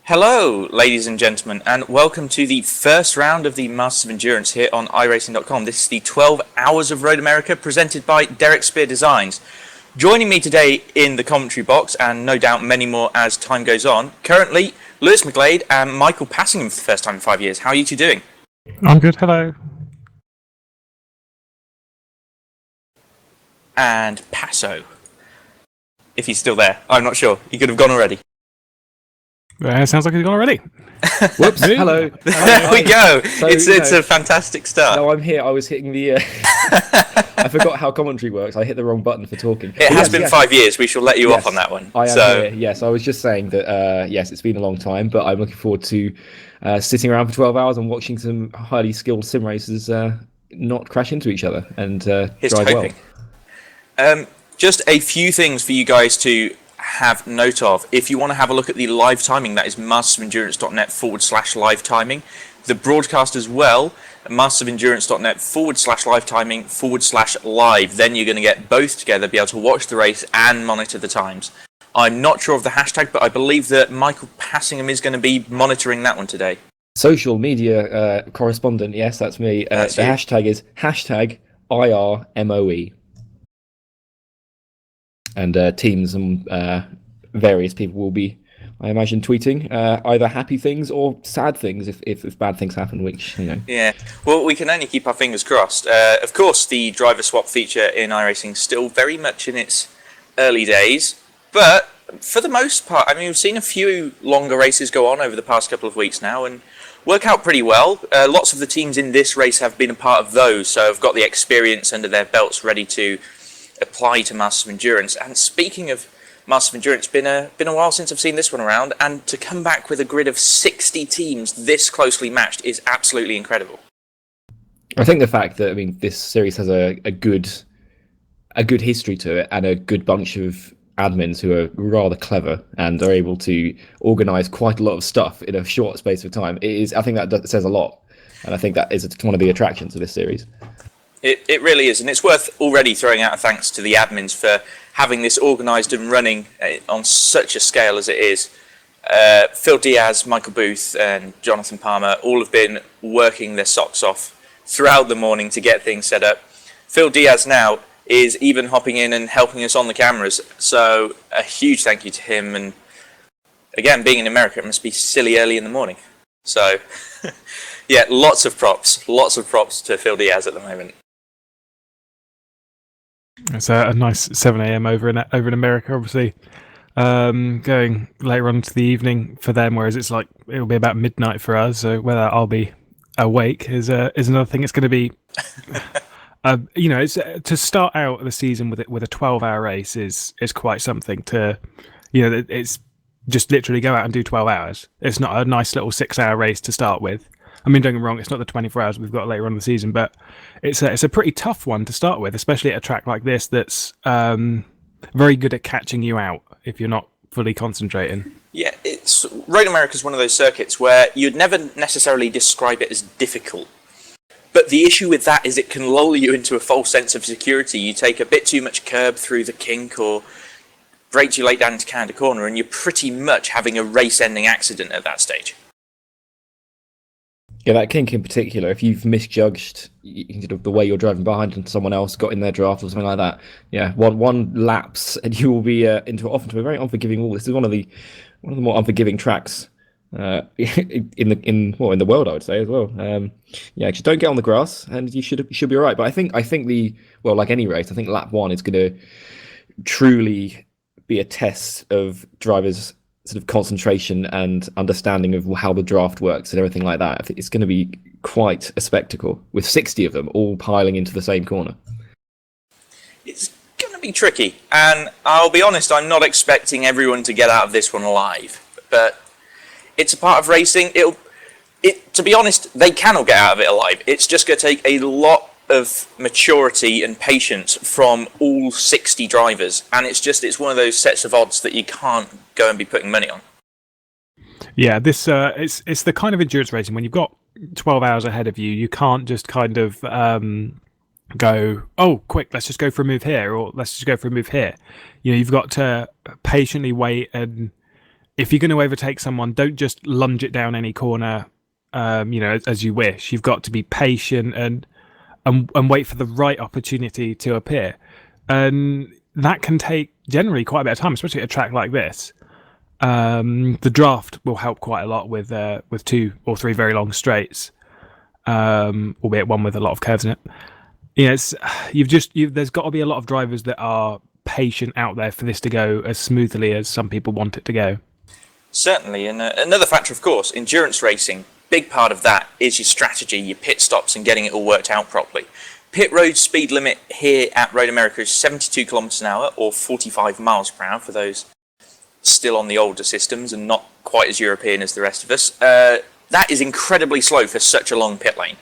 Hello, ladies and gentlemen, and welcome to the first round of the Masters of Endurance here on iRacing.com. This is the 12 Hours of Road America presented by Derek Speare Designs. Joining me today in the commentary box, and no doubt many more as time goes on, currently Lewis McGlade and Michael Passingham for the first time in 5 years. How are you two doing? I'm good, hello. And Passo, if he's still there. I'm not sure. He could have gone already. Sounds like he's gone already. Whoops, hello. There we go. So, it's a fantastic start. No, I'm here. I was hitting the... I forgot how commentary works. I hit the wrong button for talking. It has been 5 years. We shall let you off on that one. I am here. Yes, I was just saying that, yes, it's been a long time, but I'm looking forward to sitting around for 12 hours and watching some highly skilled sim racers not crash into each other and drive well. Just a few things for you guys to have note of. If you want to have a look at the live timing, that is mastersofendurance.net/live timing. The broadcast as well, mastersofendurance.net/live timing/live. Then you're going to get both together, be able to watch the race and monitor the times. I'm not sure of the hashtag, but I believe that Michael Passingham is going to be monitoring that one today. Social media correspondent, yes, that's me. The hashtag is #IRMOE. And teams and various people will be, I imagine, tweeting either happy things or sad things if bad things happen, which, you know. Yeah, well, we can only keep our fingers crossed. Of course, the driver swap feature in iRacing is still very much in its early days, but for the most part, I mean, we've seen a few longer races go on over the past couple of weeks now and work out pretty well. Lots of the teams in this race have been a part of those, so have got the experience under their belts ready to apply to Masters of Endurance. And speaking of Masters of Endurance, been a while since I've seen this one around, and to come back with a grid of 60 teams this closely matched is absolutely incredible. I think the fact that, I mean, this series has a good history to it and a good bunch of admins who are rather clever and are able to organise quite a lot of stuff in a short space of time. I think that says a lot, and I think that is one of the attractions of this series. It really is, and it's worth already throwing out a thanks to the admins for having this organised and running on such a scale as it is. Phil Diaz, Michael Booth and Jonathan Palmer all have been working their socks off throughout the morning to get things set up. Phil Diaz now is even hopping in and helping us on the cameras, so a huge thank you to him. And again, being in America, it must be silly early in the morning. So yeah, lots of props to Phil Diaz at the moment. It's a nice 7 a.m. over in America, obviously. Going later on into the evening for them, whereas it'll be about midnight for us. So whether I'll be awake is another thing. It's going to be, it's to start out the season with a 12-hour race is quite something. It's just literally go out and do 12 hours. It's not a nice little 6-hour race to start with. I mean, don't get me wrong, it's not the 24 hours we've got later on in the season, but it's a pretty tough one to start with, especially at a track like this that's very good at catching you out if you're not fully concentrating. Yeah, Road America is one of those circuits where you'd never necessarily describe it as difficult. But the issue with that is it can lull you into a false sense of security. You take a bit too much curb through the kink or brake too late down into Canada Corner, and you're pretty much having a race-ending accident at that stage. Yeah, that kink in particular, if you've misjudged the way you're driving behind and someone else got in their draft or something like that, yeah, one lapse and you will be into a very unforgiving wall. This is one of the more unforgiving tracks in the world, I would say as well. Just don't get on the grass and you should be all right. But I think like any race, I think lap 1 is going to truly be a test of drivers' sort of concentration and understanding of how the draft works and everything like that. It's going to be quite a spectacle with 60 of them all piling into the same corner. It's going to be tricky, and I'll be honest, I'm not expecting everyone to get out of this one alive, but it's a part of racing. To be honest, they can all get out of it alive. It's just going to take a lot of maturity and patience from all 60 drivers, and it's one of those sets of odds that you can't go and be putting money on. Yeah, this it's the kind of endurance racing when you've got 12 hours ahead of you, you can't just kind of go, oh, quick, let's just go for a move here, or let's just go for a move here. You've got to patiently wait and if you're going to overtake someone, don't just lunge it down any corner, as you wish. You've got to be patient and wait for the right opportunity to appear. And that can take generally quite a bit of time, especially at a track like this. The draft will help quite a lot with 2 or 3 very long straights, albeit one with a lot of curves in it. There's got to be a lot of drivers that are patient out there for this to go as smoothly as some people want it to go. Certainly, and another factor, of course, endurance racing. Big part of that is your strategy, your pit stops, and getting it all worked out properly. Pit road speed limit here at Road America is 72 kilometers an hour, or 45 miles per hour for those still on the older systems and not quite as European as the rest of us. That is incredibly slow for such a long pit lane.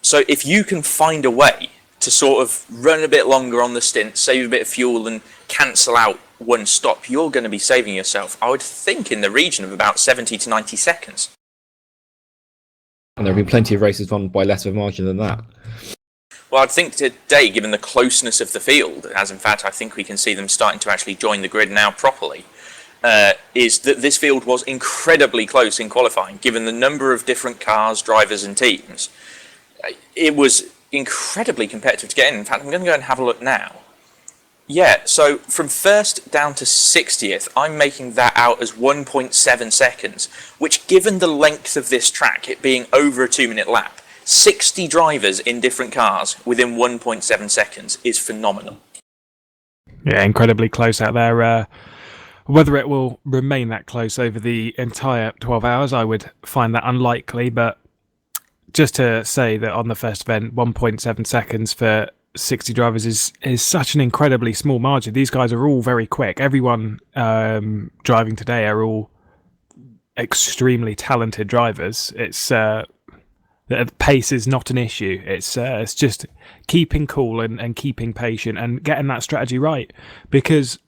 So if you can find a way to sort of run a bit longer on the stint, save a bit of fuel and cancel out one stop, you're going to be saving yourself, I would think, in the region of about 70 to 90 seconds. And there have been plenty of races won by less of a margin than that. Well, I'd think today, given the closeness of the field, as in fact I think we can see them starting to actually join the grid now properly, is that this field was incredibly close in qualifying, given the number of different cars, drivers and teams. It was incredibly competitive to get in. In fact, I'm going to go and have a look now. Yeah, so from first down to 60th, I'm making that out as 1.7 seconds, which, given the length of this track, it being over a 2-minute lap, 60 drivers in different cars within 1.7 seconds is phenomenal. Yeah, incredibly close out there. Whether it will remain that close over the entire 12 hours, I would find that unlikely, but just to say that on the first event, 1.7 seconds for 60 drivers is such an incredibly small margin. These guys are all very quick. Everyone driving today are all extremely talented drivers. It's the pace is not an issue. It's just keeping cool and keeping patient and getting that strategy right. Because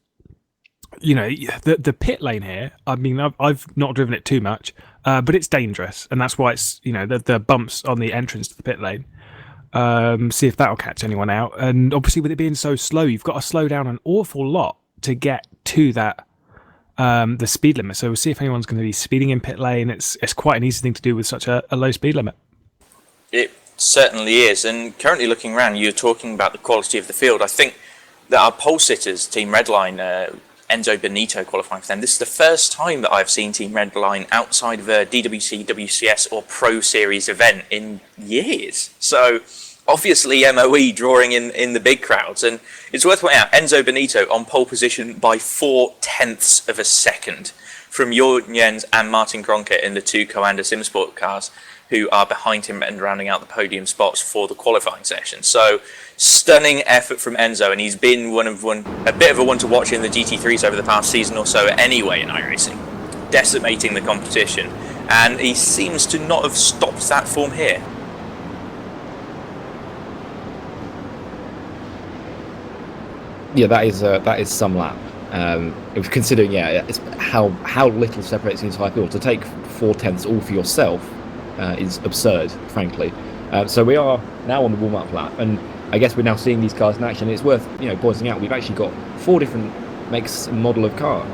the pit lane here, I mean, I've not driven it too much, but it's dangerous, and that's why it's the bumps on the entrance to the pit lane. See if that'll catch anyone out. And obviously, with it being so slow, you've got to slow down an awful lot to get to that the speed limit. So we'll see if anyone's going to be speeding in pit lane. It's quite an easy thing to do with such a low speed limit. It certainly is. And currently looking around, you're talking about the quality of the field. I think that our pole sitters, Team Redline, Enzo Benito qualifying for them. This is the first time that I've seen Team Redline outside of a DWC, WCS or Pro Series event in years. So obviously MOE drawing in the big crowds. And it's worth pointing out, Enzo Benito on pole position by 0.4 of a second from Jorgen Jens and Martin Kronkert in the 2 Coanda Simsport cars, who are behind him and rounding out the podium spots for the qualifying session. So stunning effort from Enzo, and he's been a bit of a one to watch in the GT3s over the past season or so anyway in iRacing, decimating the competition, and he seems to not have stopped that form here. Yeah, that is some lap. Considering it's how little separates the entire field. To take 0.4 all for yourself is absurd, frankly. So we are now on the warm-up lap, and I guess we're now seeing these cars in action. It's worth pointing out we've actually got 4 different makes and model of car.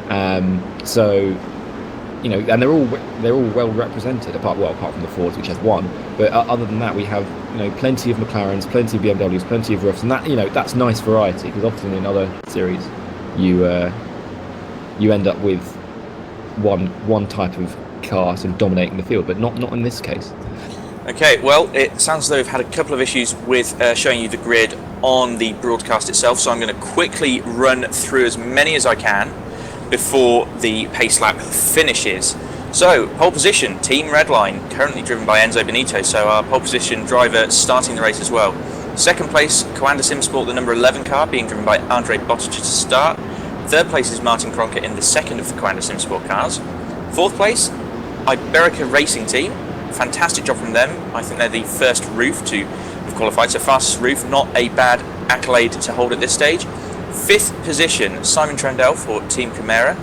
And they're all well represented, apart from the Fords, which has 1. But other than that, we have plenty of McLarens, plenty of BMWs, plenty of roofs, and that that's nice variety, because often in other series you end up with one type of car sort of dominating the field, but not in this case. Okay, well, it sounds as though we've had a couple of issues with showing you the grid on the broadcast itself, so I'm going to quickly run through as many as I can before the pace lap finishes. So, pole position, Team Redline, currently driven by Enzo Benito, so our pole position driver starting the race as well. Second place, Coanda Simsport, the number 11 car, being driven by Andre Bottici to start. Third place is Martin Kronkert in the second of the Coanda Simsport cars. Fourth place, Iberica Racing Team. Fantastic job from them. I think they're the first roof to have qualified, so fastest roof, not a bad accolade to hold at this stage. Fifth position, Simon Trendell for Team Chimera.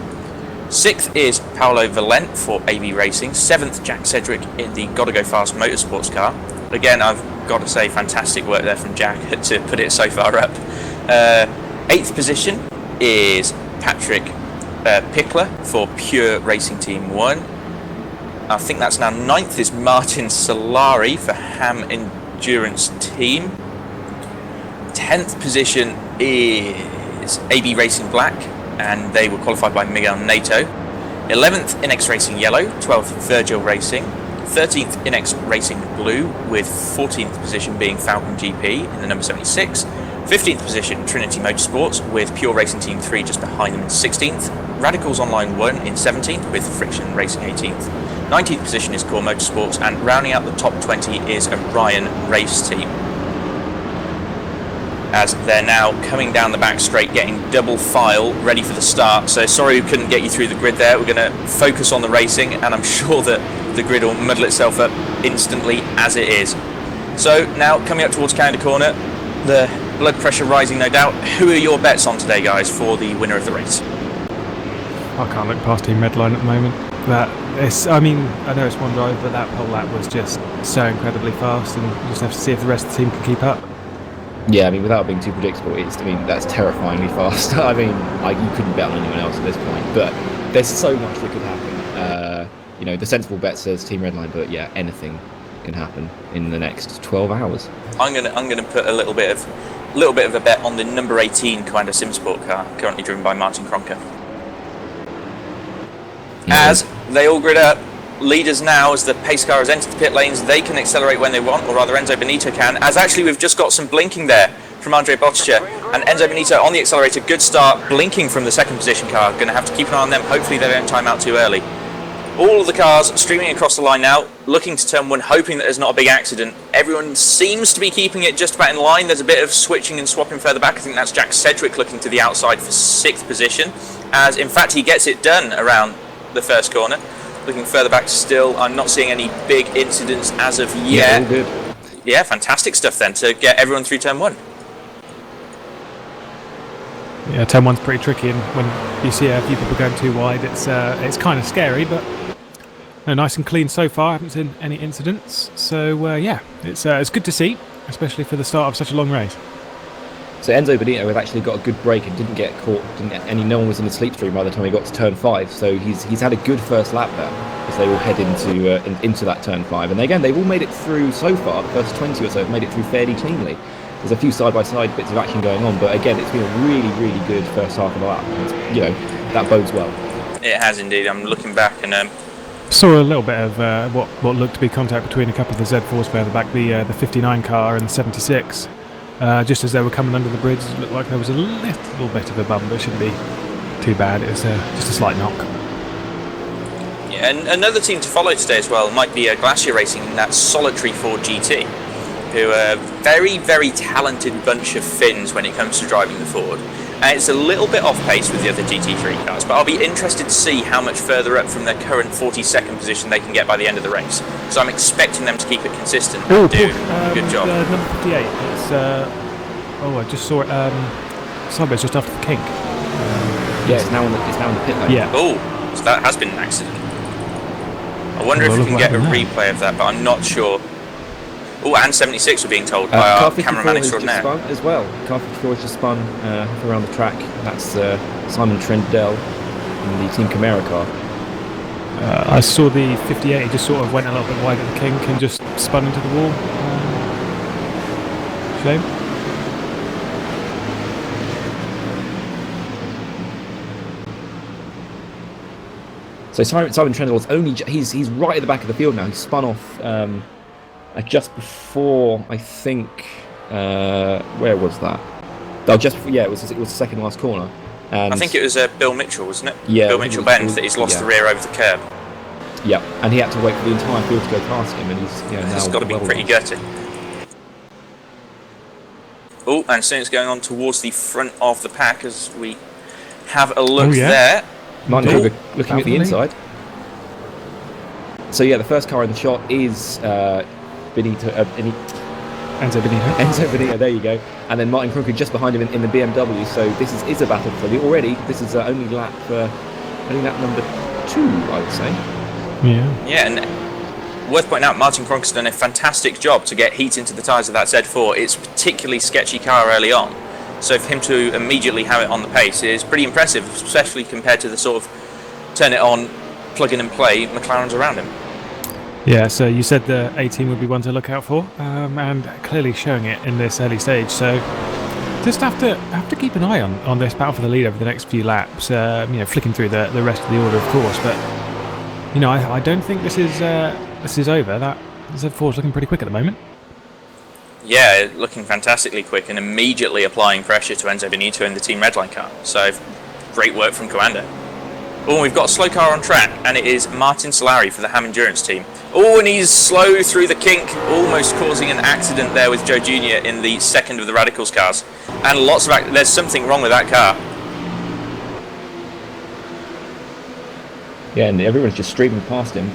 Sixth is Paolo Valent for AB Racing. Seventh, Jack Sedgwick in the Gotta Go Fast Motorsports car. Again, I've got to say, fantastic work there from Jack to put it so far up. Eighth position is Patrick Pickler for Pure Racing Team 1. I think that's now 9th is Martin Solari for Ham Endurance Team. 10th position is AB Racing Black, and they were qualified by Miguel Nato. 11th Inex Racing Yellow, 12th Virgil Racing. 13th Inex Racing Blue, with 14th position being Falcon GP in the number 76. 15th position Trinity Motorsports, with Pure Racing Team 3 just behind them in 16th. Radicals Online 1 in 17th, with Friction Racing 18th. 19th position is Core Motorsports, and rounding out the top 20 is Orion Race Team. As they're now coming down the back straight, getting double file, ready for the start. So sorry we couldn't get you through the grid there. We're going to focus on the racing, and I'm sure that the grid will muddle itself up instantly as it is. So now coming up towards Canada Corner, the blood pressure rising no doubt. Who are your bets on today, guys, for the winner of the race? I can't look past Team Redline at the moment. I know it's one drive, but that whole lap was just so incredibly fast, and you just have to see if the rest of the team can keep up. Yeah, I mean, without being too predictable, that's terrifyingly fast. You couldn't bet on anyone else at this point, but there's so much that could happen. The sensible bet says Team Redline, but yeah, anything can happen in the next 12 hours. I'm gonna put a little bit of a bet on the number 18 kind of SimSport car, currently driven by Martin Kronker. As they all grid up, leaders now, as the pace car has entered the pit lanes, they can accelerate when they want, or rather Enzo Benito can, as actually we've just got some blinking there from Andre Botticher, and Enzo Benito on the accelerator, good start, blinking from the second position car. Going to have to keep an eye on them, hopefully they don't time out too early. All of the cars streaming across the line now, looking to turn one, hoping that there's not a big accident. Everyone seems to be keeping it just about in line. There's a bit of switching and swapping further back. I think that's Jack Sedgwick looking to the outside for 6th position, as in fact he gets it done around the first corner. Looking further back still, I'm not seeing any big incidents as of yet. Yeah, all good. Yeah, fantastic stuff then to get everyone through turn 1. Yeah, turn 1's pretty tricky, and when you see a few people going too wide, it's kind of scary, but nice and clean so far. I haven't seen any incidents, so yeah, it's good to see, especially for the start of such a long race. So Enzo Benito had actually got a good break and didn't get caught, no one was in the slipstream by the time he got to turn 5. So he's had a good first lap there as they all head into that turn 5. And again, they've all made it through so far. The first 20 or so have made it through fairly cleanly. There's a few side-by-side bits of action going on, but again, it's been a really, really good first half of the lap. And that bodes well. It has indeed. I'm looking back and saw a little bit of what looked to be contact between a couple of the Z4s further back, the 59 car and the 76. Just as they were coming under the bridge, it looked like there was a little bit of a bump, but it shouldn't be too bad. It was just a slight knock. Yeah, and another team to follow today as well might be Glacier Racing in that solitary Ford GT, who are a very, very talented bunch of Finns when it comes to driving the Ford. And it's a little bit off pace with the other GT3 cars, but I'll be interested to see how much further up from their current 42nd position they can get by the end of the race. So I'm expecting them to keep it consistent and do a good job. Number 58, it's, I just saw it sideways just after the kink. Yeah, it's now in the pit lane. Yeah. Oh, so that has been an accident. I wonder if we can get a replay of that, but I'm not sure. Oh, and 76 we're being told by our cameraman extraordinaire. Car 54 has just spun as well. Car 54 has just spun half around the track. That's Simon Trendell in the Team Camara car. I saw the 58, he just sort of went a little bit wide at the kink and just spun into the wall. Shame. So Simon Trendell's he's right at the back of the field now. He spun off just before, I think, where was that? Oh, just before, yeah, it was the second last corner. And I think it was Bill Mitchell, wasn't it? Yeah, Bill Mitchell Bend that he's lost the rear over the curb. Yeah, and he had to wait for the entire field to go past him, and he's now. It's got to be pretty gutted. Oh, and soon it's going on towards the front of the pack as we have a look there. Martin Kruger looking at the inside. So yeah, the first car in the shot is Enzo Benito. Enzo Benito, there you go. And then Martin Kruger just behind him in the BMW. So this is a battle for the already. This is only lap number 2, I would say. Yeah. Yeah, and worth pointing out, Martin Kronker's done a fantastic job to get heat into the tyres of that Z4. It's a particularly sketchy car early on, So for him to immediately have it on the pace is pretty impressive, especially compared to the sort of turn it on, plug in and play McLarens around him. Yeah, so you said the 18 would be one to look out for, and clearly showing it in this early stage. So just have to keep an eye on this battle for the lead over the next few laps. Flicking through the rest of the order, of course, but I don't think this is over. That Z4's looking pretty quick at the moment. Yeah, looking fantastically quick and immediately applying pressure to Enzo Benito in the Team Redline car. So great work from Coanda. Oh, we've got a slow car on track, and it is Martin Solari for the Ham Endurance team. Oh, and he's slow through the kink, almost causing an accident there with Joe Jr. in the second of the Radicals cars. And there's something wrong with that car. Yeah, and everyone's just streaming past him.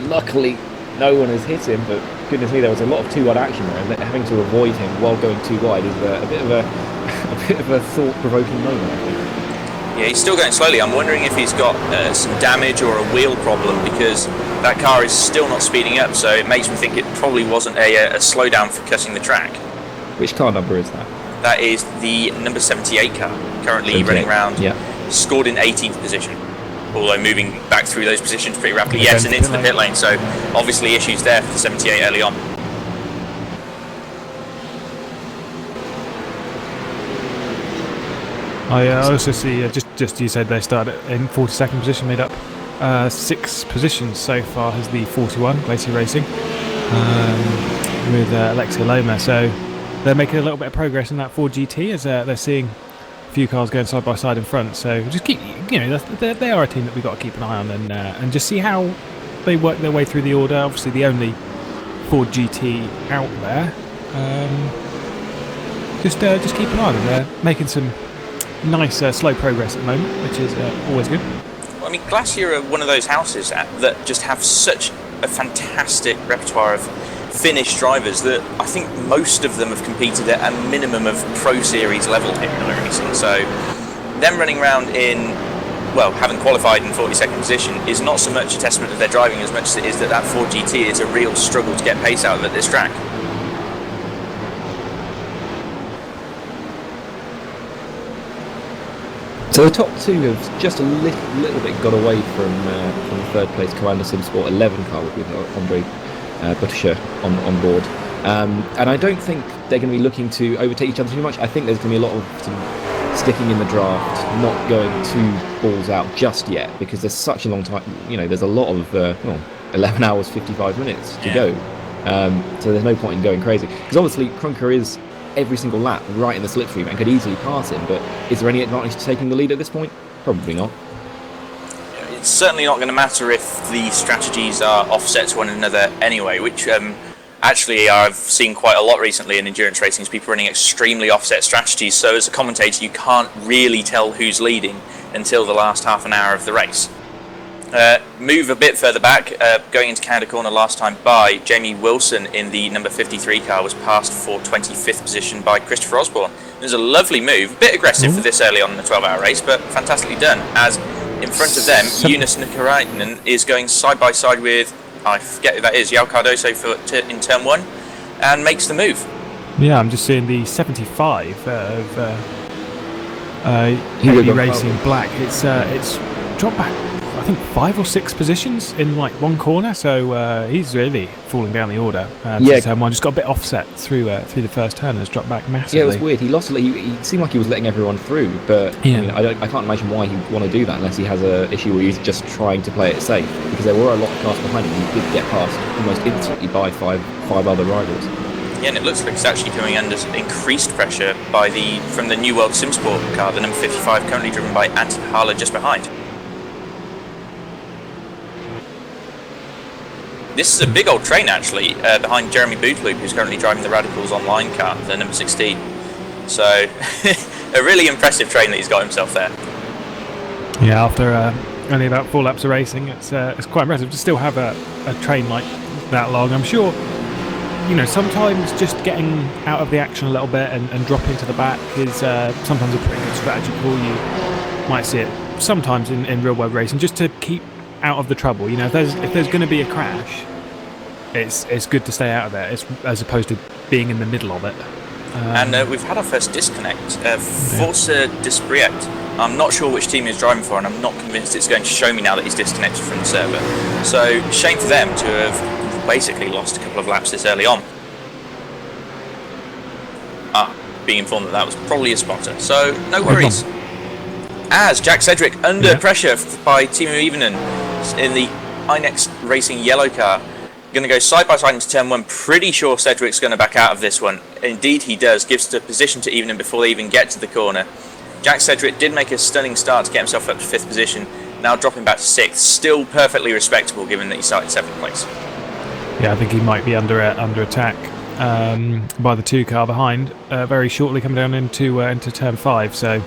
Luckily, no one has hit him, but goodness me, there was a lot of too wide action there, and having to avoid him while going too wide is a bit of a thought-provoking moment, I think. Yeah, he's still going slowly. I'm wondering if he's got some damage or a wheel problem, because that car is still not speeding up, so it makes me think it probably wasn't a slowdown for cutting the track. Which car number is that? That is the number 78 car, currently running around, scored in 18th position, although moving back through those positions pretty rapidly. Yes, and into the pit lane, so obviously issues there for the 78 early on. I also see, just you said they started in 42nd position, made up 6 positions so far as the 41 Glacier Racing with Alexia Loma. So they're making a little bit of progress in that Ford GT as they're seeing a few cars going side by side in front. So just keep, they are a team that we've got to keep an eye on and just see how they work their way through the order. Obviously, the only Ford GT out there. Just keep an eye on them. They're making some nice slow progress at the moment, which is always good. Well, I mean, Glacier are one of those houses that just have such a fantastic repertoire of finished drivers that I think most of them have competed at a minimum of Pro Series level here in racing. So them running around having qualified in 42nd position is not so much a testament of their driving as much as it is that Ford GT is a real struggle to get pace out of at this track. So the top two have just a little bit got away from the third place Coanda Simsport 11 car with Andre Buttischer on board. And I don't think they're going to be looking to overtake each other too much. I think there's going to be a lot of sticking in the draft, not going two balls out just yet, because there's such a long time. There's a lot of 11 hours 55 minutes to go. So there's no point in going crazy, because obviously Krunker is every single lap right in the slipstream and could easily pass him, but is there any advantage to taking the lead at this point? Probably not. It's certainly not going to matter if the strategies are offset to one another anyway, which actually I've seen quite a lot recently in endurance racing, is people running extremely offset strategies, so as a commentator you can't really tell who's leading until the last half an hour of the race. Move a bit further back, going into Canada Corner last time by, Jamie Wilson in the number 53 car was passed for 25th position by Christopher Osborne. It was a lovely move, a bit aggressive for this early on in the 12-hour race, but fantastically done, as in front of them, Jonas Nikarainen is going side by side with, I forget who that is, Yao Cardoso in turn 1, and makes the move. Yeah, I'm just seeing the 75 of Heavy Racing Black. It's dropped back, I think 5 or 6 positions in one corner, so he's really falling down the order. Turn 1 just got a bit offset through the first turn and has dropped back massively. Yeah, it was weird. He lost. He seemed like he was letting everyone through, but I can't imagine why he'd want to do that unless he has an issue where he's just trying to play it safe. Because there were a lot of cars behind him. He did get passed almost instantly by five other rivals. Yeah, and it looks like it's actually coming under increased pressure from the New World Simsport car, the number 55, currently driven by Antti Pahala just behind. This is a big old train actually, behind Jeremy Bootloop, who's currently driving the Radicals Online car, the number 16. So, a really impressive train that he's got himself there. Yeah, after only about 4 laps of racing, it's quite impressive to still have a train like that long. I'm sure, sometimes just getting out of the action a little bit and dropping to the back is sometimes a pretty good strategy call. You might see it sometimes in real world racing, just to keep out of the trouble. If there's going to be a crash, it's good to stay out of there, as opposed to being in the middle of it. And we've had our first disconnect. Forza Speare. I'm not sure which team he's driving for, and I'm not convinced it's going to show me now that he's disconnected from the server. So, shame for them to have basically lost a couple of laps this early on. Being informed that was probably a spotter, so no worries. As Jack Sedgwick under pressure by Timo Evenen in the Inex Racing yellow car, going to go side by side into turn 1. Pretty sure Sedgwick's going to back out of this one. Indeed he does, gives the position to Evenen before they even get to the corner. Jack Sedgwick did make a stunning start to get himself up to 5th position, now dropping back to 6th, still perfectly respectable given that he started 7th place. Yeah, I think he might be under attack by the 2 car behind very shortly, coming down into turn 5. So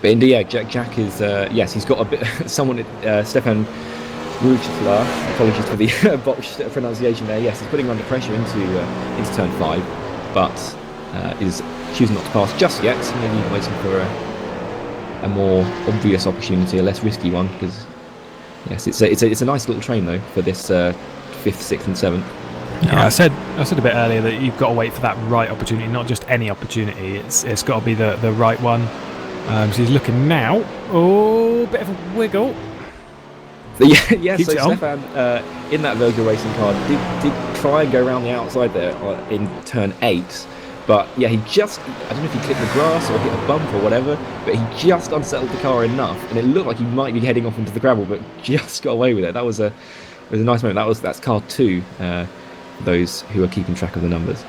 but indeed, yeah, Jack is yes, he's got a bit. Someone, Stefan Ruchler, apologies for the botched pronunciation there. Yes, he's putting him under pressure into turn 5, but is choosing not to pass just yet. Maybe waiting for a more obvious opportunity, a less risky one, because. Yes, it's a nice little train though for this 5th, 6th, and 7th. Yeah, I said a bit earlier that you've got to wait for that right opportunity, not just any opportunity. It's got to be the right one. So he's looking now. Oh, bit of a wiggle. Yeah. Keeps So Stefan in that Virgil Racing car did try and go around the outside there in turn 8. But yeah, I don't know if he clipped the grass or hit a bump or whatever, but he just unsettled the car enough, and it looked like he might be heading off into the gravel, but just got away with it. That was a nice moment. That's car 2, those who are keeping track of the numbers.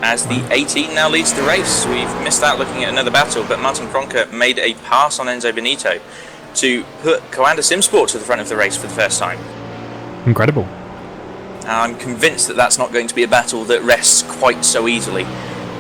As the 18 now leads the race, we've missed out looking at another battle, but Martin Kronker made a pass on Enzo Benito to put Coanda Simsport to the front of the race for the first time. Incredible. I'm convinced that that's not going to be a battle that rests quite so easily.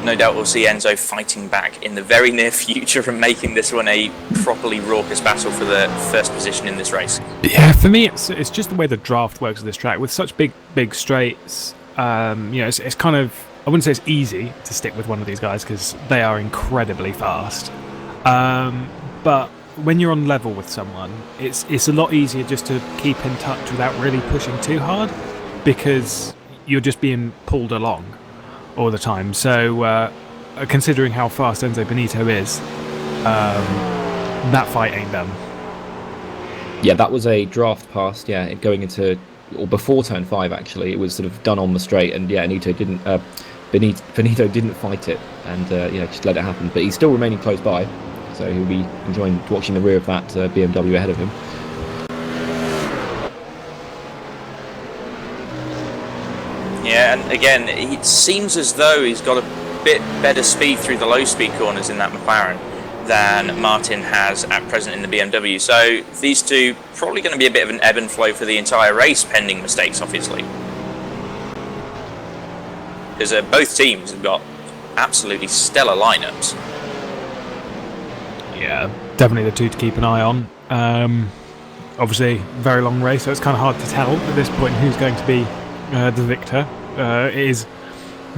No doubt we'll see Enzo fighting back in the very near future and making this one a properly raucous battle for the first position in this race. Yeah, for me, it's just the way the draft works with this track. With such big straights, it's kind of, I wouldn't say it's easy to stick with one of these guys because they are incredibly fast. But when you're on level with someone, it's a lot easier just to keep in touch without really pushing too hard, because you're just being pulled along all the time. So considering how fast Enzo Benito is, that fight ain't done. Yeah, that was a draft pass. Yeah, going into or before turn 5 actually. It was sort of done on the straight, and yeah, Benito didn't fight it, and just let it happen. But he's still remaining close by. So he'll be enjoying watching the rear of that BMW ahead of him. Yeah, and again, it seems as though he's got a bit better speed through the low-speed corners in that McLaren than Martin has at present in the BMW. So these two probably going to be a bit of an ebb and flow for the entire race, pending mistakes, obviously. Because both teams have got absolutely stellar lineups. Yeah, definitely the two to keep an eye on. Obviously, very long race, so it's kind of hard to tell at this point who's going to be the victor. It is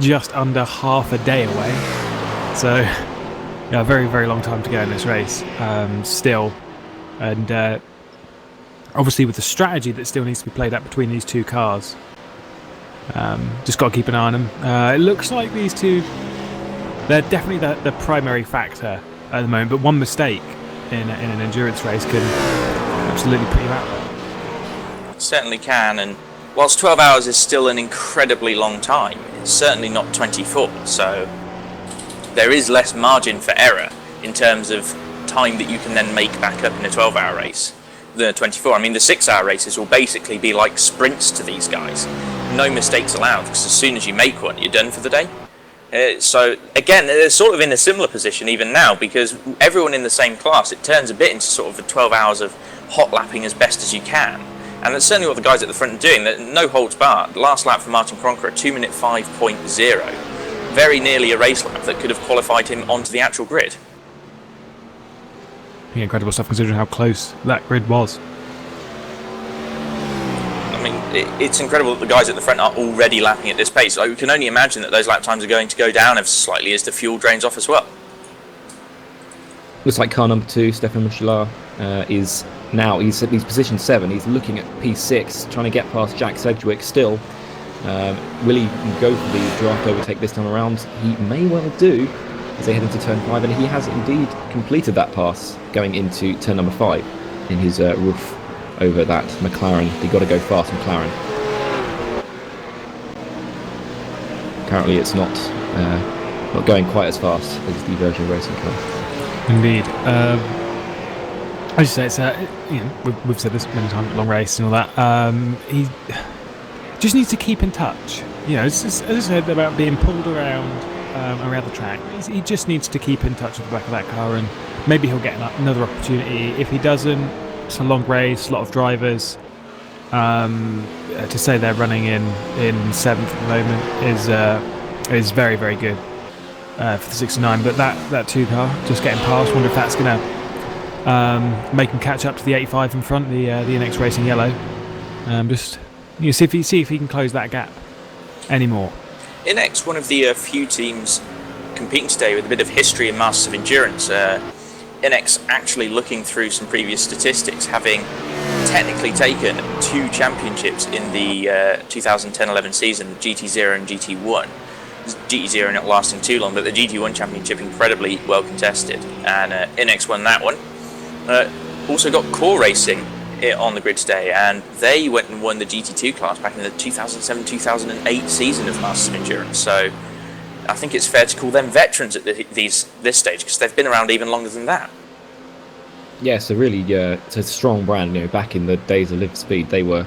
just under half a day away, so yeah, a very, very long time to go in this race still. And obviously with the strategy that still needs to be played out between these two cars, just got to keep an eye on them. It looks like these two, they're definitely the primary factor at the moment, but one mistake in an endurance race can absolutely put you out. It certainly can, and whilst 12 hours is still an incredibly long time, it's certainly not 24, so there is less margin for error in terms of time that you can then make back up in a 12-hour race than a 24. I mean, the 6-hour races will basically be like sprints to these guys. No mistakes allowed, because as soon as you make one, you're done for the day. So again, they're sort of in a similar position even now, because everyone in the same class, it turns a bit into sort of the 12 hours of hot lapping as best as you can. And that's certainly what the guys at the front are doing. No holds barred. Last lap for Martin Kronker at 2 minute 5.0. Very nearly a race lap that could have qualified him onto the actual grid. Yeah, incredible stuff considering how close that grid was. I mean, it's incredible that the guys at the front are already lapping at this pace. We can only imagine that those lap times are going to go down ever so slightly as the fuel drains off as well. Looks like car number 2, Stefan Michelin, is now, he's position 7. He's looking at P6, trying to get past Jack Sedgwick still. Will he go for the draft overtake this time around? He may well do as they head into turn 5, and he has indeed completed that pass going into turn number 5 in his roof over that McLaren. You've got to go fast, McLaren. Currently it's not going quite as fast as the Virgin Racing car. Indeed. I just say it's we've said this many times, long race and all that. He just needs to keep in touch. As I said about being pulled around the track. He just needs to keep in touch with the back of that car, and maybe he'll get another opportunity. If he doesn't, it's a long race, a lot of drivers. To say they're running in 7th at the moment is very, very good for the 69. But that 2 car just getting past, wonder if that's going to make him catch up to the 85 in front, the NX Racing Yellow. Just see if he can close that gap anymore. NX, one of the few teams competing today with a bit of history in Masters of Endurance. NX actually looking through some previous statistics, having technically taken 2 championships in the 2010-11 season, GT0 and GT1. GT0 not lasting too long, but the GT1 championship incredibly well contested, and NX won that one. Also got Core Racing on the grid today, and they went and won the GT2 class back in the 2007-2008 season of Masters of Endurance. So I think it's fair to call them veterans at this stage, because they've been around even longer than that. Yeah, so really, it's a strong brand. Back in the days of Live Speed, they were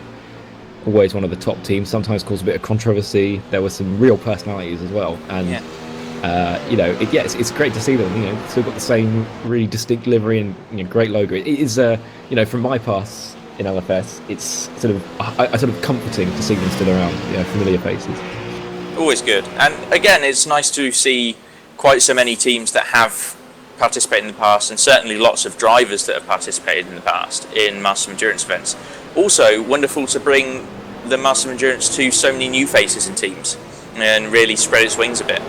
always one of the top teams. Sometimes caused a bit of controversy. There were some real personalities as well, and it's great to see them. Still got the same really distinct livery and great logo. It is, from my past in LFS, it's sort of comforting to see them still around. Familiar faces. Always good. And again, it's nice to see quite so many teams that have participated in the past, and certainly lots of drivers that have participated in the past in Masters of Endurance events. Also, wonderful to bring the Masters of Endurance to so many new faces and teams and really spread its wings a bit.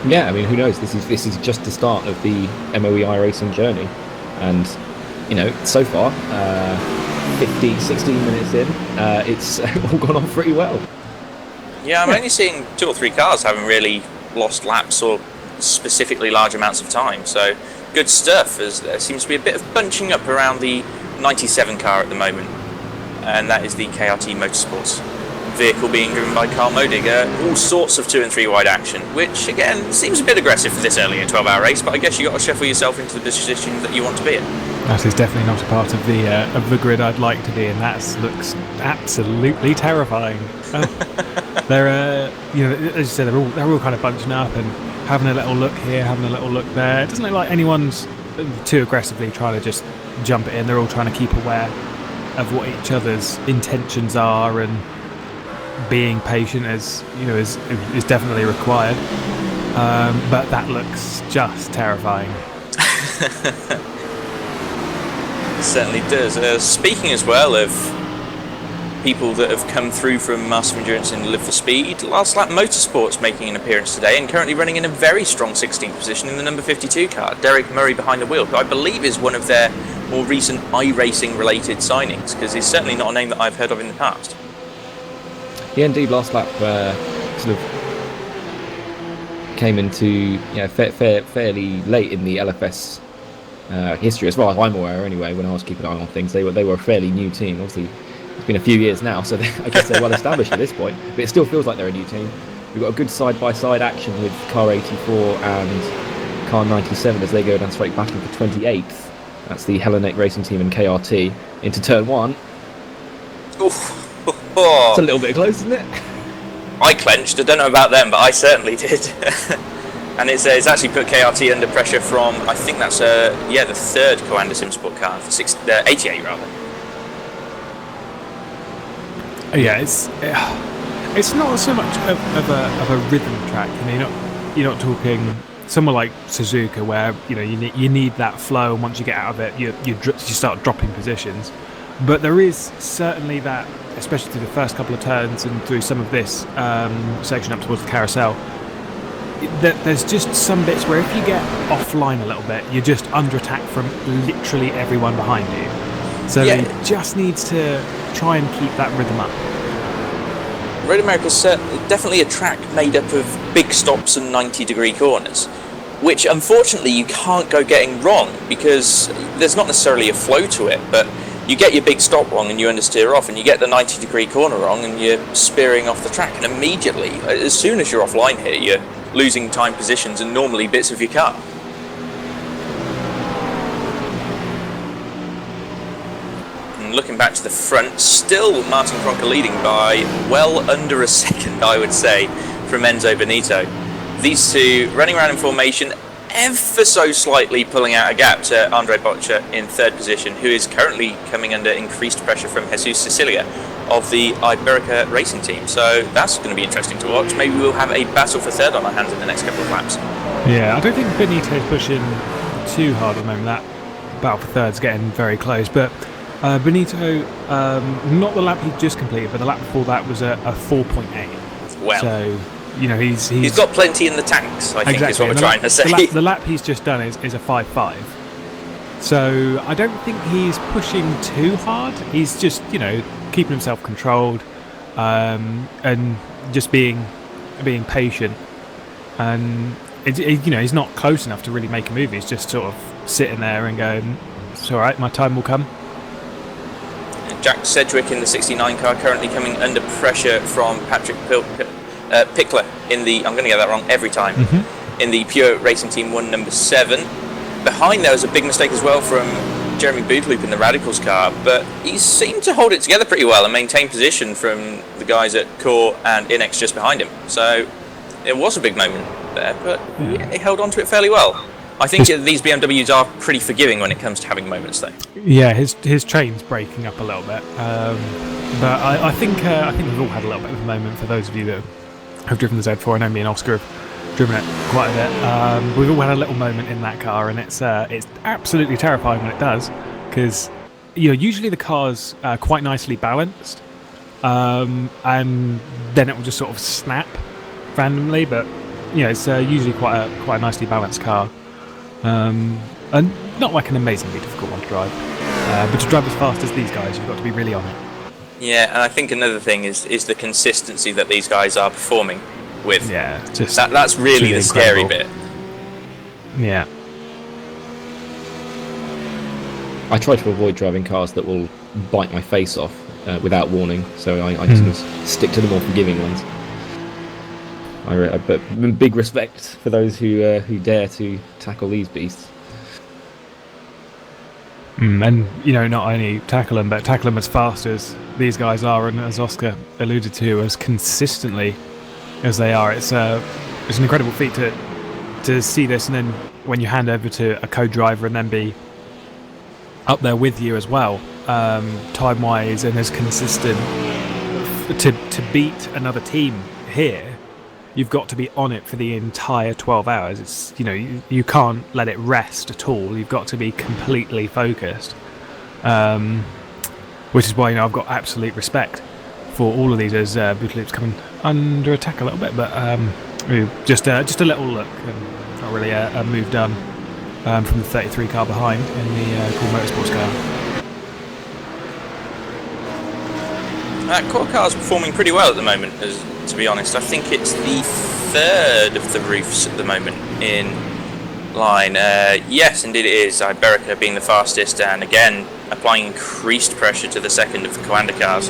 Yeah, I mean, who knows? This is just the start of the MOE iRacing journey, and so far, 16 minutes in, it's all gone on pretty well. Yeah, I'm only seeing 2 or 3 cars haven't really lost laps or specifically large amounts of time, so good stuff, as there seems to be a bit of bunching up around the 97 car at the moment, and that is the KRT Motorsports vehicle being driven by Carl Modig. All sorts of 2 and 3 wide action, which again seems a bit aggressive for this early in a 12-hour race, but I guess you've got to shuffle yourself into the position that you want to be in. That is definitely not a part of the grid I'd like to be in. That looks absolutely terrifying. They're as you said, they're all kind of bunching up and having a little look here, having a little look there. It doesn't look like anyone's too aggressively trying to just jump it in. They're all trying to keep aware of what each other's intentions are, and being patient is definitely required. But that looks just terrifying. It certainly does. Speaking as well of people that have come through from Masters of Endurance and Live for Speed, Last Lap Motorsports making an appearance today and currently running in a very strong 16th position in the number 52 car. Derek Murray behind the wheel, who I believe is one of their more recent iRacing related signings, because he's certainly not a name that I've heard of in the past. Yeah, indeed, Last Lap sort of came into fairly late in the LFS history, as far as I'm aware anyway. When I was keeping an eye on things, they were a fairly new team. Obviously it's been a few years now, so I guess they're well established at this point, but it still feels like they're a new team. We've got a good side-by-side action with car 84 and car 97 as they go down straight back into 28th. That's the Hellenic Racing Team and KRT into turn 1. Oof. It's a little bit close, isn't it? I clenched. I don't know about them, but I certainly did. And it's actually put KRT under pressure from, I think that's the 3rd Coanda Simsport car, 88 rather. Yeah, it's not so much of a rhythm track. You're not talking somewhere like Suzuka, where you need that flow, and once you get out of it, you start dropping positions. But there is certainly that, especially through the first couple of turns and through some of this section up towards the carousel, there's just some bits where if you get offline a little bit, you're just under attack from literally everyone behind you. So Yeah. it just needs to try and keep that rhythm up. Road America's definitely a track made up of big stops and 90-degree corners, which unfortunately you can't go getting wrong because there's not necessarily a flow to it, but you get your big stop wrong and you understeer off, and you get the 90-degree corner wrong and you're spearing off the track, and immediately, as soon as you're offline here, you're losing time positions and normally bits of your car. And looking back to the front, still Martin Cronker leading by well under a second, I would say, from Enzo Benito. These two running around in formation, ever so slightly pulling out a gap to Andre Boccia in third position, who is currently coming under increased pressure from Jesus Sicilia of the Iberica racing team. So that's going to be interesting to watch. Maybe we'll have a battle for third on our hands in the next couple of laps. Yeah, I don't think Benito's pushing too hard at the moment. That battle for third's getting very close. But Benito, not the lap he just completed, but the lap before that was a 4.8. Well, so he's got plenty in the tanks, I think, exactly. is what we're And trying to say. The lap he's just done is a 5.5. So I don't think he's pushing too hard. He's just, keeping himself controlled and just being patient. And he's not close enough to really make a move. He's just sort of sitting there and going, "It's all right, my time will come." Jack Sedgwick in the 69 car currently coming under pressure from Patrick Pickler in the, I'm going to get that wrong every time, in the Pure Racing Team 1 number 7. Behind there was a big mistake as well from Jeremy Bootloop in the Radicals car, but he seemed to hold it together pretty well and maintain position from the guys at Core and Inex just behind him. So it was a big moment there, but he held on to it fairly well. I think these BMWs are pretty forgiving when it comes to having moments, though. Yeah, his train's breaking up a little bit, but I think we've all had a little bit of a moment. For those of you that have driven the Z4, I know me and Oscar have driven it quite a bit. We've all had a little moment in that car, and it's absolutely terrifying when it does, because usually the car's quite nicely balanced, and then it will just sort of snap randomly. But it's usually quite a nicely balanced car. And not like an amazingly difficult one to drive, but to drive as fast as these guys, you've got to be really on it. Yeah, and I think another thing is the consistency that these guys are performing with. Yeah, just that's really the scary bit. Yeah. I try to avoid driving cars that will bite my face off without warning, so I sort of stick to the more forgiving ones. But big respect for those who dare to tackle these beasts. And not only tackle them, but tackle them as fast as these guys are, and as Oscar alluded to, as consistently as they are. It's an incredible feat to see this, and then when you hand over to a co-driver and then be up there with you as well, time-wise, and as consistent to beat another team here. You've got to be on it for the entire 12 hours. It's you can't let it rest at all. You've got to be completely focused, which is why I've got absolute respect for all of these as Bootloop's coming under attack a little bit. But just a little look, and not really a move done from the 33 car behind in the Core Motorsports car. That Core car is performing pretty well at the moment, to be honest. I think it's the third of the roofs at the moment in line. Yes, indeed it is. Iberica being the fastest, and again applying increased pressure to the second of the Coanda cars.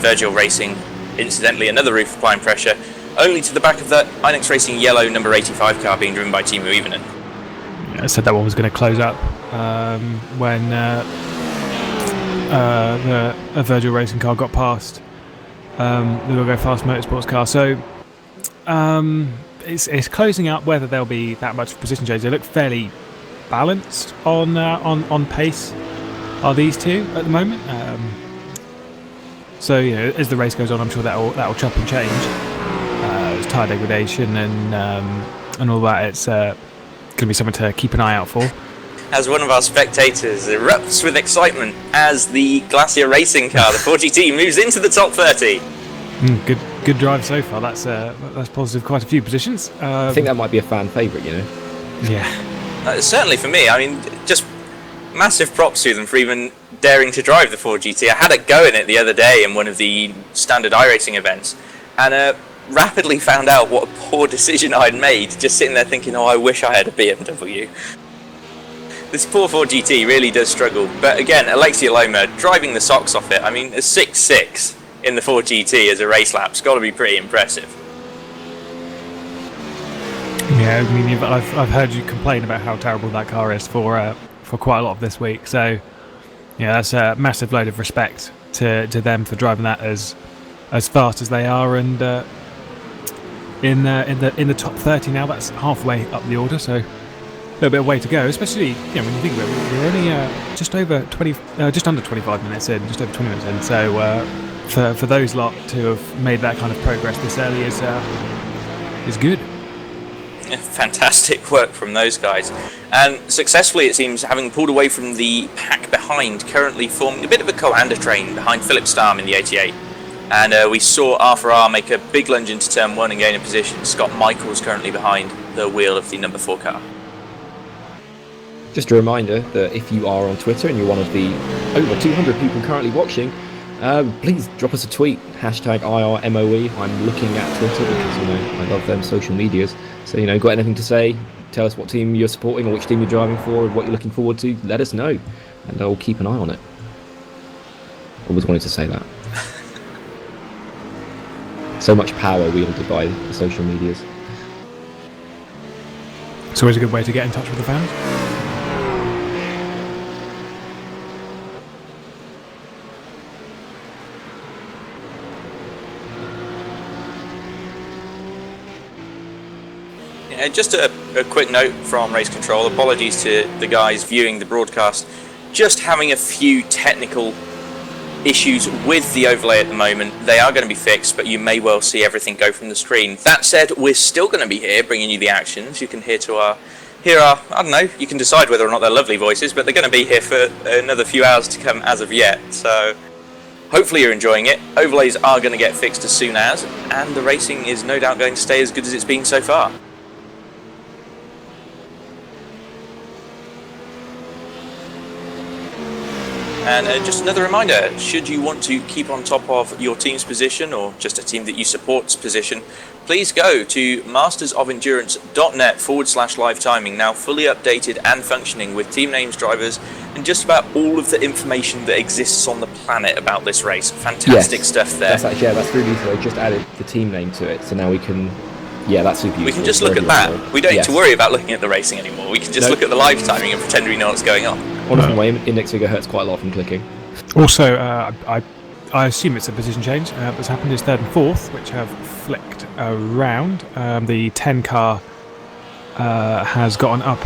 Virgil Racing, incidentally, another roof applying pressure, only to the back of the Inex Racing yellow number 85 car being driven by Timo Ivonen. I said that one was going to close up when a Virgil Racing car got past the Go Fast Motorsports car. So it's closing up. Whether there'll be that much position change, they look fairly balanced on pace. Are these two at the moment? So as the race goes on, I'm sure that'll chop and change. It's tyre degradation and all that. It's going to be something to keep an eye out for. as one of our spectators erupts with excitement as the Glacier racing car, the 4GT, moves into the top 30. Good drive so far. That's positive. Quite a few positions. I think that might be a fan favourite, you know. Yeah. Certainly for me. I mean, just massive props to them for even daring to drive the 4GT. I had a go in it the other day in one of the standard iRacing events, and rapidly found out what a poor decision I'd made, just sitting there thinking, oh, I wish I had a BMW. This poor 4GT really does struggle, but again, Alexia Loma driving the socks off it. I mean, a 6.6 in the 4GT as a race lap's got to be pretty impressive. Yeah, I mean, I've heard you complain about how terrible that car is for quite a lot of this week. So, yeah, that's a massive load of respect to them for driving that as fast as they are, and in the top 30 now. That's halfway up the order, so a little bit of way to go. Especially, when you think about it, we're only just under 25 minutes in, just over 20 minutes in. So for those lot to have made that kind of progress this early is good. Fantastic work from those guys, and successfully, it seems, having pulled away from the pack behind, currently forming a bit of a co-hander train behind Philip Starm in the 88. And we saw R4R make a big lunge into turn 1 and gain a position. Scott Michaels currently behind the wheel of the number 4 car. Just a reminder that if you are on Twitter and you're one of the over 200 people currently watching, please drop us a tweet, #IRMOE. I'm looking at Twitter because, I love them social medias. So, got anything to say, tell us what team you're supporting or which team you're driving for and what you're looking forward to, let us know. And I'll keep an eye on it. Always wanted to say that. So much power wielded by the social medias. It's always a good way to get in touch with the fans. Just a quick note from Race Control. Apologies to the guys viewing the broadcast. Just having a few technical issues with the overlay at the moment. They are going to be fixed, but you may well see everything go from the screen. That said, we're still going to be here bringing you the actions. You can hear our I don't know, you can decide whether or not they're lovely voices, but they're going to be here for another few hours to come as of yet. So hopefully you're enjoying it. Overlays are going to get fixed as soon as, and the racing is no doubt going to stay as good as it's been so far. And just another reminder, should you want to keep on top of your team's position or just a team that you support's position, please go to mastersofendurance.net/live timing, now fully updated and functioning with team names, drivers, and just about all of the information that exists on the planet about this race. Fantastic stuff there. That's really useful. They just added the team name to it, so now we can... Yeah, that's super useful. We can just look at that. We don't need to worry about looking at the racing anymore. We can just look at the live timing and pretend we know what's going on. Honestly, my index figure hurts quite a lot from clicking. Also, I assume it's a position change. What's happened is 3rd and 4th, which have flicked around. The 10 car has gotten up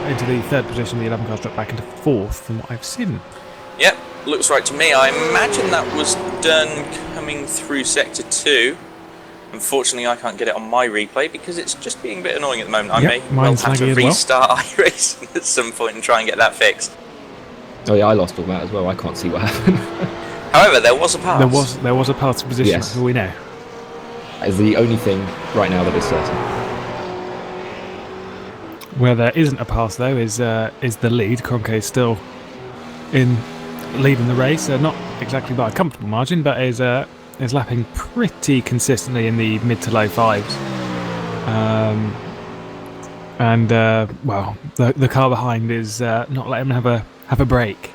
into the 3rd position. The 11 car's dropped back into 4th, from what I've seen. Yep, looks right to me. I imagine that was done coming through Sector 2. Unfortunately, I can't get it on my replay because it's just being a bit annoying at the moment. I may well have to restart iRacing at some point and try and get that fixed. Oh yeah, I lost all that as well. I can't see what happened. However, there was a pass. There was a pass to position. Yes. That's all we know. That is the only thing right now that is certain. Where there isn't a pass though is the lead. Kroenke is still leading the race. Not exactly by a comfortable margin, but is lapping pretty consistently in the mid to low 5s. The car behind is not letting him have a break.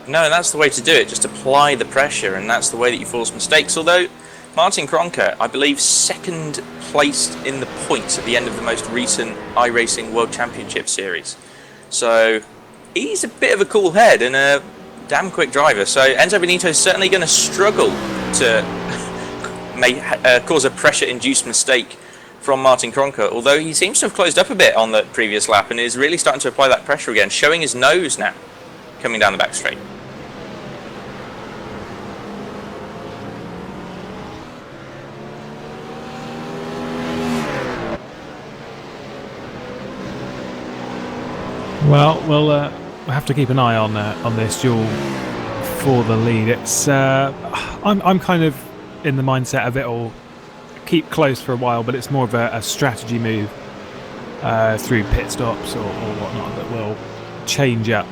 No, that's the way to do it. Just apply the pressure, and that's the way that you force mistakes. Although Martin Kroenke, I believe, second placed in the points at the end of the most recent iRacing World Championship Series. So he's a bit of a cool head and a damn quick driver. So Enzo Benito is certainly going to struggle to cause a pressure-induced mistake from Martin Kroenke, although he seems to have closed up a bit on the previous lap and is really starting to apply that pressure again, showing his nose now coming down the back straight. Well, we'll have to keep an eye on this duel for the lead. It's I'm kind of in the mindset of it'll keep close for a while, but it's more of a strategy move through pit stops or whatnot that will change up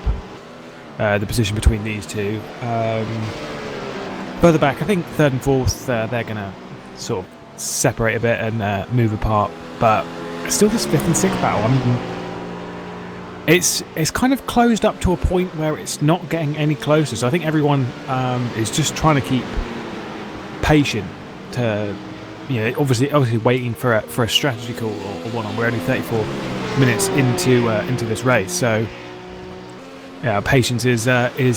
the position between these two. Further back, I think third and fourth, they're going to sort of separate a bit and move apart. But still, this fifth and sixth battle, I mean, it's kind of closed up to a point where it's not getting any closer. So I think everyone is just trying to keep patient to, obviously waiting for a strategy call or one on. We're only 34 minutes into this race, so yeah, patience is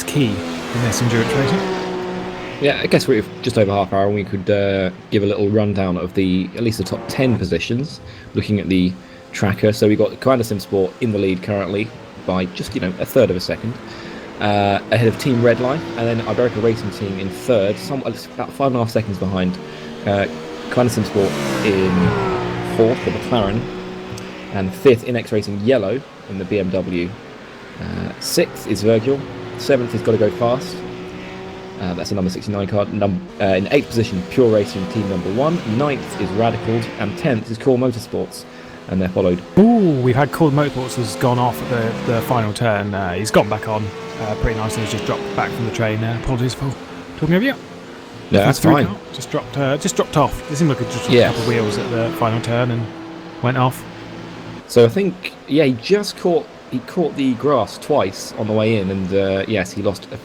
key in this endurance racing. Yeah, I guess we're just over half hour, and we could give a little rundown of at least the top 10 positions, looking at the tracker. So we've got Commander Sim Sport in the lead currently by just a third of a second, ahead of Team Redline, and then Iberica Racing Team in third, about 5.5 seconds behind. Commander Sim Sport in fourth, the McLaren, and fifth Inex Racing Yellow in the BMW. Sixth is Virgil, seventh is Gotta Go Fast. That's a number 69 card. In eighth position, Pure Racing Team number 1. Ninth is Radicals, and 10th is Core Motorsports. And they're followed. Ooh, we've had Core Motorsports has gone off at the final turn. He's gotten back on pretty nicely. He's just dropped back from the train. Apologies for talking over you. No, that's fine. Just dropped off. It seemed like it just dropped a couple of wheels at the final turn and went off. So I think, he caught the grass twice on the way in, and yes, he lost at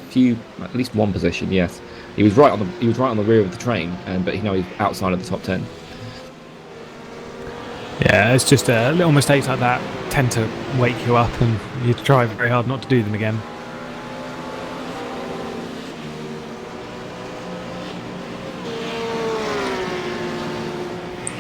least one position. Yes, he was right on the rear of the train, but now he's outside of the top 10. Yeah, it's just little mistakes like that tend to wake you up, and you try very hard not to do them again.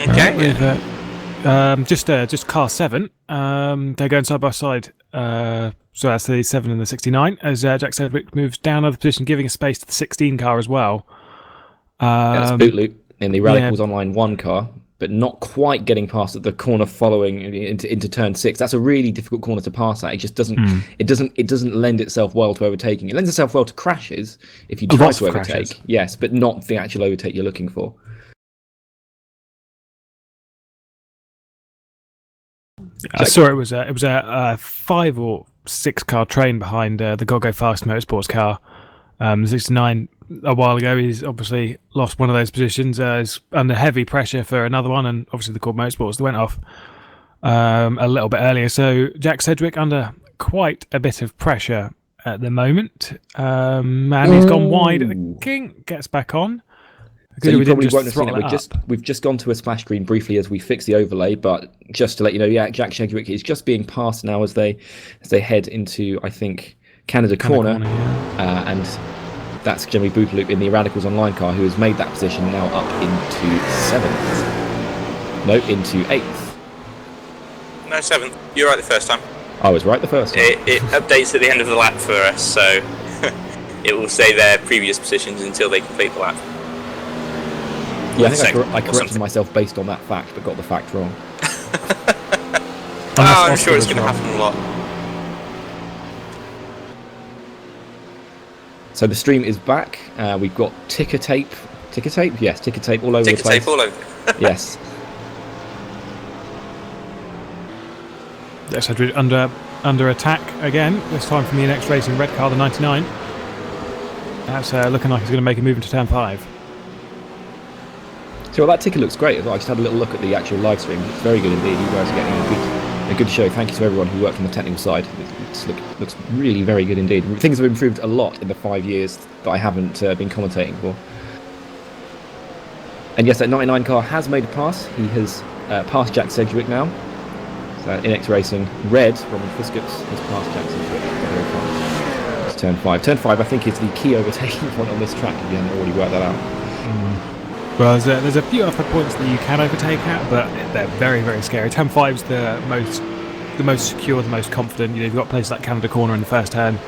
Okay. Just car 7. They're going side by side. So that's the 7 and the 69. As Jack Sedgwick moves down another position, giving a space to the 16 car as well. That's Boot Loop in the Radicals Online 1 car, but not quite getting past at the corner following into turn 6. That's a really difficult corner to pass at. It just doesn't. It doesn't lend itself well to overtaking. It lends itself well to crashes if you try to overtake. Crashes. Yes, but not the actual overtake you're looking for. I saw it was a 5 or 6 car train behind the Gogo Fast Motorsports car. The 69 a while ago, he's obviously lost one of those positions. Is under heavy pressure for another one, and obviously the Cord Motorsports that went off a little bit earlier. So Jack Sedgwick under quite a bit of pressure at the moment, and he's gone wide at the kink, gets back on. So you probably won't have seen it. We've just gone to a splash screen briefly as we fix the overlay, but just to let you know, Jack Sedgwick is just being passed now as they head into, I think, Canada Corner, and that's Jeremy Bootloop in the Radicals Online car, who has made that position now up into 7th. No, into 8th. No, 7th. You're right the first time. I was right the first time. It updates at the end of the lap for us, so it will say their previous positions until they complete the lap. Yeah, I think I corrected myself based on that fact, but got the fact wrong. I'm sure it's going to happen a lot. So the stream is back. We've got ticker tape. Ticker tape? Yes, ticker tape all over the place. Ticker tape all over. Yes. Yes, under attack again. This time from the Inex Racing red car, the 99. That's looking like he's going to make a move into turn 5. So that ticker looks great as well. I just had a little look at the actual live stream. It's very good indeed. You guys are getting a good show. Thank you to everyone who worked on the technical side. It looks really very good indeed. Things have improved a lot in the 5 years that I haven't been commentating for. And yes, that 99 car has made a pass. He has passed Jack Sedgwick now. So Inex Racing red, Robin Fiskups, has passed Jack Sedgwick. It's turn 5. Turn 5, I think, is the key overtaking point on this track if you haven't already worked that out. Well, there's a few other points that you can overtake at, but they're very, very scary. Turn 5's the most secure, the most confident. You've got places like Canada Corner in the first turn,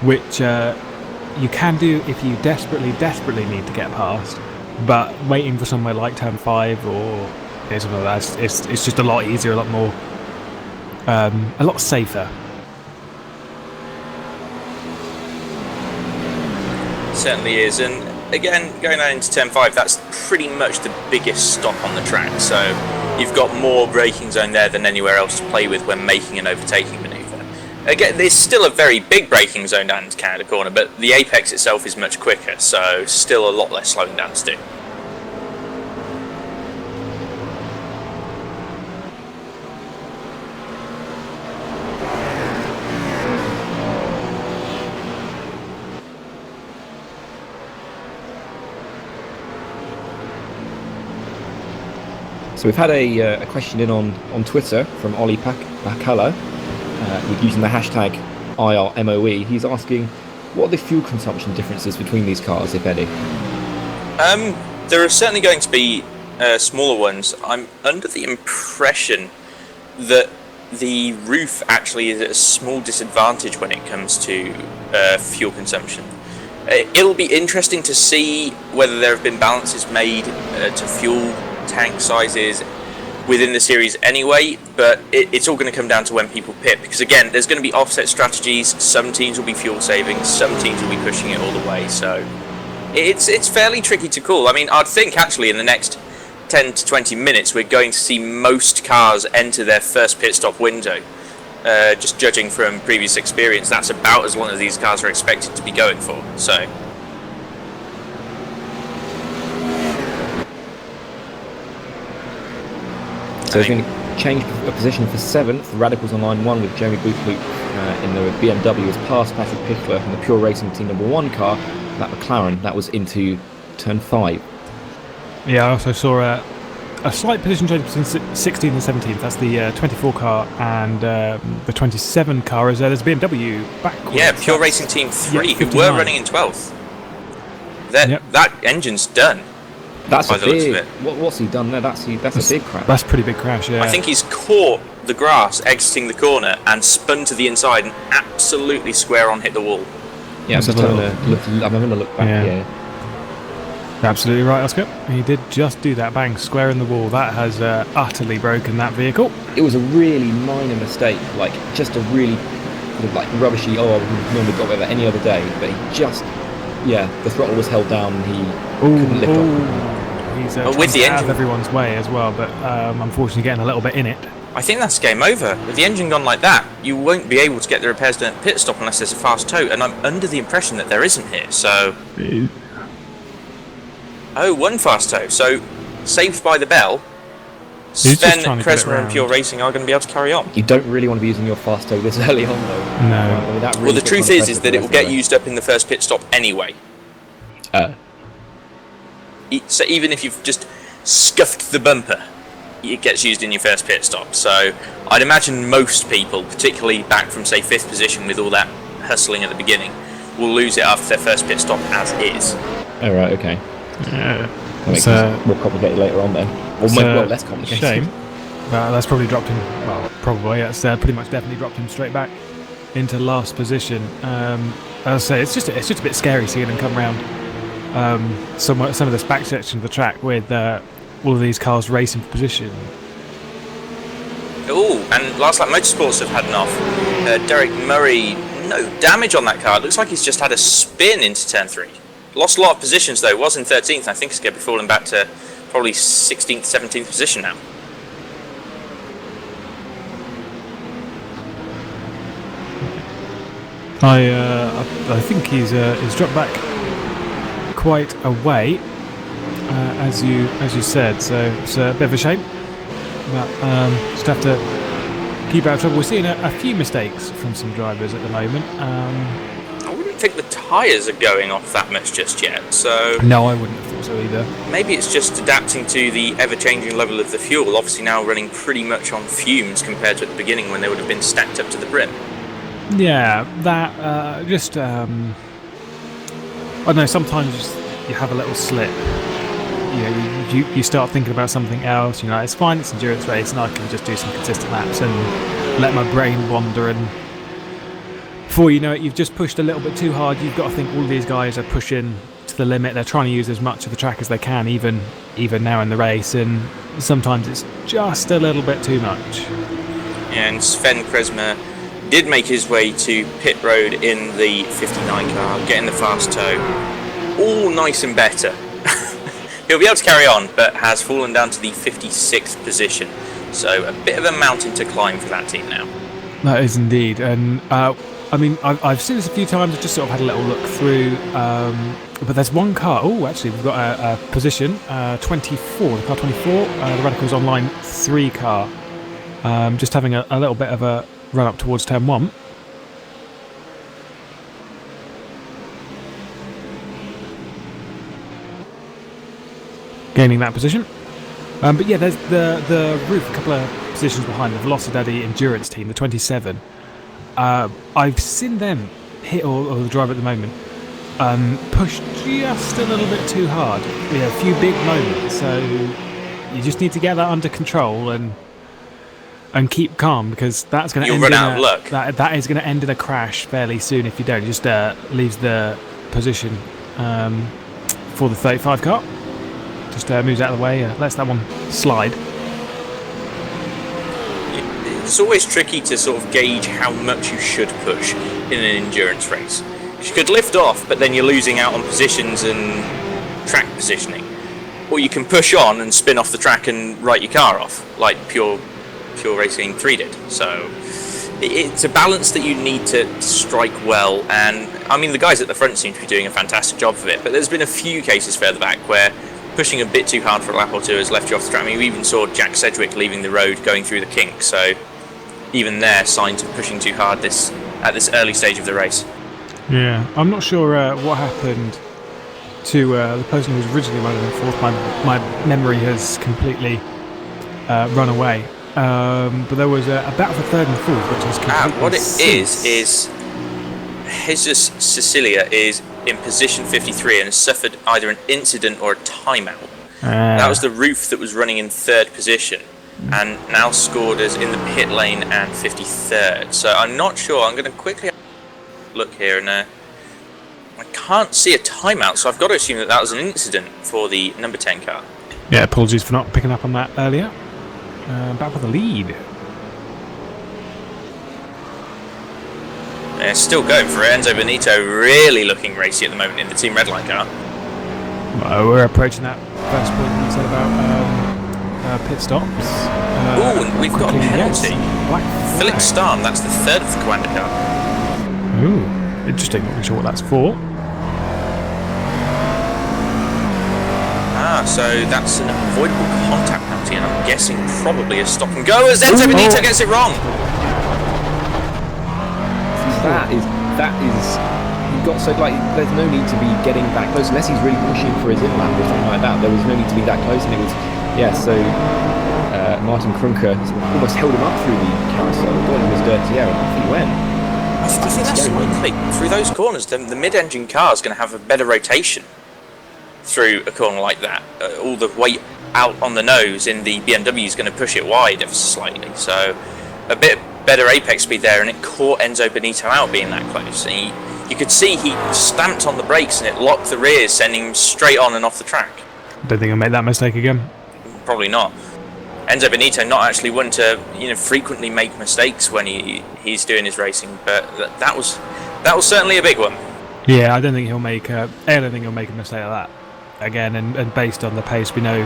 which you can do if you desperately need to get past. But waiting for somewhere like turn 5 or something like that, it's just a lot easier, a lot more, a lot safer. certainly is. And again, going out into turn 5, that's pretty much the biggest stop on the track. So you've got more braking zone there than anywhere else to play with when making an overtaking manoeuvre. Again, there's still a very big braking zone down into Canada Corner, but the apex itself is much quicker, so still a lot less slowing down to do. So we've had a question in on Twitter from Ollie Bakala using the hashtag IRMOE. He's asking, what are the fuel consumption differences between these cars, if any? There are certainly going to be smaller ones. I'm under the impression that the roof actually is at a small disadvantage when it comes to fuel consumption. It'll be interesting to see whether there have been balances made to fuel tank sizes within the series anyway, but it's all going to come down to when people pit, because again, there's going to be offset strategies. Some teams will be fuel saving, some teams will be pushing it all the way, so it's fairly tricky to call. I mean, I'd think actually in the next 10 to 20 minutes we're going to see most cars enter their first pit stop window. Just judging from previous experience, that's about as long as these cars are expected to be going for, so So he's going to change a position for 7th. Radicals on line 1 with Jeremy Boothloop in the BMW has passed Patrick Pichler in the Pure Racing Team number 1 car. That McLaren, that was into turn 5. Yeah, I also saw a slight position change between 16th and 17th. That's the 24 car and the 27 car. There's a BMW backwards. Yeah, Pure Racing Team 3, yeah, who were running in 12th. That engine's done. That's by a the looks big. of it. What's he done there? That's a big crash. That's a pretty big crash, yeah. I think he's caught the grass exiting the corner and spun to the inside and absolutely square on hit the wall. Yeah, I'm having a look back here. You're absolutely right, Oscar. He did just do that, bang, square in the wall. That has utterly broken that vehicle. It was a really minor mistake, like just a really sort of like rubbishy. Oh, I would have normally got over any other day, but he just, the throttle was held down and he couldn't lift off. He's with the out engine of everyone's way as well, but unfortunately getting a little bit in it. I think that's game over. With the engine gone like that, you won't be able to get the repairs done at pit stop unless there's a fast tow, and I'm under the impression that there isn't here, so... Oh, one fast tow. So, saved by the bell, Sven, Kresmer and Pure Racing are going to be able to carry on. You don't really want to be using your fast tow this early on, though. No. I mean, that really well, the truth is that it will get used up in the first pit stop anyway. So even if you've just scuffed the bumper, it gets used in your first pit stop. So I'd imagine most people, particularly back from, say, 5th position with all that hustling at the beginning, will lose it after their first pit stop as is. Oh, right, okay. Yeah. That makes it more complicated later on then. Or well, less complicated. Shame. That's probably dropped him, that's pretty much definitely dropped him straight back into last position. As I say, it's just a bit scary seeing him come round some of this back section of the track with all of these cars racing for position. Oh, and Last Lap Motorsports have had enough. Derek Murray, no damage on that car. It looks like he's just had a spin into turn 3. Lost a lot of positions though, was in 13th. I think he's going to be falling back to probably 16th, 17th position now. I think he's dropped back quite a way, as you said. So it's a bit of a shame. But just have to keep out of trouble. We're seeing a few mistakes from some drivers at the moment. I wouldn't think the tyres are going off that much just yet. So no, I wouldn't have thought so either. Maybe it's just adapting to the ever-changing level of the fuel. Obviously now running pretty much on fumes compared to at the beginning when they would have been stacked up to the brim. Yeah, that I don't know. Sometimes you have a little slip. You start thinking about something else. It's fine. It's endurance race, and I can just do some consistent laps and let my brain wander. And before you know it, you've just pushed a little bit too hard. You've got to think all of these guys are pushing to the limit. They're trying to use as much of the track as they can, even now in the race. And sometimes it's just a little bit too much. And Sven Kresmer did make his way to pit road in the 59 car, getting the fast tow. all nice and better. He'll be able to carry on, but has fallen down to the 56th position. So a bit of a mountain to climb for that team now. That is indeed. And I mean, I've seen this a few times. I've just sort of had a little look through. But there's one car. Oh, actually, we've got a position 24. The car 24. The Radicals Online 3 car. Just having a little bit of a run up towards turn 1. Gaining that position. But yeah, there's the roof, a couple of positions behind the Velocidade Endurance team, the 27. I've seen them hit, or the driver at the moment, push just a little bit too hard. Yeah, a few big moments, so you just need to get that under control and keep calm, because that's going to You'll run out of luck. That is going to end in a crash fairly soon if you don't. It just leaves the position for the 35 car. Just moves out of the way, lets that one slide. It's always tricky to sort of gauge how much you should push in an endurance race. You could lift off, but then you're losing out on positions and track positioning. Or you can push on and spin off the track and write your car off, like Pure Racing 3 did. So it's a balance that you need to strike well. And I mean, the guys at the front seem to be doing a fantastic job of it, but there's been a few cases further back where pushing a bit too hard for a lap or two has left you off the track. I mean, we even saw Jack Sedgwick leaving the road going through the kink, so even there, signs of pushing too hard at this early stage of the race. Yeah, I'm not sure what happened to the person who was originally running in fourth. My memory has completely run away. But there was a battle for third and fourth, which is completely what it is Jesus Cecilia is in position 53 and has suffered either an incident or a timeout. That was the roof that was running in third position and now scored as in the pit lane and 53rd. So I'm not sure. I'm going to quickly look here, and I can't see a timeout, so I've got to assume that was an incident for the number 10 car. Yeah, apologies for not picking up on that earlier. Back with the lead. Yeah, still going for it. Enzo Benito really looking racy at the moment in the Team Redline car. We're approaching that first point you said about pit stops. And we've got a penalty. Yes. Philip Starm, that's the third of the Coanda car. Ooh, interesting. Not really sure what that's for. So that's an avoidable contact penalty, and I'm guessing probably a stop and go as Enzo Benito gets it wrong. That is he got so like there's no need to be getting that close unless he's really pushing for his inlap or something like that. There was no need to be that close, and it was so Martin Krunker almost held him up through the carousel, got him his dirty air, and off he went. I think that's likely. Through those corners, the mid-engine car is going to have a better rotation through a corner like that. All the weight out on the nose in the BMW is going to push it wide ever so slightly. So a bit better apex speed there, and it caught Enzo Benito out being that close. And you could see he stamped on the brakes and it locked the rears, sending him straight on and off the track. Don't think I'll make that mistake again. Probably not. Enzo Benito not actually one to frequently make mistakes when he's doing his racing, but that was certainly a big one. Yeah, I don't think he'll make a mistake like that again. And based on the pace we know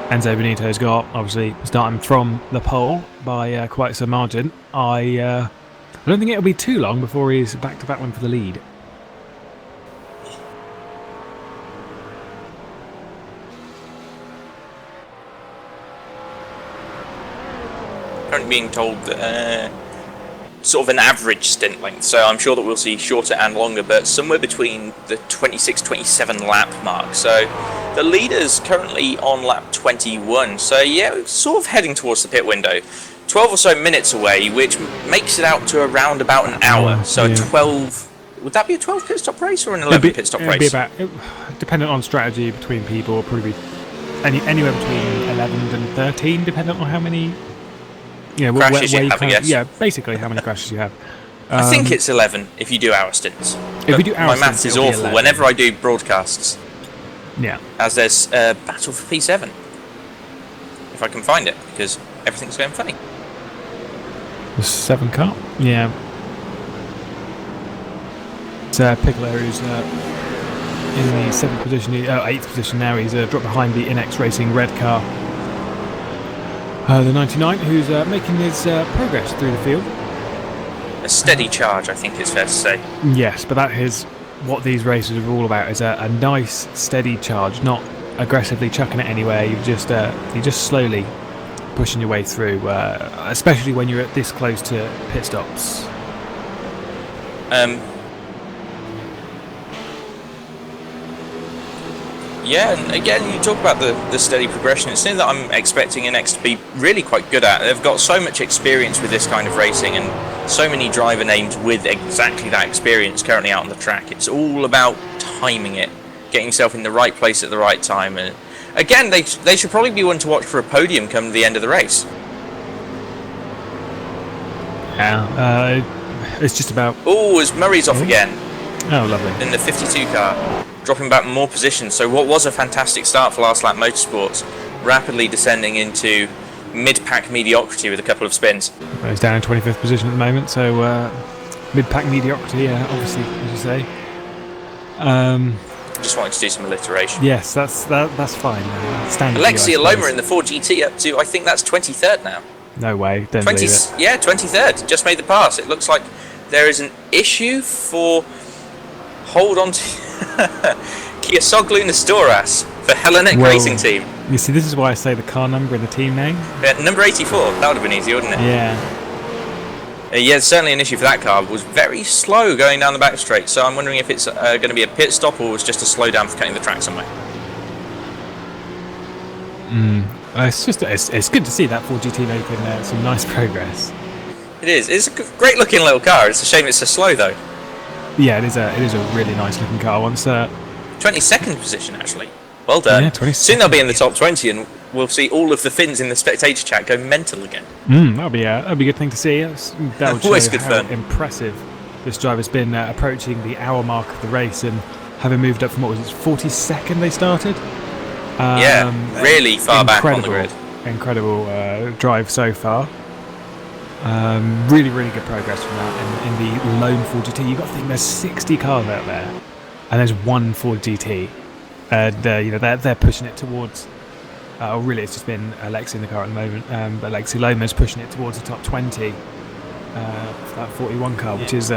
Enzo Benito's got, obviously starting from the pole by quite some margin, I don't think it'll be too long before he's back to back one for the lead. Currently being told that sort of an average stint length, so I'm sure that we'll see shorter and longer, but somewhere between the 26-27 lap mark. So the leader's currently on lap 21, so yeah, we're sort of heading towards the pit window. 12 or so minutes away, which makes it out to around about an hour. So yeah. 12, would that be a 12 pit stop race or an 11 pit stop race? It'd be about, dependent on strategy between people, it'll probably be anywhere between 11 and 13, depending on how many crashes you have, I guess. Yeah, basically how many crashes you have. I think it's 11 if you do hour stints. If we do hour my stints, maths is it'll be awful 11. whenever I do broadcasts. Yeah. As there's a battle for P7. If I can find it, because everything's going funny. The 7 car? Yeah. It's Piccolo who's in the 7th position, 8th position now. He's dropped behind the Inex Racing red car. The 99, who's making his progress through the field. A steady charge, I think it's fair to say. Yes, but that is what these races are all about, is a nice, steady charge, not aggressively chucking it anywhere. You're just slowly pushing your way through, especially when you're this close to pit stops. Yeah, and again, you talk about the steady progression. It's something that I'm expecting Inex to be really quite good at. They've got so much experience with this kind of racing and so many driver names with exactly that experience currently out on the track. It's all about timing it, getting yourself in the right place at the right time. And again, they should probably be one to watch for a podium come to the end of the race. Yeah, it's just about... Oh, as Murray's off again. Oh, lovely. In the 52 car, dropping back more positions. So what was a fantastic start for Last Lap Motorsports, rapidly descending into mid-pack mediocrity with a couple of spins. Well, he's down in 25th position at the moment, so mid-pack mediocrity, obviously, as you say. Just wanted to do some alliteration. Yes, that's fine. Standard. Alexia Loma in the 4GT up to, I think that's 23rd now. No way, don't believe it. Yeah, 23rd, just made the pass. It looks like there is an issue for... Hold on to Kiosoglu Nestoras for Hellenic Racing Team. You see, this is why I say the car number and the team name. Yeah, number 84, that would have been easy, wouldn't it? Yeah. Yeah, certainly an issue for that car. It was very slow going down the back straight, so I'm wondering if it's going to be a pit stop or it's just a slowdown for cutting the track somewhere. It's good to see that 4GT making some nice progress. It is. It's a great looking little car. It's a shame it's so slow though. Yeah, it is a really nice looking car. 22nd position actually. Well done. Yeah, Soon they'll be in the top 20 and we'll see all of the Finns in the spectator chat go mental again. That'll be a good thing to see. That would Always show good how fun. Impressive this driver's been approaching the hour mark of the race and having moved up from, what was it, 42nd they started? Really far back on the grid. Incredible drive so far. Really, really good progress from that in the lone Ford GT. You've got to think there's 60 cars out there, and there's one Ford GT. They're pushing it towards. Really, it's just been Alexi in the car at the moment, but Alexi Loma's pushing it towards the top 20 for that 41 car, which is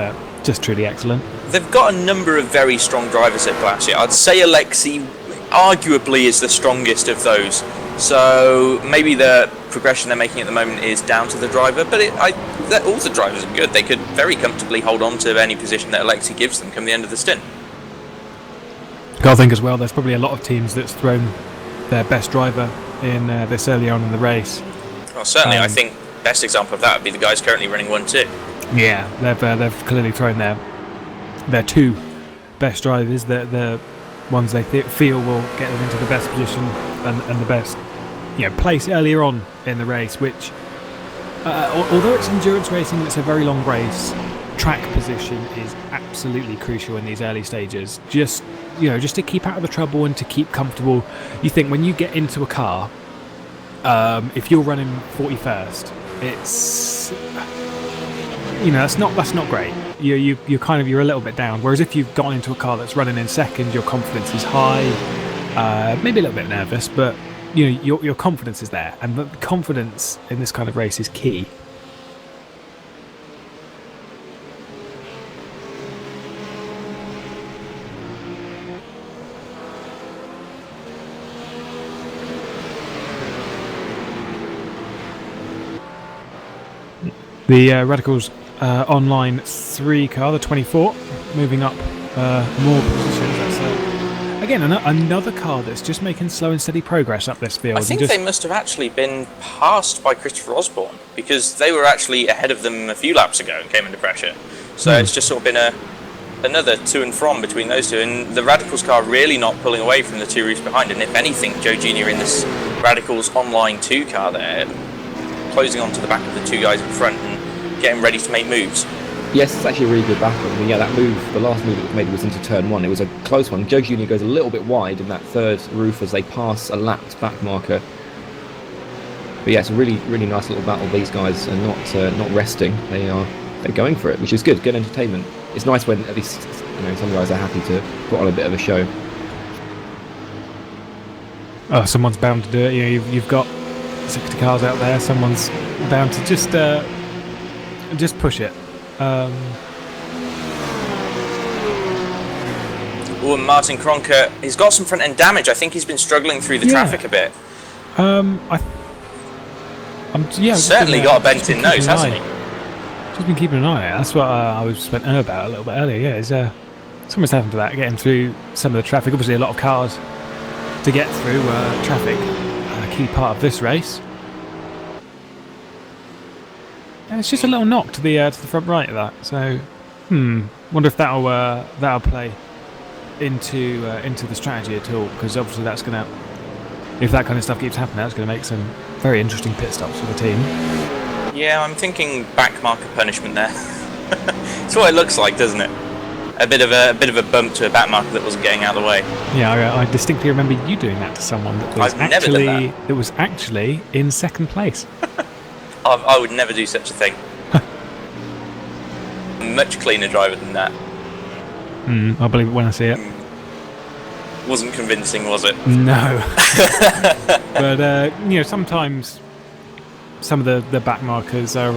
just truly excellent. They've got a number of very strong drivers at Glacier. I'd say Alexi arguably is the strongest of those. So maybe the progression they're making at the moment is down to the driver, but all the drivers are good. They could very comfortably hold on to any position that Alexi gives them come the end of the stint. I think as well, there's probably a lot of teams that's thrown their best driver in this early on in the race. Well, certainly, I think best example of that would be the guys currently running 1-2. Yeah, they've clearly thrown their two best drivers, the ones they feel will get them into the best position and the best place earlier on in the race, which although it's endurance racing and it's a very long race, track position is absolutely crucial in these early stages. Just to keep out of the trouble and to keep comfortable. You think when you get into a car, if you're running 41st, it's that's not great. You're a little bit down. Whereas if you've gone into a car that's running in second, your confidence is high. Maybe a little bit nervous, but your confidence is there, and the confidence in this kind of race is key. The Radicals online 3 car, the 24, moving up more positions. That's again another car that's just making slow and steady progress up this field. I think they must have actually been passed by Christopher Osborne because they were actually ahead of them a few laps ago and came under pressure. So it's just sort of been another to and from between those two, and the Radicals car really not pulling away from the two roofs behind. And if anything, Joe Jr. in this Radicals online 2 car there, closing onto the back of the two guys in front and getting ready to make moves. Yes, it's actually a really good battle. I mean, yeah, that move, the last move that was made was into turn 1. It was a close one. Joe Jr. goes a little bit wide in that third roof as they pass a lapped back marker. But yeah, it's a really, really nice little battle. These guys are not resting. They're going for it, which is good. Good entertainment. It's nice when at least some guys are happy to put on a bit of a show. Oh, someone's bound to do it. You know, you've got 60 cars out there. Someone's bound to just push it. Oh, and Martin Kroenke, he's got some front end damage. I think he's been struggling through the traffic a bit. Certainly got a bent in nose, hasn't he? Just been keeping an eye on it. That's what I was spent about a little bit earlier. Yeah, something's happened to that. Getting through some of the traffic. Obviously, a lot of cars to get through. Traffic, a key part of this race. And it's just a little knock to the front right of that. So, wonder if that'll play into the strategy at all, because obviously that's gonna, if that kind of stuff keeps happening, that's gonna make some very interesting pit stops for the team. Yeah, I'm thinking back marker punishment there. It's what it looks like, doesn't it? A bit of a bump to a back marker that wasn't getting out of the way. Yeah, I distinctly remember you doing that to someone that was actually in second place. I would never do such a thing. I'm a much cleaner driver than that. I'll believe it when I see it. Wasn't convincing, was it? No. But sometimes some of the back markers are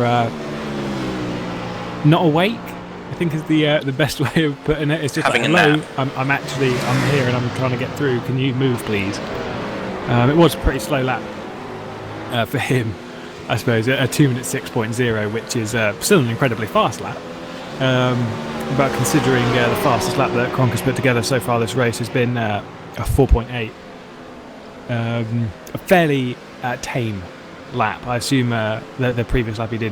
not awake, I think is the best way of putting it. It's just having like, a hello, nap. I'm here and I'm trying to get through. Can you move, please? It was a pretty slow lap for him, I suppose. A 2 minute 6.0, which is still an incredibly fast lap. But considering the fastest lap that Kroenke's put together so far this race has been a 4.8. A fairly tame lap. I assume the previous lap he did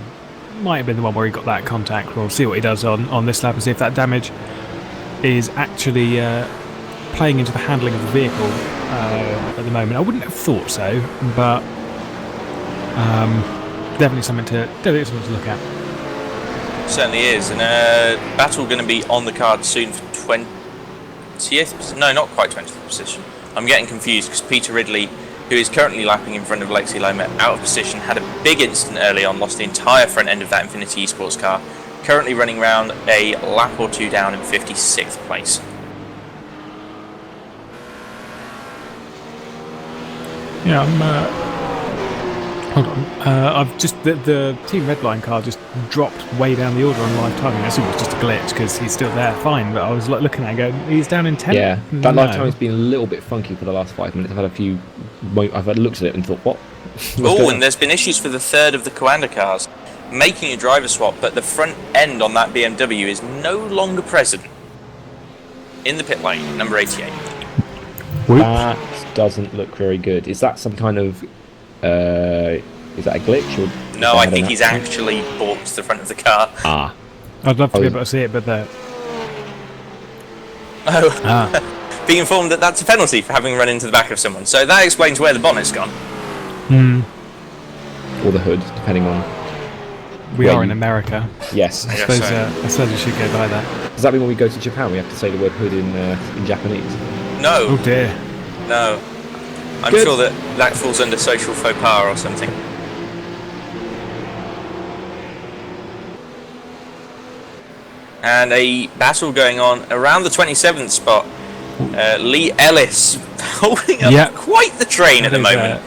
might have been the one where he got that contact. We'll see what he does on this lap and see if that damage is actually playing into the handling of the vehicle at the moment. I wouldn't have thought so, but definitely something to look at. Certainly is, and battle going to be on the card soon for 20th. No, not quite 20th position. I'm getting confused because Peter Ridley, who is currently lapping in front of Lexi Loma, out of position, had a big incident early on, lost the entire front end of that Infiniti Esports car. Currently running around a lap or two down in 56th place. Yeah, hold on. I've just the Team Redline car just dropped way down the order on live timing. I assume it was just a glitch because he's still there, fine. But I was looking at it going, he's down in 10th. Yeah, that live timing's been a little bit funky for the last 5 minutes. I've looked at it and thought, what? Oh, and there's been issues for the third of the Coanda cars, making a driver swap, but the front end on that BMW is no longer present in the pit lane, number 88. That doesn't look very good. Is that some kind of is that a glitch? Or no, I think he's actually balked the front of the car. I'd love to be able to see it, but being informed that that's a penalty for having run into the back of someone. So that explains where the bonnet's gone. Or the hood, depending on. We are in America. Yes. I suppose we should go by that. Does that mean when we go to Japan we have to say the word hood in Japanese? No. Oh dear. No. I'm sure that falls under social faux pas or something. And a battle going on around the 27th spot. Lee Ellis holding up quite the train at the moment.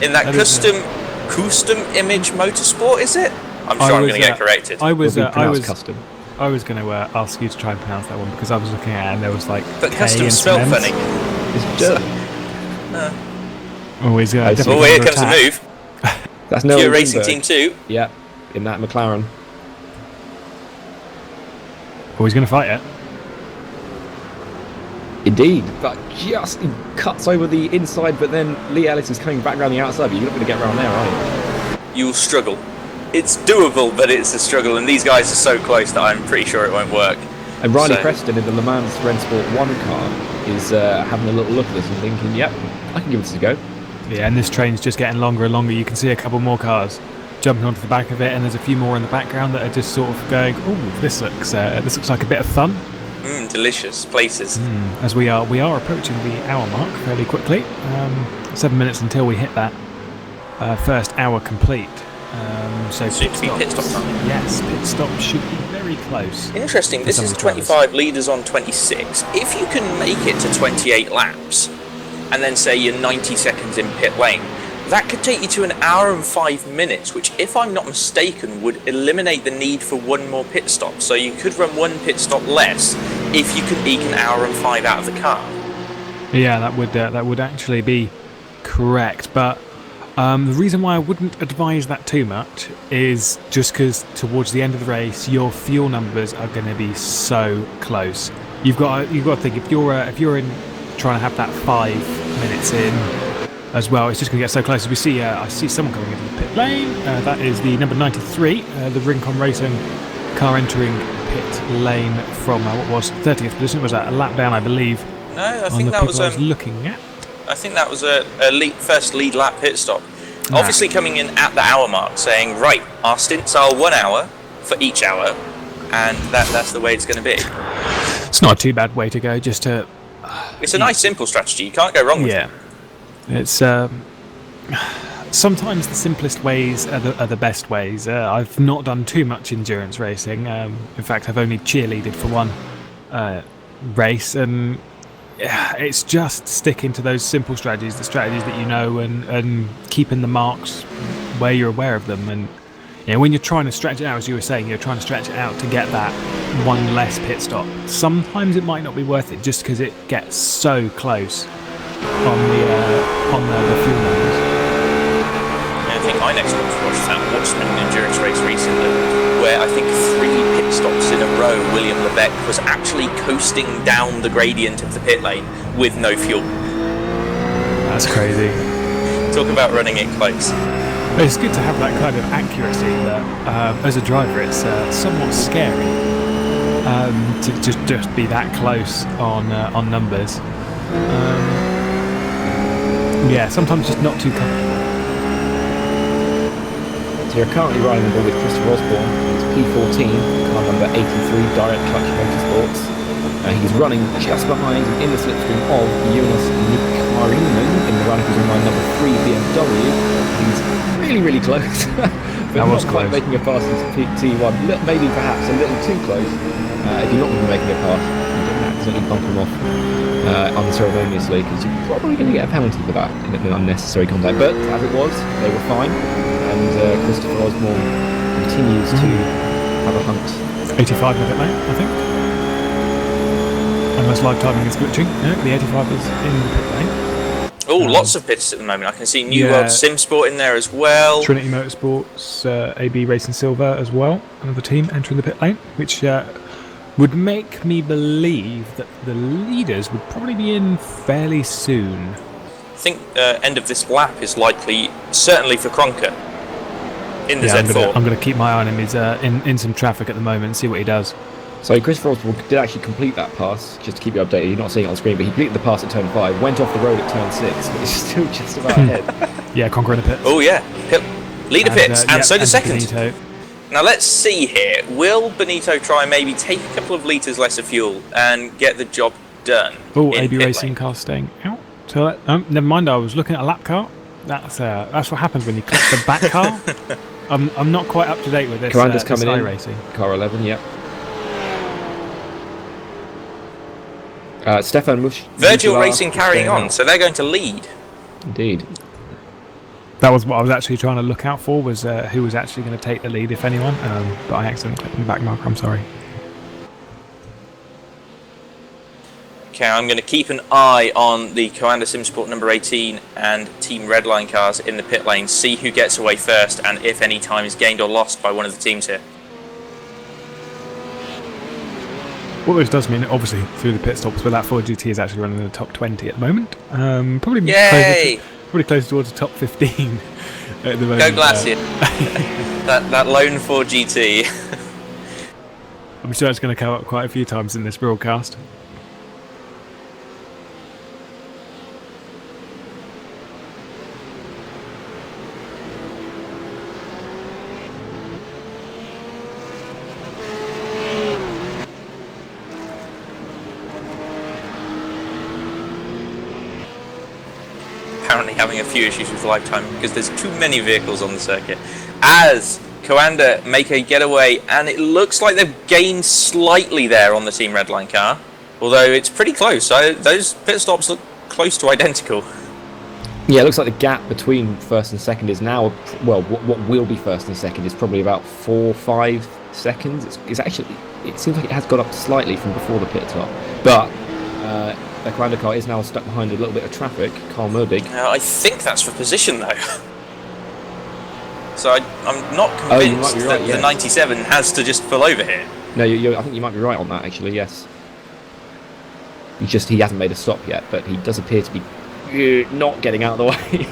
In that custom image motorsport, is it? I'm sure I'm going to get corrected. I was custom. I was going to ask you to try and pronounce that one because I was looking at it and there was like. But custom spelled funny. Always here comes the move. That's Pure Racing Team 2. Yeah, in that McLaren. He's going to fight it. Indeed, but just he cuts over the inside, but then Lee Ellis is coming back around the outside. But you're not going to get around there, are you? You'll struggle. It's doable, but it's a struggle, and these guys are so close that I'm pretty sure it won't work. And Riley Preston in the Le Mans Rennsport 1 car is having a little look at this and thinking, yep, I can give this a go. Yeah, and this train's just getting longer and longer. You can see a couple more cars jumping onto the back of it, and there's a few more in the background that are just sort of going, oh, this looks like a bit of fun. Delicious places. As we are approaching the hour mark fairly quickly. 7 minutes until we hit that first hour complete. So soon to be pit stop time. Yes, pit stop should be very close. Interesting. This is 25 leaders on 26. If you can make it to 28 laps, and then say you're 90 seconds in pit lane, that could take you to an hour and 5 minutes, which, if I'm not mistaken, would eliminate the need for one more pit stop. So you could run one pit stop less if you could eke an hour and 5 out of the car. Yeah, that would actually be correct. But the reason why I wouldn't advise that too much is just because towards the end of the race, your fuel numbers are going to be so close. You've got to think, if you're in trying to have that 5 minutes in as well, it's just going to get so close. We see, I see someone coming into the pit lane. That is the number 93, the Rincon Racing car entering pit lane from what was 30th position. Was that a lap down, I believe? No, I think that was I was looking at. I think that was a first lead lap pit stop. Nah. Obviously coming in at the hour mark, saying, right, our stints are 1 hour for each hour, and that's the way it's going to be. It's not a too bad way to go. Just to. It's a nice, simple strategy. You can't go wrong with it. Yeah. It's sometimes the simplest ways are the best ways. I've not done too much endurance racing. In fact, I've only cheerleaded for one race, and it's just sticking to those simple strategies, the strategies that you know, and keeping the marks where you're aware of them. And when you're trying to stretch it out, as you were saying, you're trying to stretch it out to get that one less pit stop. Sometimes it might not be worth it just because it gets so close on the fuel numbers. I think I next watched an endurance race recently where I think 3 pit stops in a row, William Levesque was actually coasting down the gradient of the pit lane with no fuel. That's crazy. Talk about running it close. But it's good to have that kind of accuracy that, as a driver, it's somewhat scary to just be that close on numbers. Yeah, sometimes just not too comfortable. So you're currently riding the ball with Christopher Osborne. It's P14, car number 83, Direct Clutch Motorsports. He's running just behind and in the slipstream of Jonas Nikarinen in the running position line number 3 BMW. He's really, really close. But not quite making a pass into T1. Maybe perhaps a little too close. If you're not going to be making a pass, you don't accidentally bump him off unceremoniously, because you're probably going to get a penalty for that in unnecessary contact. But as it was, they were fine, and Christopher Osborne continues to have a hunt. 85 in the pit lane, I think. Unless live timing is glitching. No, the 85 is in the pit lane. Oh, lots of pits at the moment. I can see New World Simsport in there as well. Trinity Motorsports, AB Racing Silver as well. Another team entering the pit lane, which would make me believe that the leaders would probably be in fairly soon. I think end of this lap is likely, certainly for Cronker in the Z4. I'm going to keep my eye on him. He's in some traffic at the moment and see what he does. So Christopher Osborne did actually complete that pass, just to keep you updated. You're not seeing it on screen, but he completed the pass at turn 5, went off the road at turn 6, but he's still just about ahead. Yeah, Cronker in the pit. Oh yeah, leader pits, and so does second. Benito. Now let's see here. Will Benito try and maybe take a couple of litres less of fuel and get the job done? Oh, AB Racing car staying out. So never mind. I was looking at a lap car. That's what happens when you click the back car. I'm not quite up to date with this. Commander's coming in. Racing. Car 11, yep. Stefan Mush. Virgil Racing carrying on, so they're going to lead. Indeed. That was what I was actually trying to look out for, was who was actually going to take the lead, if anyone. But I accidentally clicked the back marker, I'm sorry. Okay, I'm going to keep an eye on the Coanda Simsport number 18 and Team Redline cars in the pit lane, see who gets away first and if any time is gained or lost by one of the teams here. What this does mean, obviously, through the pit stops, but that Ford GT is actually running in the top 20 at the moment. Probably close towards the top 15 at the moment. Go Glacier. that lone Ford GT. I'm sure it's going to come up quite a few times in this broadcast. Apparently having a few issues with lifetime because there's too many vehicles on the circuit. As Coanda make a getaway, and it looks like they've gained slightly there on the Team Redline car, although it's pretty close. So those pit stops look close to identical. Yeah, it looks like the gap between first and second is now, well, what will be first and second is probably about 4 or 5 seconds. It's actually, it seems like it has got up slightly from before the pit stop. But the Commander car is now stuck behind a little bit of traffic. Carl Merdig. I think that's for position, though. So I'm not convinced that the 97 has to just pull over here. No, I think you might be right on that, actually, yes. He hasn't made a stop yet, but he does appear to be not getting out of the way.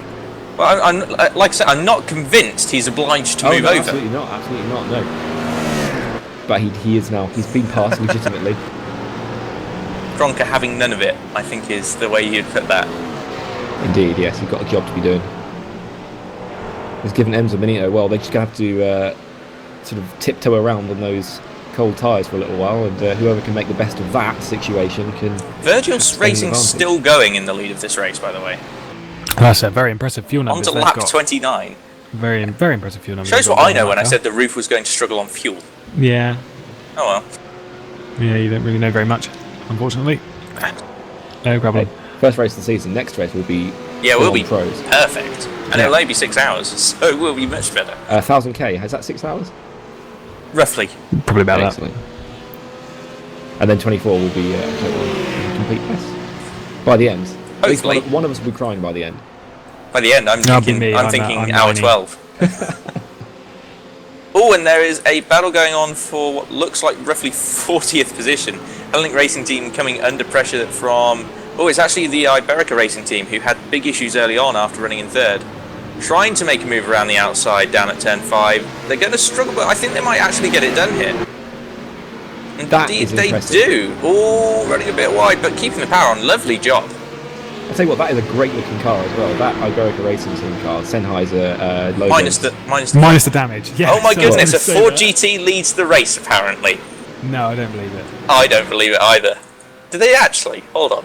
Well, like I said, I'm not convinced he's obliged to move over. Absolutely not, no. But he is now. He's been passed legitimately. Kronka having none of it, I think, is the way you'd put that. Indeed, yes, he's got a job to be doing. He's given Enzo Benito, well, they're just going to have to sort of tiptoe around on those cold tyres for a little while, and whoever can make the best of that situation can... Virgil's Racing's still going in the lead of this race, by the way. That's a very impressive fuel numbers. On to lap 29. Very impressive fuel numbers. Shows what I know when I said the roof was going to struggle on fuel. Yeah. Oh well. Yeah, you don't really know very much, unfortunately. No problem. Okay. First race of the season. Next race will be... Yeah, we'll be pros. Perfect. And it'll only be 6 hours, so we'll be much better. 1000k, has that 6 hours? Roughly. Probably about Excellent. That. And then 24 will be a total complete mess. By the end. Hopefully. At least one of us will be crying by the end. By the end, I'm thinking hour 12. Oh, and there is a battle going on for what looks like roughly 40th position. Hellenic Racing Team coming under pressure from... Oh, it's actually the Iberica Racing Team who had big issues early on after running in third. Trying to make a move around the outside down at turn 5. They're going to struggle, but I think they might actually get it done here. Indeed, they do. Oh, running a bit wide, but keeping the power on. Lovely job. I'll tell you what, that is a great looking car as well. That Iberica Racing Team car, Sennheiser logo. Minus the damage. Yeah. Oh my goodness, a Ford GT leads the race apparently. No, I don't believe it. I don't believe it either. Do they actually? Hold on.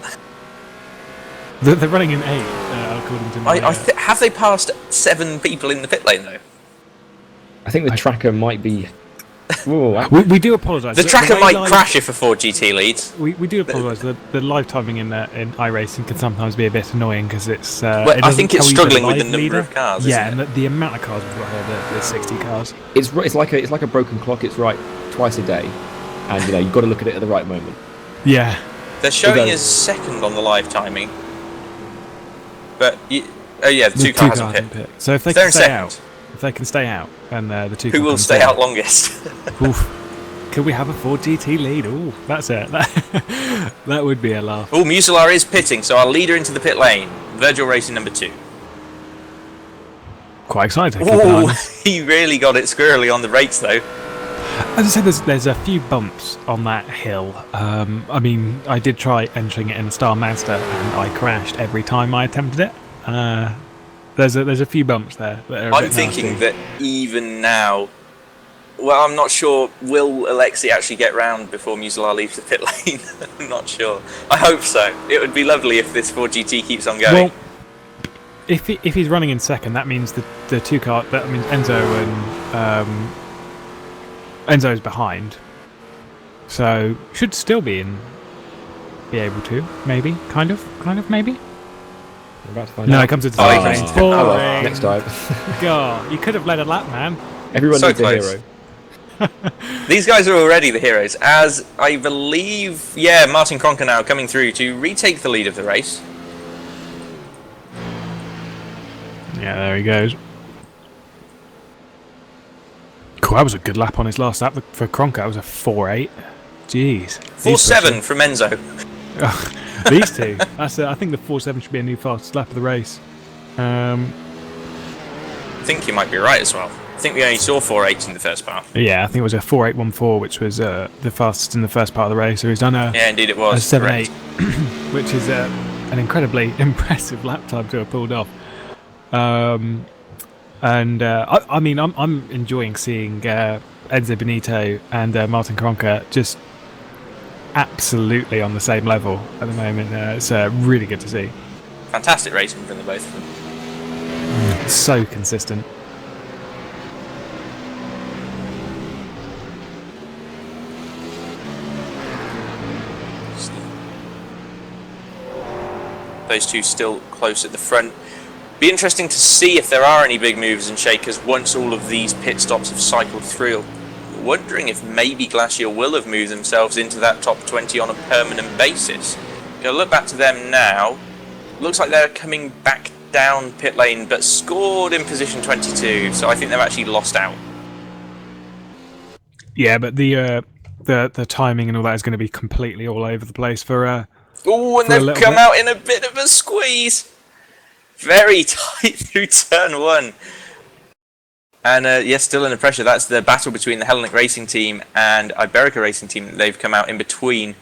They're running in 8, according to my... have they passed 7 people in the pit lane though? I think the tracker might be... we do apologise. The tracker might crash if a Ford GT leads. We do apologise. The live timing in iRacing can sometimes be a bit annoying because it's... I think it's struggling with the number of cars. Yeah, and the amount of cars we've got here, the 60 cars. It's like a broken clock. It's right twice a day, and you've got to look at it at the right moment. Yeah. They're showing as second on the live timing. But the two cars in pit. So if they can stay out, and the two. Who will stay out longest? Oof. Could we have a Ford GT lead? Ooh, that's it. That would be a laugh. Oh, Muselar is pitting, so our leader into the pit lane. Virgil Racing number 2. Quite exciting. Oh, he really got it squirrely on the brakes though. As I said, there's a few bumps on that hill. I mean, I did try entering it in the Star Mazda, and I crashed every time I attempted it. There's a few bumps there. I'm thinking that even now, well, I'm not sure. Will Alexei actually get round before Muselar leaves the pit lane? I'm not sure. I hope so. It would be lovely if this 4GT keeps on going. Well, if he's running in second, that means the two cars. I mean, Enzo and Enzo's behind, so should still be able to, maybe, kind of, maybe. We're about to find no, out. it comes into the race. Well, next time. God, you could have led a lap, man. Everyone So needs close. a hero. These guys are already the heroes, as I believe, Martin Kronka now coming through to retake the lead of the race. Yeah, there he goes. Cool, that was a good lap on his last lap. For Kronka, that was a 4.8. Jeez. 4.7 from Enzo. These two. I think the 4.7 should be a new fastest lap of the race. I think you might be right as well. I think we only saw 4.8 in the first part. Yeah, I think it was a 4.814, which was the fastest in the first part of the race. So he's done a indeed it was. A 7.8, which is an incredibly impressive lap time to have pulled off. I mean, I'm enjoying seeing Enzo Benito and Martin Kronka just absolutely on the same level at the moment. It's really good to see. Fantastic racing from the both of them. So consistent. those two still close at the front. Be interesting to see if there are any big movers and shakers once all of these pit stops have cycled through. Wondering if maybe Glacier will have moved themselves into that top 20 on a permanent basis. Gonna look back to them now. Looks like they're coming back down pit lane, but scored in position 22, so I think they've actually lost out. Yeah, but the timing and all that is going to be completely all over the place for. Oh, and they've come out in a bit of a squeeze. Very tight through turn 1. And yes, still under pressure. That's the battle between the Hellenic Racing Team and Iberica Racing Team. They've come out in between.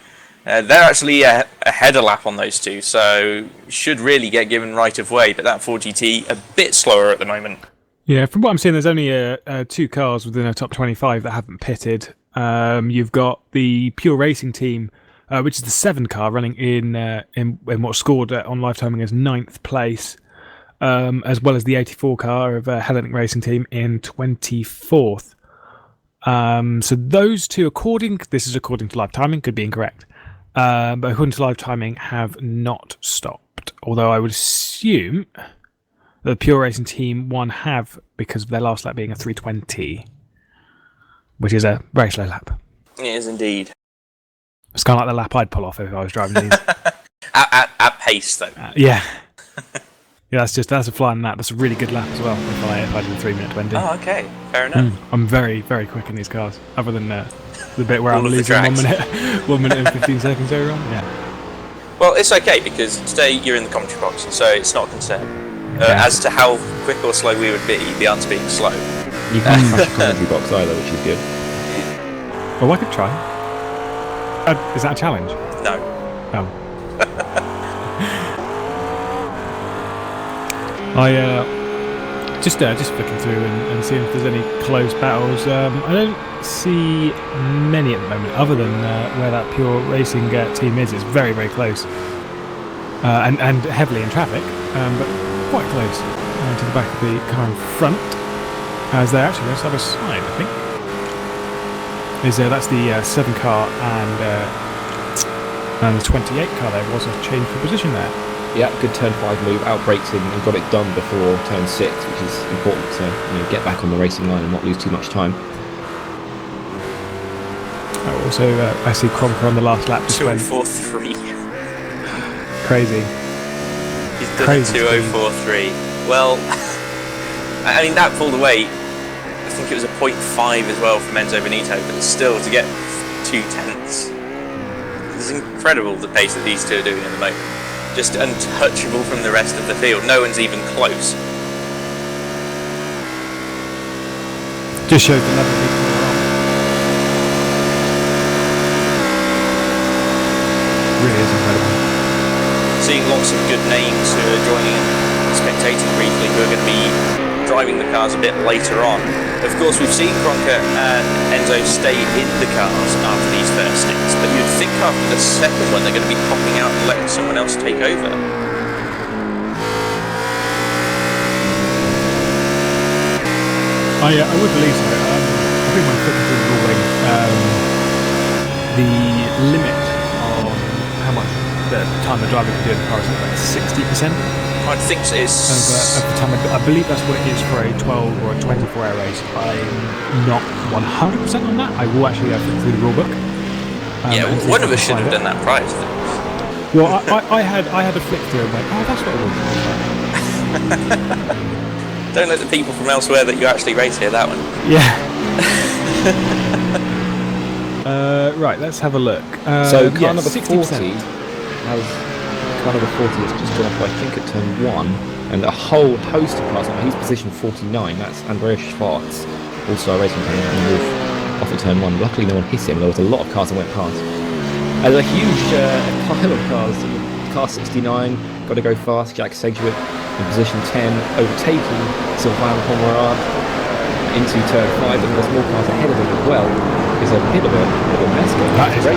They're actually ahead a lap on those two, so should really get given right of way. But that 4GT a bit slower at the moment. Yeah, from what I'm seeing, there's only 2 cars within a top 25 that haven't pitted. You've got the Pure Racing Team, which is the 7 car, running in what scored on live timing as 9th place, as well as the 84 car of Hellenic Racing Team in 24th. So those two, this is according to live timing, could be incorrect, but according to live timing, have not stopped. Although I would assume the Pure Racing Team 1 have, because of their last lap being a 3:20, which is a very slow lap. It is indeed. It's kind of like the lap I'd pull off if I was driving these. at pace, though. Yeah. Yeah, that's a flying lap. That's a really good lap as well, if I did a 3 minute 20. Oh, okay. Fair enough. I'm very, very quick in these cars, other than the bit where I'm All of the losing tracks. 1 minute and 15 seconds over on. Yeah. Well, it's okay, because today you're in the commentary box, so it's not a concern. Yeah. As to how quick or slow we would be, the answer being slow. You can't crash the commentary box either, which is good. Well, I could try. Is that a challenge? No. Oh. Just flicking through and seeing if there's any close battles. I don't see many at the moment, other than where that Pure Racing team is. It's very, very close, and heavily in traffic, but quite close to the back of the car in front, as they're actually just other side, I think. That's the 7 car and the 28 car. There was a change for position there. Yeah, good turn 5 move, outbraked him and got it done before turn 6, which is important to get back on the racing line and not lose too much time. Also, I see Cronker on the last lap. 2:04.3. Crazy. He's done 2:04.3. Well, I mean, that pulled away. I think it was a 0.5 as well from Enzo Benito, but still, to get 2/10. It's incredible the pace that these two are doing at the moment. Just untouchable from the rest of the field. No one's even close. Just shows the level. Really is incredible. Seeing lots of good names who are joining and spectating briefly, who are going to be driving the cars a bit later on. Of course, we've seen Cronker and Enzo stay in the cars after these first stints, but you'd think after the second one they're going to be popping out and letting someone else take over. I would believe so. I think when flicking through the ruling, the limit on how much the time the driver can do in the car is like 60%. I think it's of the time. I believe that's what it is for a 12 or a 24-hour race. I'm not 100% on that. I will actually flick through the rulebook. Yeah, one of us should have done that prior to this. Well, I had a flick through and went, oh, that's what it was. Don't let the people from elsewhere that you actually race hear that one. Yeah. Right, let's have a look. So car number 60%. 40 has... Car number 40 has just gone off, I think, at turn 1, and a whole host of cars. He's position 49, that's Andreas Schwarz, also a racing fan, and moved off at turn 1. Luckily no one hit him, there was a lot of cars that went past. And a huge pile of cars. Car 69, got to go fast, Jack Sedgwick in position 10, overtaking Sylvain Pomerard into turn 5, and there's more cars ahead of him as well. It's a bit of a mess going on. That is a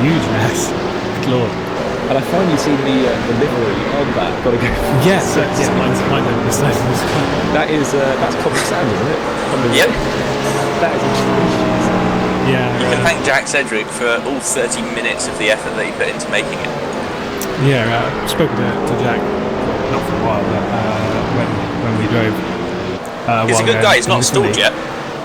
huge mess. Good lord. And I finally seen the livery on that. Got to go. Yes, yeah, mine's that's Comic Sans, isn't it? Yep. That is atrocious. Yeah. You can thank Jack Sedgwick for all 30 minutes of the effort that he put into making it. Yeah, spoken to Jack, not for a while, but when we drove. He's a good guy. He's not stalled yet.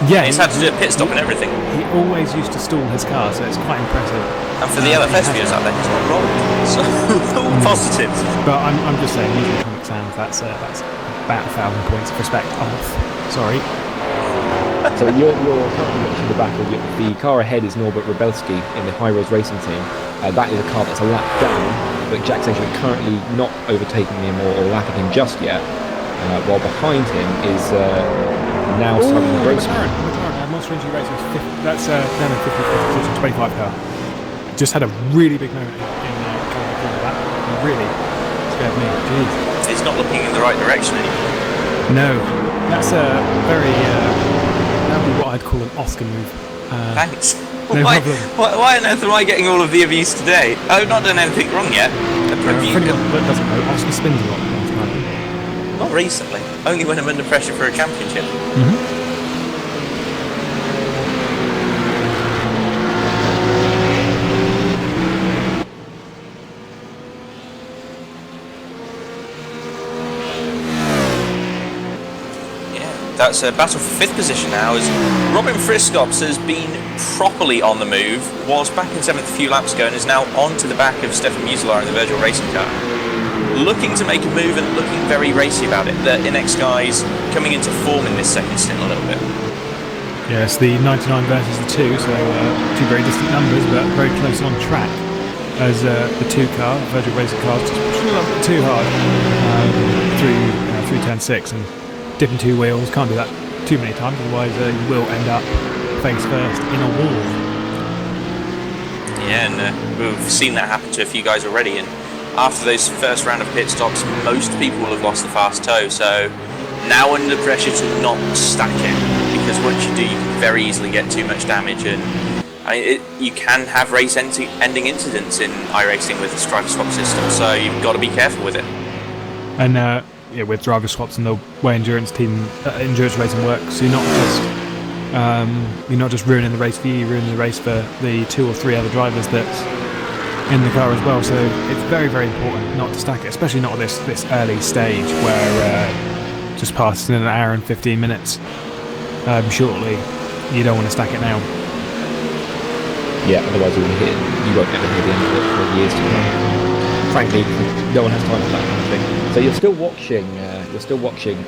Yeah, He's had to do a pit stop and everything. He always used to stall his car, so it's quite impressive. And for the LFS viewers out there, he's not wrong. So all positives. But I'm just saying, using Comic Sans, that's about 1,000 points of respect off. Sorry. So you're currently watching the battle. The car ahead is Norbert Rebelski in the High Res Racing team. That is a car that's a lap down, but Jack's actually currently not overtaking him or lapping him just yet. While behind him is now starting the race. McLaren, Monster Energy Racing, that's down in 55th position, 25 car. Just had a really big moment in California. That really scared me. Jeez. He's not looking in the right direction anymore. No, that's a very that would be what I'd call an Oscar move. Thanks. No why, problem. why on earth am I getting all of the abuse today? I've not done anything wrong yet. That doesn't know. Oscar spins a lot. Not recently. Only when I'm under pressure for a championship. Mm-hmm. That's a battle for 5th position now, as Robin Friskops has been properly on the move, was back in 7th a few laps ago and is now onto the back of Stefan Muselar in the Virtual Racing car. Looking to make a move and looking very racy about it. The Inex guys coming into form in this second stint a little bit. Yes, the 99 versus the 2, so two very distant numbers, but very close on track. As the 2 car, Virtual Racing cars, just pushing a little bit too hard through turn 6 and dipping 2 wheels. Can't do that too many times, otherwise you will end up face first in a wall. Yeah, and we've seen that happen to a few guys already, and after those first round of pit stops, most people will have lost the fast toe, so now under pressure to not stack it, because once you do, you can very easily get too much damage, and you can have race-ending incidents in iRacing with the driver swap system, so you've got to be careful with it. And yeah, with driver swaps and the way endurance racing works, you're not just ruining the race for you, you're ruining the race for the 2 or 3 other drivers that's in the car as well. So it's very, very important not to stack it, especially not at this early stage where just past in an hour and 15 minutes shortly. You don't want to stack it now. Yeah, otherwise you won't ever hear the end of it for years to come. Frankly, no one has time for that kind of thing. So you're still watching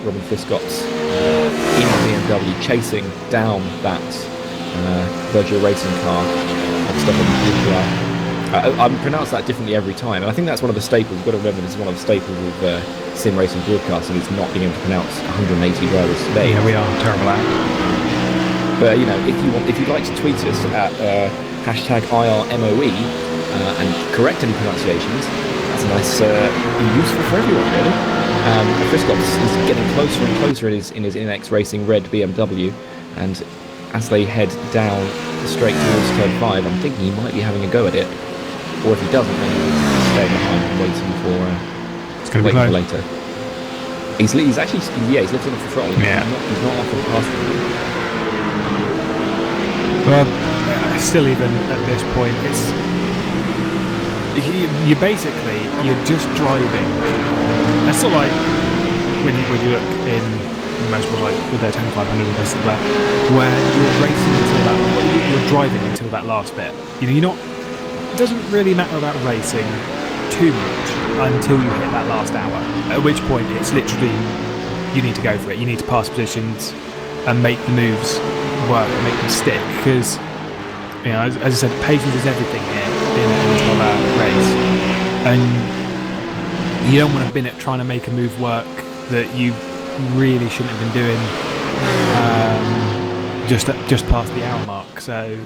Robin Friskops in the BMW chasing down that Virtual Racing car of Stefan Muselar. I pronounce that differently every time, and I think that's one of the staples. You've got to remember this is one of the staples of sim racing broadcasting. It's not being able to pronounce 180 drivers today. Yeah, we are terrible at it. But if you'd like to tweet us at #IRMOE and correct any pronunciations, that's nice, useful for everyone, really. Friskops is getting closer and closer in his Inex Racing red BMW, and as they head down the straight towards turn 5, I'm thinking he might be having a go at it. Or if he doesn't, then he's staying behind and waiting for later. He's actually he's lifting off the throttle. Yeah. He's not off the pass. Well, still even at this point, you're just driving. That's sort of like when you look in motorsport, like with their 10500 and things like that, where you're racing until that, you're driving until that last bit. You're not. It doesn't really matter about racing too much until you hit that last hour. At which point, it's literally you need to go for it. You need to pass positions and make the moves work and make them stick, because as I said, patience is everything here in a 12-hour race, and you don't want to have been at trying to make a move work that you really shouldn't have been doing just past the hour mark. So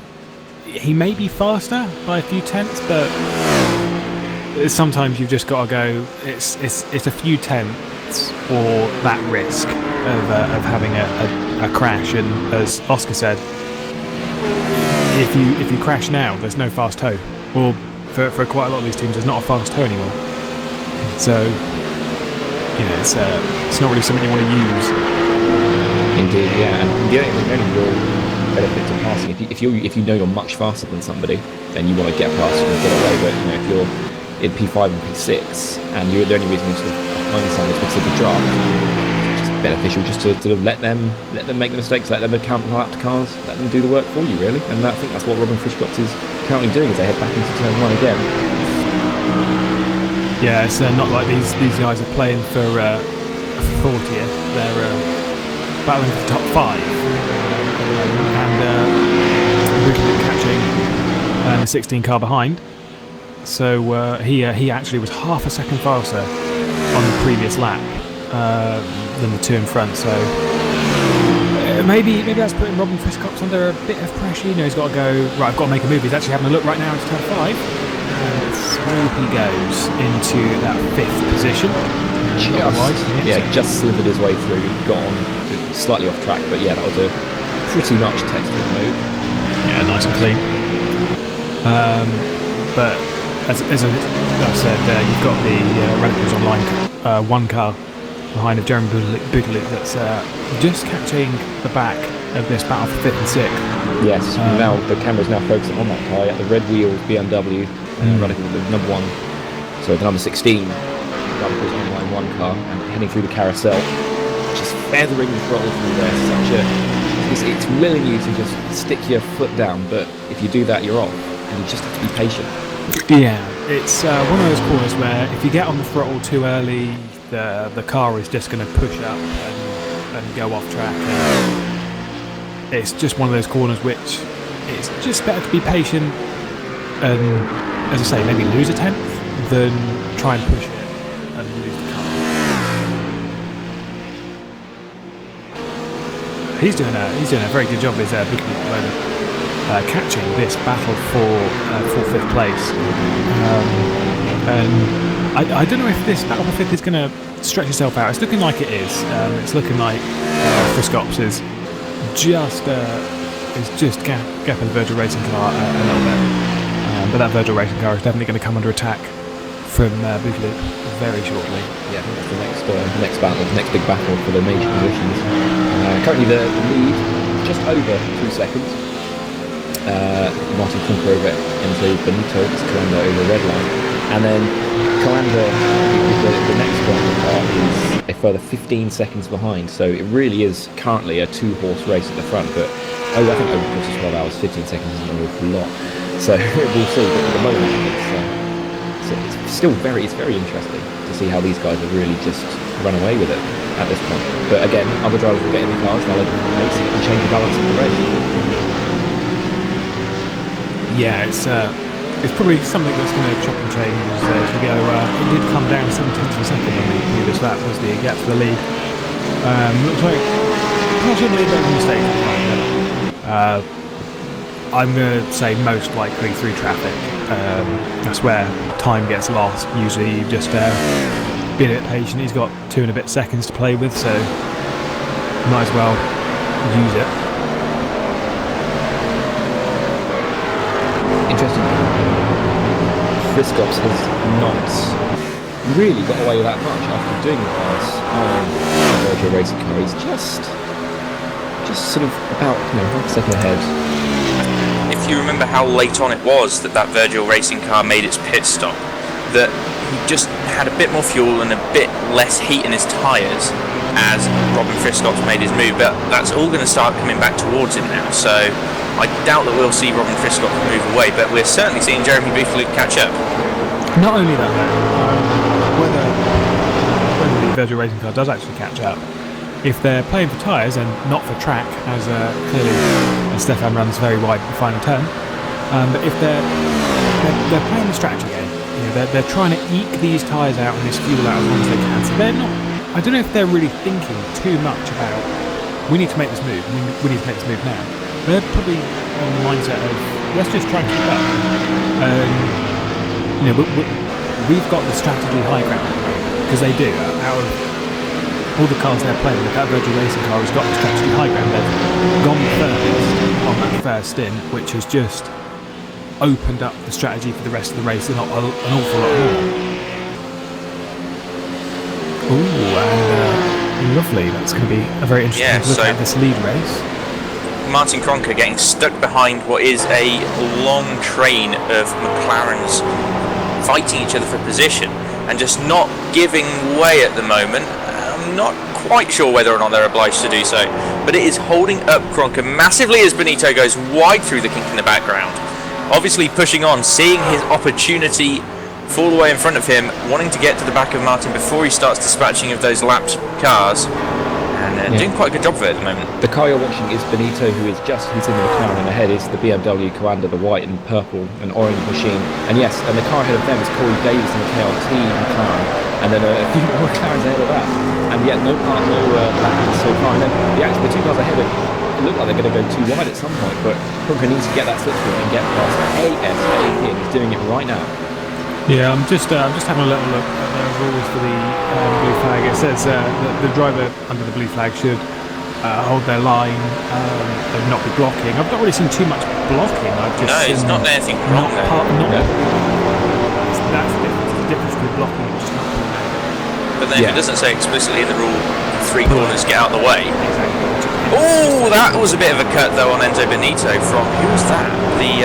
he may be faster by a few tenths, but sometimes you've just got to go. It's a few tenths or that risk of having a crash. And as Oscar said, if you crash now, there's no fast toe. Or for quite a lot of these teams, there's not a fast toe anymore. So it's not really something you want to use. Indeed, yeah. And the only real benefit to passing, if you know you're much faster than somebody, then you want to get past and get away. But if in P5 and P6, and the only reason you sort of understand is because of the draft. It's just beneficial just to sort of let them make the mistakes, let them account for lap cars, let them do the work for you, really. And I think that's what Robin Fishcox is currently doing as they head back into turn 1 again. Yeah, it's not like these guys are playing for 40th. They're battling for the top 5, and Buchler catching the 16 car behind. So he actually was half a second faster on the previous lap than the 2 in front. So maybe that's putting Robin Fishcox under a bit of pressure. You know, he's got to go right. I've got to make a move. He's actually having a look right now into turn 5. And through he goes into that 5th position. Just slithered his way through. Got on slightly off track, but yeah, that was a pretty much textbook move. Yeah, nice and clean. But as I said, you've got the Radicals Online 1 car behind of Jeremy Bugalit that's just catching the back of this battle for 5th and 6th. Yes, now the camera's now focusing on that car, the red wheels BMW Radical, the number 1, so the number 16 Radicals Online 1 car, and heading through the carousel, just feathering the throttle through there. It's willing you to just stick your foot down, but if you do that, you're off, and you just have to be patient. Yeah, it's one of those corners where if you get on the throttle too early, the car is just going to push up and go off track. It's just one of those corners which it's just better to be patient and, as I say, maybe lose a 10th than try and push it and lose the car. He's doing a very good job with Buchler at the moment. Catching this battle for 5th place, and I don't know if this battle for 5th is going to stretch itself out. It's looking like it is. It's looking like Friscops is just gapping the Virgil Racing car a little bit, but that Virgil Racing car is definitely going to come under attack from Buchler very shortly. Yeah, I think that's the next battle, the next big battle for the major positions. Currently the lead just over 2 seconds. Martin Kunker over into Benito, it's Kalanda over red line, and then Kalanda, the next Kalanda car, is a further 15 seconds behind, so it really is currently a 2-horse race at the front, but I think over the course of 12 hours, 15 seconds isn't an awful lot, so we'll see, but at the moment it's still very interesting to see how these guys have really just run away with it at this point, but again, other drivers will get in the cars, they'll open the pace and change the balance of the race. Yeah, it's probably something that's going to chop and change as we go. It did come down 7 tenths of a second on the previous lap was the gap for the lead. Looks like possibly a bit of a mistake. I'm going to say most likely through traffic. That's where time gets lost. Usually you just be a bit patient. He's got 2 and a bit seconds to play with, so might as well use it. Interesting. Friscops has not really got away with that much after doing the pass on the Virgil Racing car. He's just sort of about half a second ahead. If you remember how late on it was that Virgil Racing car made its pit stop, that he just had a bit more fuel and a bit less heat in his tyres as Robin Friscops made his move, but that's all going to start coming back towards him now, so I doubt that we'll see Robin Friscops move away, but we're certainly seeing Jeremy Buchler catch up. Not only that, though, whether the Virgil Racing car does actually catch up, if they're playing for tyres and not for track, as clearly Stefan runs very wide at the final turn, but if they're playing the strategy game, they're trying to eke these tyres out and this fuel out as long as they can, so they're not, I don't know if they're really thinking too much about, we need to make this move, we need to make this move now. They're probably on the mindset of, let's just try and keep up. We've got the strategy high ground, because they do. Out of all the cars they're playing with, that Virgil Racing car has got the strategy high ground. They've gone first on that first stint, which has just opened up the strategy for the rest of the race, and an awful lot more. Ooh, and lovely. That's going to be a very interesting look at this lead race. Martin Kronker getting stuck behind what is a long train of McLarens fighting each other for position and just not giving way at the moment. I'm not quite sure whether or not they're obliged to do so, but it is holding up Cronker massively as Benito goes wide through the kink in the background. Obviously pushing on, seeing his opportunity fall away in front of him, wanting to get to the back of Martin before he starts dispatching of those lapped cars, and doing quite a good job of it at the moment. The car you're watching is Benito, who's in the McLaren, and ahead is the BMW Commander, the white and purple and orange machine. And yes, and the car ahead of them is Corey Davis in the KRT McLaren, and then a few more McLarens ahead of that. And yet no laps so far. And then the two cars ahead look like they're going to go too wide at some point, but Cronker needs to get that slipstream and get past ASAP, and he's doing it right now. Yeah, I'm just having a little look at the rules for the blue flag. It says the driver under the blue flag should hold their line and not be blocking. I've not really seen too much blocking. It's not anything wrong there. That's the difference between blocking and just not pulling over. But then if it doesn't say explicitly in the rule, 3 corners, get out of the way. Oh, that was a bit of a cut though on Enzo Benito from, who was that? The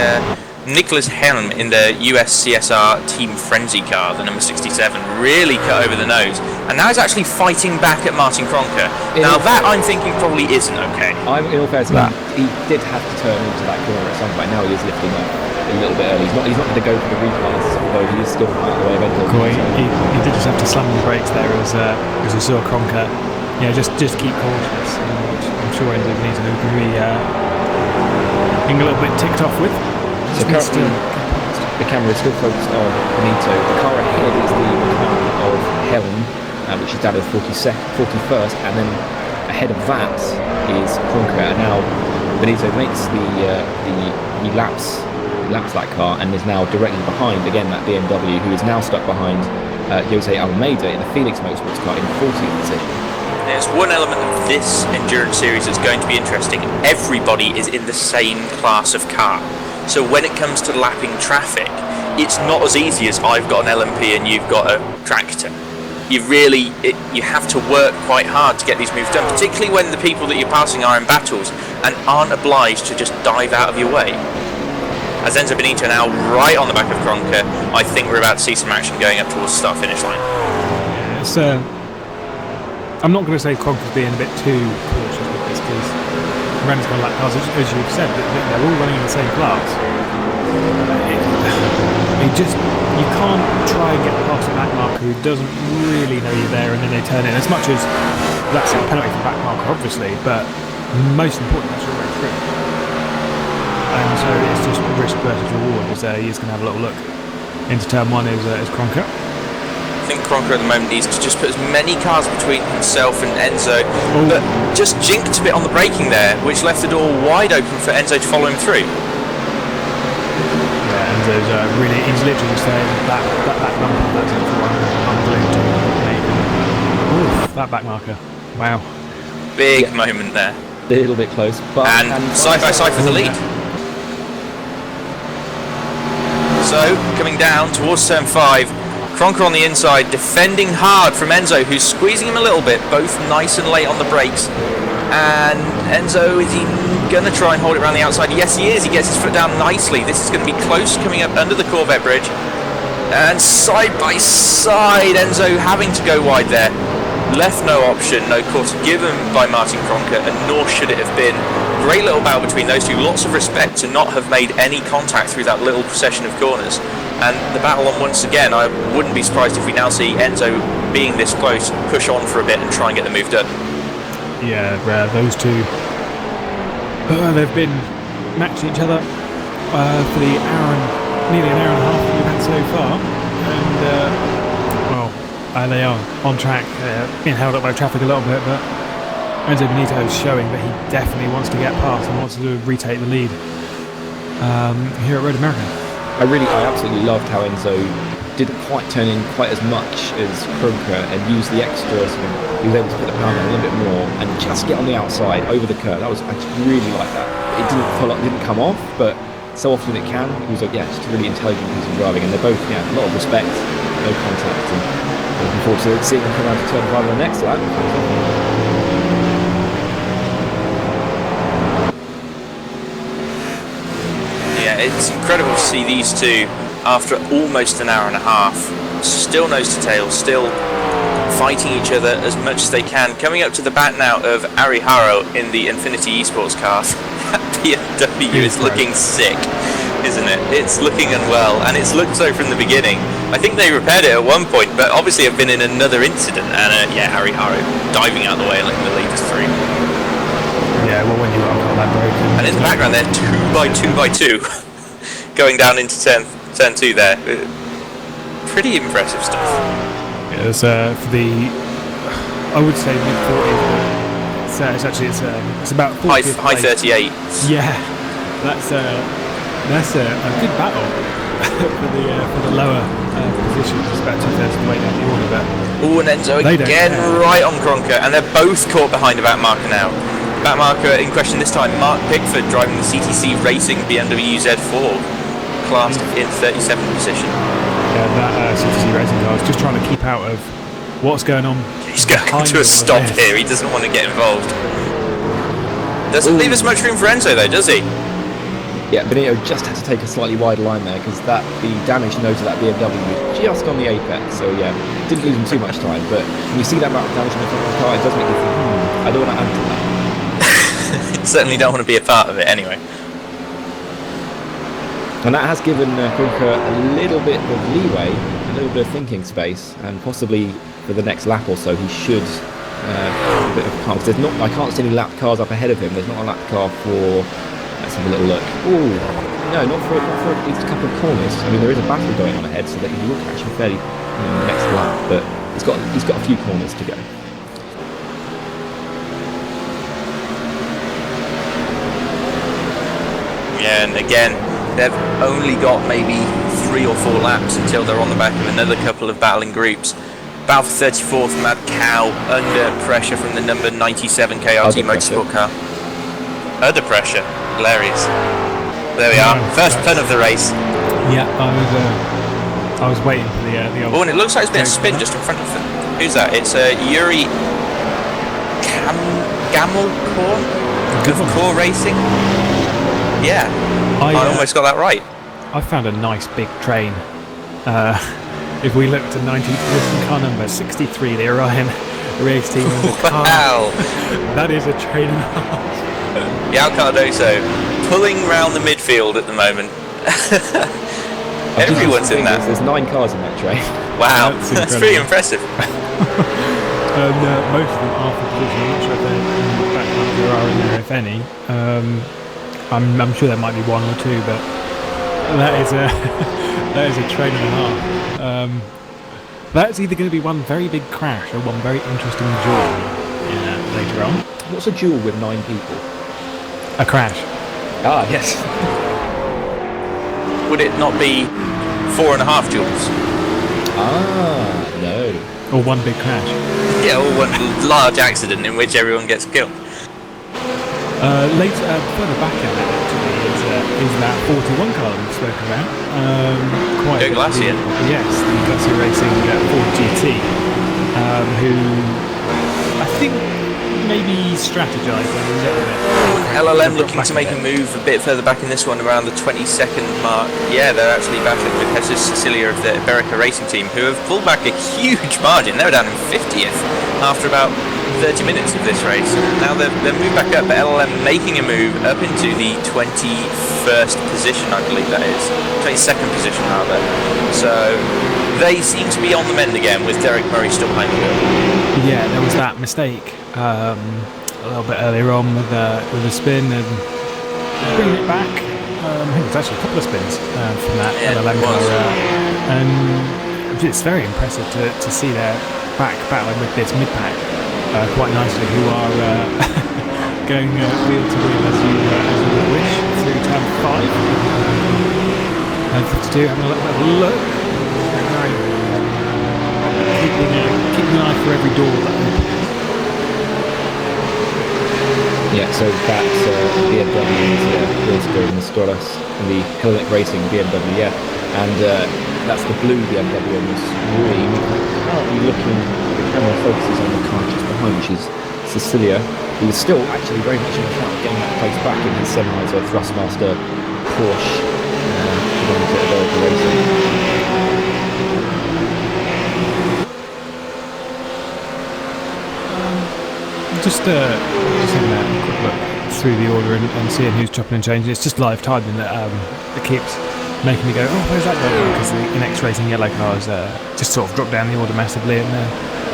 Nicholas Helm in the US CSR Team Frenzy car, the number 67, really cut over the nose, and now he's actually fighting back at Martin Cronker. Now that I'm thinking probably isn't okay. I'm in all fairness, he did have to turn into that corner at some point. Now he is lifting up a little bit early. He's not going to go for the repass, although he is still out of the way of Enzo. He did just have to slam the brakes there as we saw Cronker. Yeah, just keep cautious. I'm sure Enzo Benito can be being a little bit ticked off with. So currently, the camera is still focused on Benito. The car ahead is the McLaren of Helm, which is down at 41st, and then ahead of that is Cronker. And now Benito makes he laps that car and is now directly behind again that BMW, who is now stuck behind Jose Almeida in the Felix Motorsports car in 40th position. There's one element of this endurance series that's going to be interesting. Everybody is in the same class of car. So when it comes to lapping traffic, it's not as easy as I've got an LMP and you've got a tractor. You have to work quite hard to get these moves done, particularly when the people that you're passing are in battles and aren't obliged to just dive out of your way. As Enzo Benito now right on the back of Cronker, I think we're about to see some action going up towards the start-finish line. Yeah, I'm not going to say Cronker's being a bit too cautious with this, because Ren's going to lap cars, as you've said, they're all running in the same class. You can't try and get past a back marker who doesn't really know you're there, and then they turn in. As much as that's a penalty for back marker, obviously, but most important, that's your way through. And so it's just risk versus reward. He's going to have a little look into turn 1 is Cronker. I think Cronker at the moment needs to just put as many cars between himself and Enzo, but just jinked a bit on the braking there, which left the door wide open for Enzo to follow him through. Yeah, Enzo's he's literally just saying that number, that's it for one. Oof, that back marker. Wow. Big moment there. A little bit close, but and side by side for the lead. So, coming down towards turn 5, Cronker on the inside, defending hard from Enzo, who's squeezing him a little bit, both nice and late on the brakes. And Enzo, is he going to try and hold it around the outside? Yes, he is. He gets his foot down nicely. This is going to be close, coming up under the Corvette bridge. And side by side, Enzo having to go wide there. Left no option, no quarter given by Martin Cronker, and nor should it have been. Great little battle between those two. Lots of respect to not have made any contact through that little procession of corners. And the battle on once again. I wouldn't be surprised if we now see Enzo, being this close, push on for a bit and try and get the move done. Yeah, those two, they've been matching each other for the nearly an hour and a half that we've had so far. And, they are on track, being held up by traffic a little bit, but Enzo Benito is showing that he definitely wants to get past and wants to retake the lead here at Road America. I absolutely loved how Enzo didn't quite turn in quite as much as Cronker and use the extra. He was able to put the pound on a little bit more and just get on the outside over the curve. I just really like that. It didn't come off, but so often it can. He was just a really intelligent piece of driving, and they're both a lot of respect, no contact, and looking forward to seeing them come around to turn 5 on the next lap. It's incredible to see these two after almost an hour and a half. Still nose to tail, still fighting each other as much as they can. Coming up to the back now of Ari Haro in the Infinity Esports car. That BMW is looking sick, isn't it? It's looking unwell, and it's looked so from the beginning. I think they repaired it at one point, but obviously have been in another incident. And yeah, Ari Haro diving out of the way, letting the leaders through. Yeah, well, when you are that broken. And in the background, they're 2x2x2 going down into turn 2 there. Pretty impressive stuff. Yeah, it's for the, I would say mid-40s. It's about 40th high 38. Yeah, that's a good battle for the lower positions. It's about 2/3 of the way down the order. But Oh, and Enzo again right on Kronka, and they're both caught behind a back marker now. Back marker in question this time, Mark Pickford driving the CTC Racing BMW Z4, classed in 37th position. Yeah, that CTC Racing car is just trying to keep out of what's going on. He's going to a stop here. He doesn't want to get involved. Doesn't leave us much room for Enzo though, does he? Yeah, Benito just had to take a slightly wider line there because the damage nose of that BMW was just on the apex. So yeah, didn't lose him too much time. But when you see that amount of damage on the front of the car, it does make you think, I don't want to add to that. Certainly don't want to be a part of it anyway. And that has given Kronka a little bit of leeway, a little bit of thinking space, and possibly for the next lap or so he should have a bit of calm. Because I can't see any lap cars up ahead of him. There's not a lap car for. Let's have a little look. Oh no, not for at least a couple of corners. I mean, there is a battle going on ahead, so that he will catch him fairly in the next lap. But he's got a few corners to go. Yeah, and again, they've only got maybe 3 or 4 laps until they're on the back of another couple of battling groups. Battle for 34th, Mad Cow under pressure from the number 97 KRT Motorsport car. Under pressure, hilarious. There we are, first turn of the race. Yeah, I was waiting for the old. Oh, and it looks like it's been a spin just in front of them. Who's that? It's Yuri Gamelkorn of Core Racing. Yeah, I almost got that right. I found a nice big train. If we look to 19th position, car number 63, the Orion race team. Wow, that is a train and a half. Yao Cardoso pulling round the midfield at the moment. Everyone's in that. There's 9 cars in that train. Wow, that's pretty impressive. Most of them are for position. I'm not sure if there are in there, if any. I'm sure there might be 1 or 2, but that is a train and a half. That's either going to be one very big crash or one very interesting duel later on. What's a duel with 9 people? A crash. Ah, yes. Would it not be 4.5 duels? Ah, no. Or one big crash. Yeah, or one large accident in which everyone gets killed. Later, further back in that actually is that 41 car that we've spoken about. Quite Go Glacier. Yes, the Glacier Racing Ford GT, who I think maybe strategised a little bit. LLM looking to make a move a bit further back in this one, around the 22nd mark. Yeah, they're actually battling with Jesus Sicilia of the Iberica Racing Team, who have pulled back a huge margin. They were down in 50th after about 30 minutes of this race. Now they've moved back up, but LLM making a move up into the 21st position, I believe that is. 22nd position, rather. So they seem to be on the mend again, with Derek Murray still behind the wheel. Yeah, there was that mistake a little bit earlier on with a spin and bringing it back. I think it was actually a couple of spins from that LLM car. And it's very impressive to see their back battling with this mid-pack quite nicely, who are going wheel to wheel as you would wish through turn 5. And 52 having a little bit of a look. Keeping an eye for every door that opens. Yeah, so that's BMW's Wilsberg and Storas and the Hellenic Racing BMW, yeah. And that's the blue BMW on the screen. Currently looking, the camera focuses on the car just behind, which is Cecilia, who is still actually very much in the front, getting that place back in his Sennheiser Thrustmaster Porsche. Racing. just having a quick look through the order and seeing who's chopping and changing. It's just live timing that keeps making me go, oh, where's that going? Because the next racing yellow cars just sort of dropped down the order massively and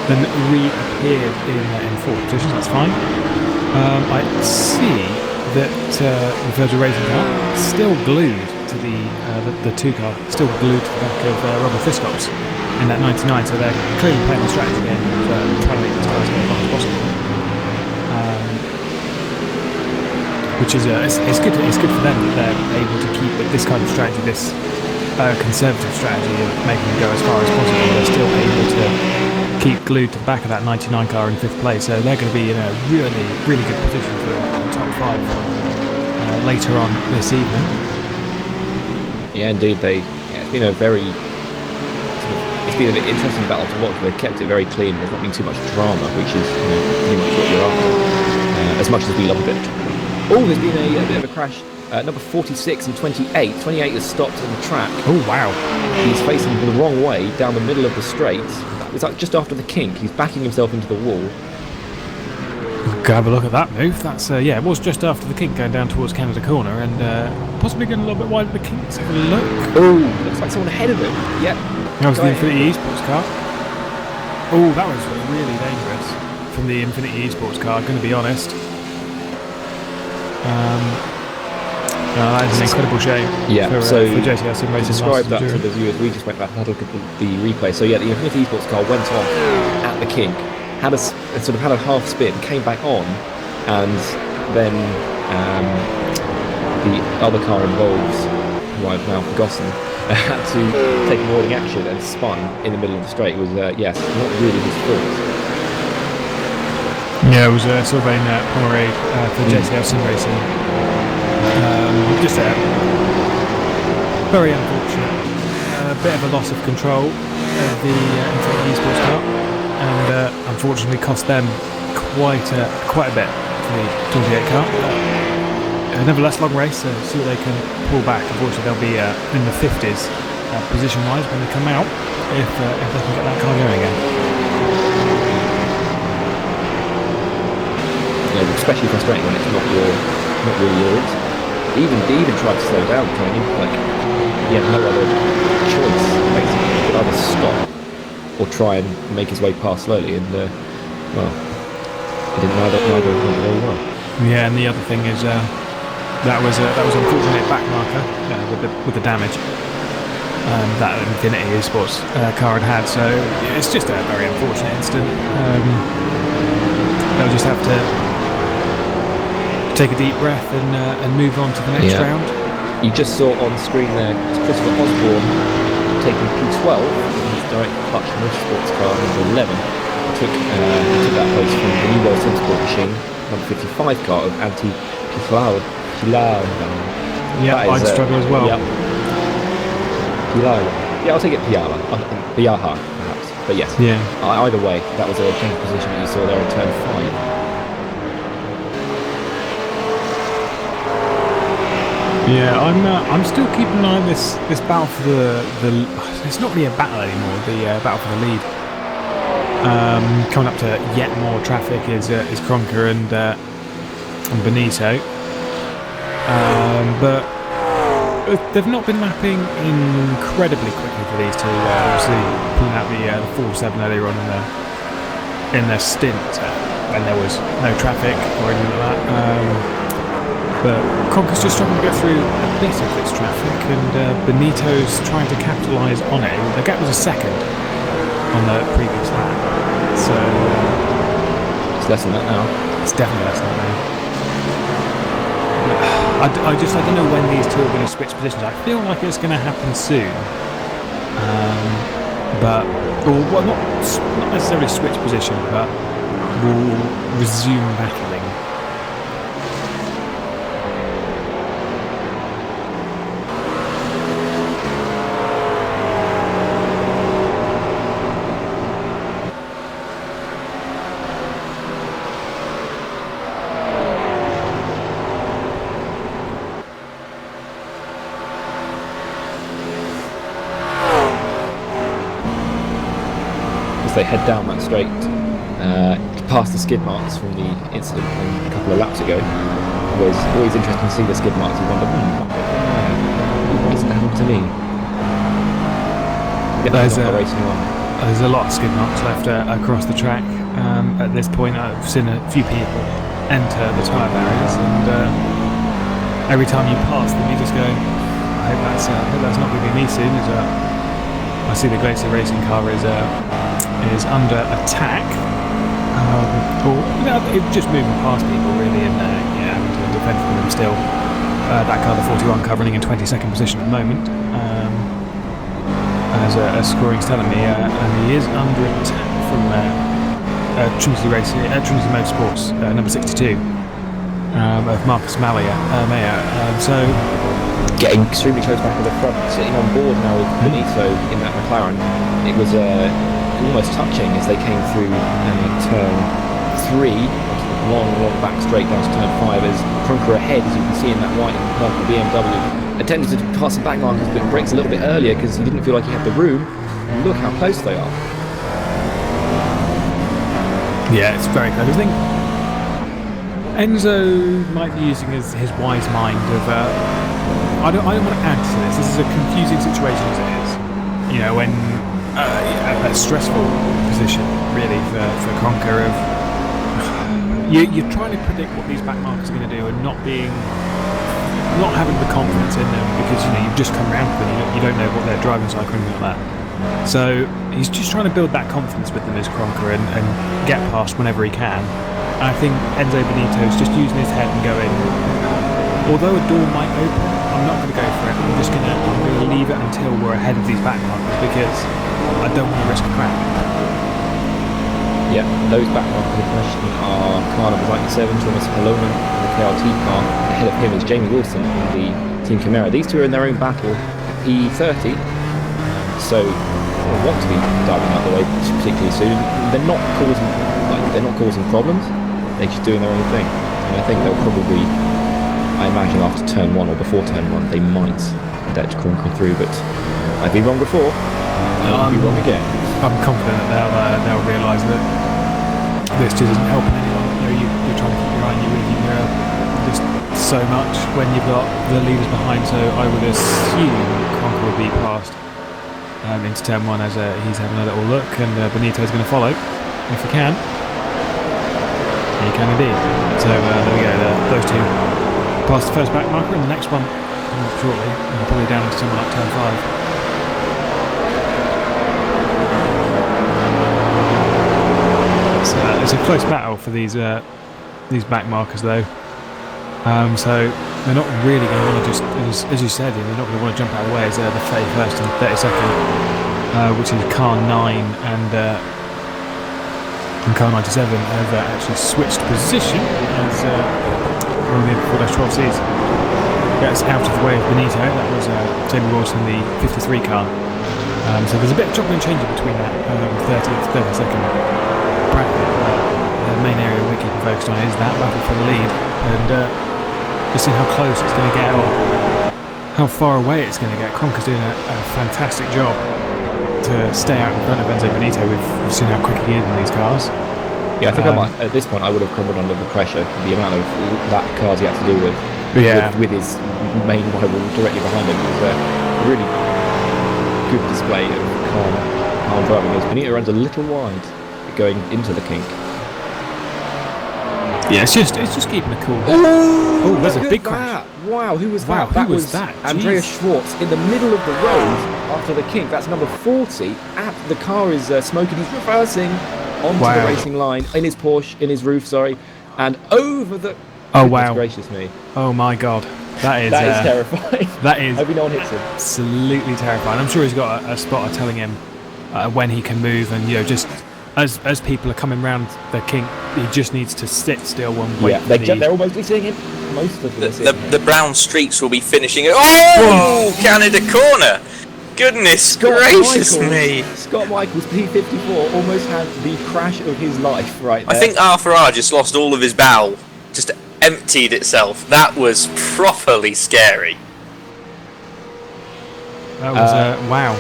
then reappeared in fourth position. That's fine. I see that the Virgil Racing car is still glued to the 2 car, still glued to the back of Robert Fiscops in that 99, so they're clearly playing the strategy game of trying to make the tyres go as long as possible. Which is it's good for them that they're able to keep this kind of strategy, this conservative strategy of making them go as far as possible. They're still able to keep glued to the back of that 99 car in 5th place, so they're going to be in a really good position for the top 5 later on this evening. Yeah, indeed, it's been a very it's been an interesting battle to watch. They've kept it very clean. There's not been too much drama, which is pretty much what you're after. As much as we love a bit of drama. Oh, there's been a bit of a crash. Number 46 and 28. 28 has stopped on the track. Oh, wow. He's facing the wrong way down the middle of the straight. It's like just after the kink. He's backing himself into the wall. Go have a look at that move. That's it was just after the kink going down towards Canada Corner and possibly getting a little bit wide of the kink. Let's have a look. Oh, looks like someone ahead of him. Yep. That was the Infinity Esports car. Oh, that was really dangerous from the Infinity Esports car, going to be honest. That is an incredible shame for JCR Sim Racing. Describe that to the viewers. We just went back and had a look at the replay. So yeah, the Infinity Esports car went off at the kink, had a half spin, came back on, and then the other car involved, who I've now forgotten, had to take a warning action and spun in the middle of the straight. It was not really his fault. Yeah, it was Sylvain Pomerade for JCR Sim Racing. Just very unfortunate. A bit of a loss of control of the Infinity Esports car, and unfortunately cost them quite a bit for the 28 car. Nevertheless, long race, so see what they can pull back. Unfortunately, they'll be in the 50s position-wise when they come out if they can get that car going again. Especially frustrating when it's not really yours. Even tried to slow down, he had no other choice basically. He could either stop or try and make his way past slowly, and he didn't neither went very well. Yeah, and the other thing is that was unfortunate back marker with the damage that Infinity Esports car had. So it's just a very unfortunate incident. They'll just have to take a deep breath and move on to the next round. You just saw on screen there Christopher Osborne taking P12 in his direct clutch motorsports car number 11. He took that place from the new World Centerport machine, number 55 car of Antti Pilar. Yeah, I'd struggle as well. Yeah, Pilar. Yeah, I'll take it Piala. Piaha, perhaps. But yes. Yeah. Either way, that was a change of position that you saw there in turn 5. Yeah, I'm still keeping an eye on this battle for the. It's not really a battle anymore. The battle for the lead. Coming up to yet more traffic is Kronka and Benito. But they've not been lapping incredibly quickly for these two. Obviously, pulling out the 4-7 earlier on in their stint when there was no traffic or anything like that. But Kronka's just struggling to get through a bit of this traffic, and Benito's trying to capitalise on it. The gap was a second on the previous lap, so it's less than that now. It's definitely less than that now. I don't know when these two are going to switch positions. I feel like it's going to happen soon, not necessarily switch position, but we'll resume battling. They head down that straight. past the skid marks from the incident a couple of laps ago. It was always interesting to see the skid marks. You wonder, what doesn't happen to me? There's a lot of skid marks left across the track. At this point, I've seen a few people enter the tyre barriers, and every time you pass them, you just go, I hope that's not going to be me soon. I see the Glacier Racing car is under attack, it's just moving past people really, and having to defend from them still. That car, the 41 car, running in 22nd position at the moment. As scoring's telling me, and he is under attack from Trinity Motorsports, number 62, of Marcus Mayer. So getting extremely close back to the front, sitting on board now with Benito in that McLaren. It was almost touching as they came through turn 3, long back straight down to turn 5, as Krunker ahead, as you can see in that white and purple BMW, attempted to pass some back markers, but brakes a little bit earlier because he didn't feel like he had the room. Look how close they are. Yeah, it's very close. I think Enzo might be using his wise mind of I don't want to add to this. This is a confusing situation as it is. You know, when a stressful position really for Krunker of you're trying to predict what these back markers are going to do and not having the confidence in them because you've just come around to them. You don't know what their driving cycle and like that. So he's just trying to build that confidence with them as Krunker and get past whenever he can. And I think Enzo Benito's just using his head and going, although a door might open, I'm not going to go for it. I'm going to leave it until we're ahead of these back markers because I don't want to risk a crash. Yeah, those back markers in question are car number 97, Thomas Paloma in the KRT car. Ahead of him is Jamie Wilson in the Team Chimera. These two are in their own battle at P30, so they want to be diving out the way particularly soon. They're not causing problems. They're just doing their own thing, and I think they'll probably, I imagine after turn 1 or before turn 1, they might let Krunker through. But I've been wrong before. I'll be wrong again. I'm confident that they'll realise that this just isn't helping anyone. You're trying to keep your eye on your rearview mirror just so much when you've got the leaders behind. So I would assume Krunker will be passed into turn 1 as he's having a little look, and Benito's going to follow if he can. He can indeed. So there we go. Those two pass the first back marker, and the next one shortly, probably down into somewhere like turn 5. It's a close battle for these back markers though. So they're not really going to want to just, as you said, they're not going to want to jump out of the way as the 31st and 32nd, which is car 9 and car 97 have actually switched position as one of the 4-12Cs gets out of the way of Benito. That was Jamie Wilson, the 53 car. So there's a bit of chopping and changing between that 30th, 32nd bracket. The main area we're keeping focused on is that battle for the lead, and just seeing how close it's going to get or how far away it's going to get. Krunker's doing a fantastic job to stay out in front of Enzo Benito. We've seen how quick he is in these cars. Yeah, I think at this point I would have crumbled under the pressure, the amount of that cars he had to deal with. With his main rival directly behind him. It was a really good display of calm driving as Benito runs a little wide going into the kink. Yeah, it's just keeping it cool. Oh, there's a big crash. Wow, who was that? Who was that? Andreas Schwartz in the middle of the road after the kink. That's number 40. The car is smoking. He's reversing onto the racing line in his Porsche, in his roof, and over the... Oh, wow. Gracious me. Oh, my God. That is terrifying. That is hope no one hits him. Absolutely terrifying. I'm sure he's got a spotter telling him when he can move, and just as people are coming round the kink, he just needs to sit still and wait. Yeah, they're almost seeing him. Most of them. The brown streaks will be finishing it. Oh, Canada corner! Goodness gracious me! Scott Michaels, P54, almost had the crash of his life right there. I think R4R just lost all of his bowel. Just emptied itself. That was properly scary. That was wow.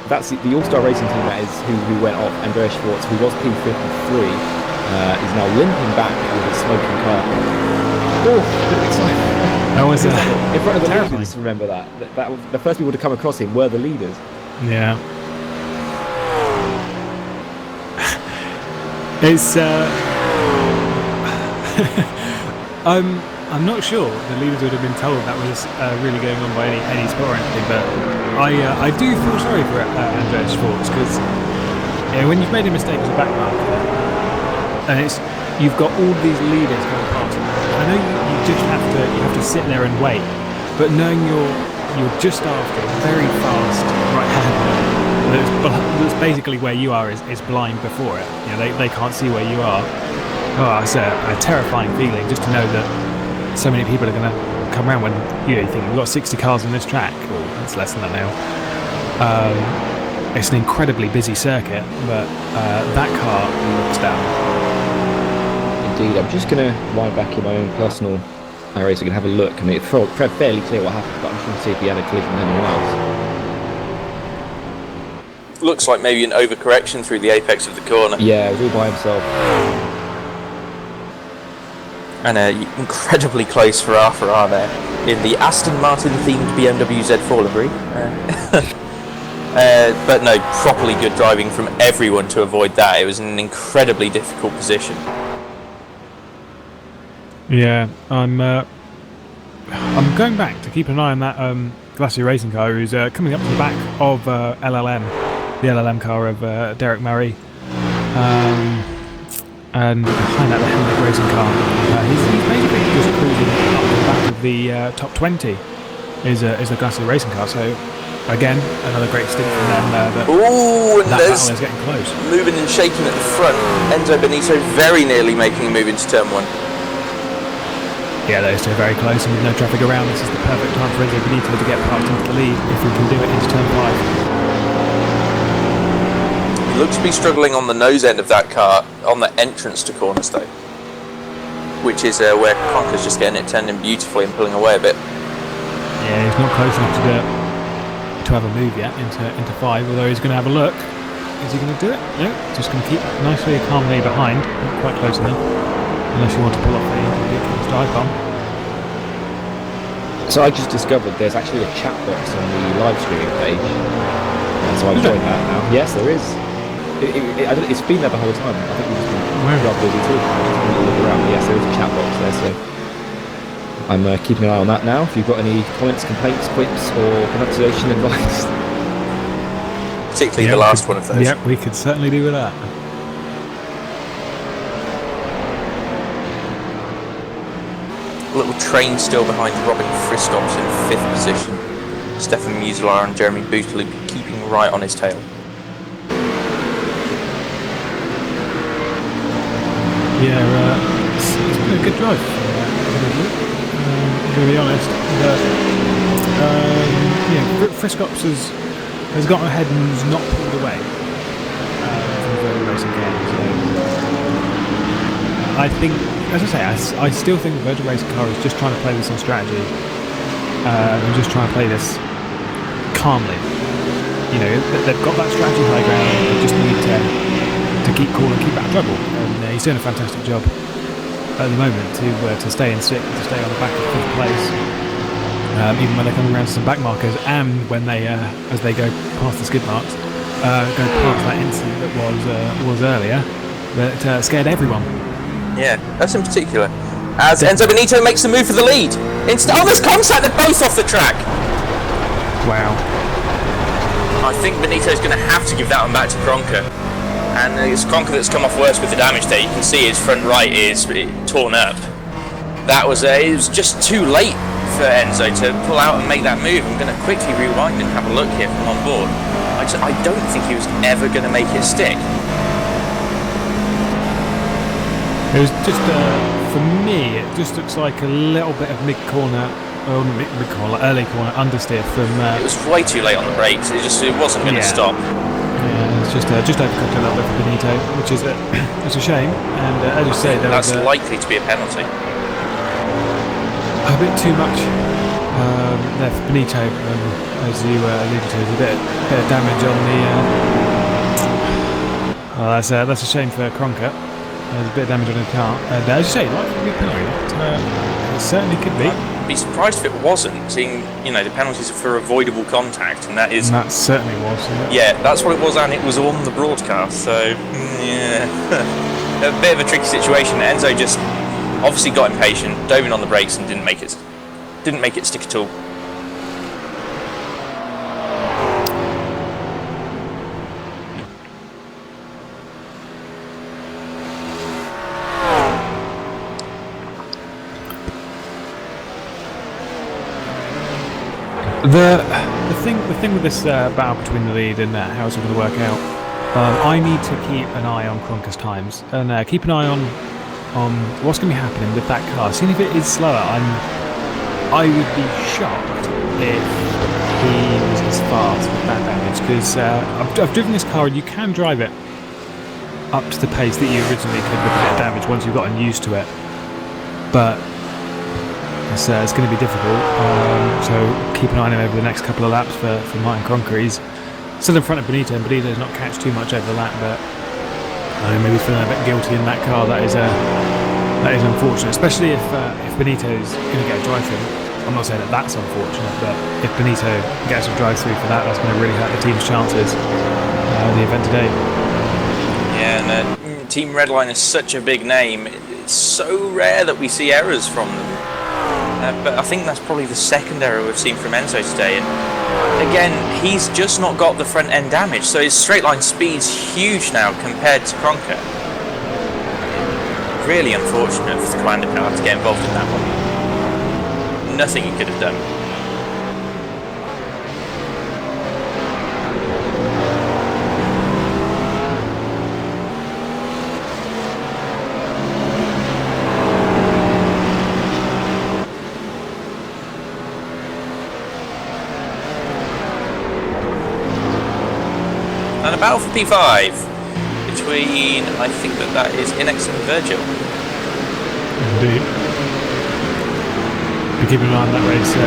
That's the All-Star Racing team, that is, who went off. Andreas Schwartz, who was P53, He's now limping back with his smoking car. Oh, it's like, That was in front of the terrifying. leaders. Remember that the first people to come across him were the leaders. Yeah. It's I'm not sure the leaders would have been told that was really going on by any sport or anything, but I do feel sorry for Andreas Schwartz, because when you've made a mistake as a back marker and you've got all these leaders going past, I know you just have to sit there and wait, but knowing you're just after a very fast right-hander that's basically where you are is blind before it. They can't see where you are. Oh, it's a terrifying feeling just to know that so many people are going to come around when you think we've got 60 cars on this track. Well, that's less than that now. It's an incredibly busy circuit, but that car looks down. Indeed, I'm just going to wind back in my own personal area so I can have a look. I mean, it's fairly clear what happened, but I'm just going to see if he had a collision with anyone else. Looks like maybe an overcorrection through the apex of the corner. Yeah, it was all by himself. And incredibly close for R there in the Aston Martin themed BMW Z4 livery. But no, properly good driving from everyone to avoid that. It was an incredibly difficult position. Yeah, I'm going back to keep an eye on that Glacier racing car who's coming up to the back of LLM, the LLM car of Derek Murray. And behind that, the Hardwick racing car. He's basically just cruising up the back of the top 20 is the Glacier racing car. So, again, another great stint from them. Ooh, and that there's battle is getting close. moving and shaking at the front. Enzo Benito very nearly making a move into turn 1. Yeah, those two are very close, and with no traffic around, this is the perfect time for Enzo Benito to get parked into the lead if we can do it into turn 5. Looks to be struggling on the nose end of that car on the entrance to corners though, which is where Conker's just getting it turned in beautifully and pulling away a bit. Yeah, he's not close enough to have a move yet into 5, although he's going to have a look. Is he going to do it? No, just going to keep nicely calmly behind, not quite close enough, unless you want to pull off a ridiculous dive bomb. So I just discovered there's actually a chat box on the live streaming page, so I've joined that now. Yes, there is. It's been there the whole time. I think we've just been rather busy too. I'm just going to look around. Yes, there is a chat box there, so I'm keeping an eye on that now. If you've got any comments, complaints, quips, or pronunciation advice. Particularly the last one of those. Yeah, we could certainly do with that. A little train still behind Robin Fristops in 5th position. Stefan Muselar and Jeremy Bootley keeping right on his tail. Yeah, it's been a good drive. I'm going to be honest. But, Friskops has gotten ahead and has not pulled away from the Virgin Racing car. So I think, as I say, I still think the Virgin Racing car is just trying to play this on strategy and just trying to play this calmly. They've got that strategy high ground. They just need to keep cool and keep out of trouble. And he's doing a fantastic job at the moment to stay in 6th, to stay on the back of 5th place, even when they're coming around to some back markers, and when they, as they go past the skid marks, go past that incident that was earlier that scared everyone. Yeah, that's in particular. As Enzo Benito makes the move for the lead. There's contact, they're both off the track. Wow. I think Benito's going to have to give that one back to Cronker. And it's Cronker that's come off worse with the damage there. You can see his front right is torn up. It was just too late for Enzo to pull out and make that move. I'm going to quickly rewind and have a look here from on board. I don't think he was ever going to make it stick. It was just, for me, it just looks like a little bit of mid-corner, early corner understeer from... It was way too late on the brakes. It wasn't going to stop. Yeah, it's just overcooked a little bit for Benito, which is it's a shame. And as you say, that's likely to be a penalty. A bit too much there for Benito, as you alluded to. There's a bit of damage on the. That's a shame for Cronker. There's a bit of damage on the car. And as you say, likely to be a penalty. It certainly could be. I'd be surprised if it wasn't, seeing, the penalties are for avoidable contact, and that is... And that certainly was. Yeah, that's what it was, and it was on the broadcast, so, yeah. A bit of a tricky situation. Enzo just obviously got impatient, dove in on the brakes, and didn't make it stick at all. The thing with this battle between the lead and how it's all going to work out, I need to keep an eye on Cronker's times and keep an eye on what's going to be happening with that car. Seeing if it is slower, I would be shocked if he was as fast with that damage, because I've driven this car and you can drive it up to the pace that you originally could with a bit of damage once you've gotten used to it, but it's going to be difficult, so keep an eye on him over the next couple of laps for Martin Cronker. He's still in front of Benito, and Benito's not catched too much over the lap, but maybe he's feeling a bit guilty in that car. That is unfortunate, especially if Benito's going to get a drive through. I'm not saying that that's unfortunate, but if Benito gets a drive through for that, that's going to really hurt the team's chances in the event today. Yeah, and Team Redline is such a big name. It's so rare that we see errors from them. But I think that's probably the second error we've seen from Enzo today. And again, he's just not got the front end damage, so his straight line speed's huge now compared to Cronker. Really unfortunate for the Commander car to get involved in that one. Nothing he could have done. And a battle for P5 between, I think that is Inex and Virgil. Indeed. Been keeping an eye on that race for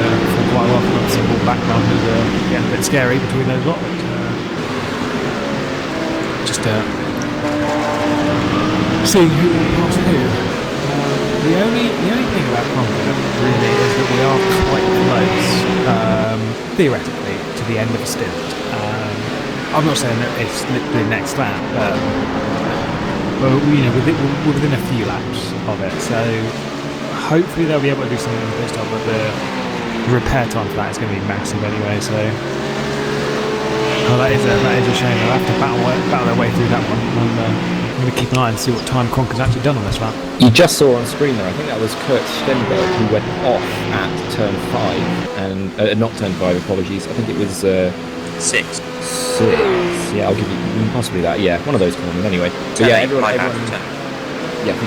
quite a while. Got some more background is getting a bit scary between those lot. Just seeing who will pass who. The only thing about Cronker really is that we are quite close, theoretically, to the end of a stint. I'm not saying that it's literally next lap, but we're within a few laps of it, so hopefully they'll be able to do something on the pit stop, but the repair time for that is going to be massive anyway, so that is a shame. They'll have to battle their way through that one. I'm going to keep an eye and see what time Cronker's actually done on this lap. You just saw on screen there, I think that was Kurt Stenberg who went off at turn 5, and not turn 5, apologies, I think it was 6. Yeah, I'll give you possibly that. Yeah, one of those corners anyway. So yeah, everyone. Yes.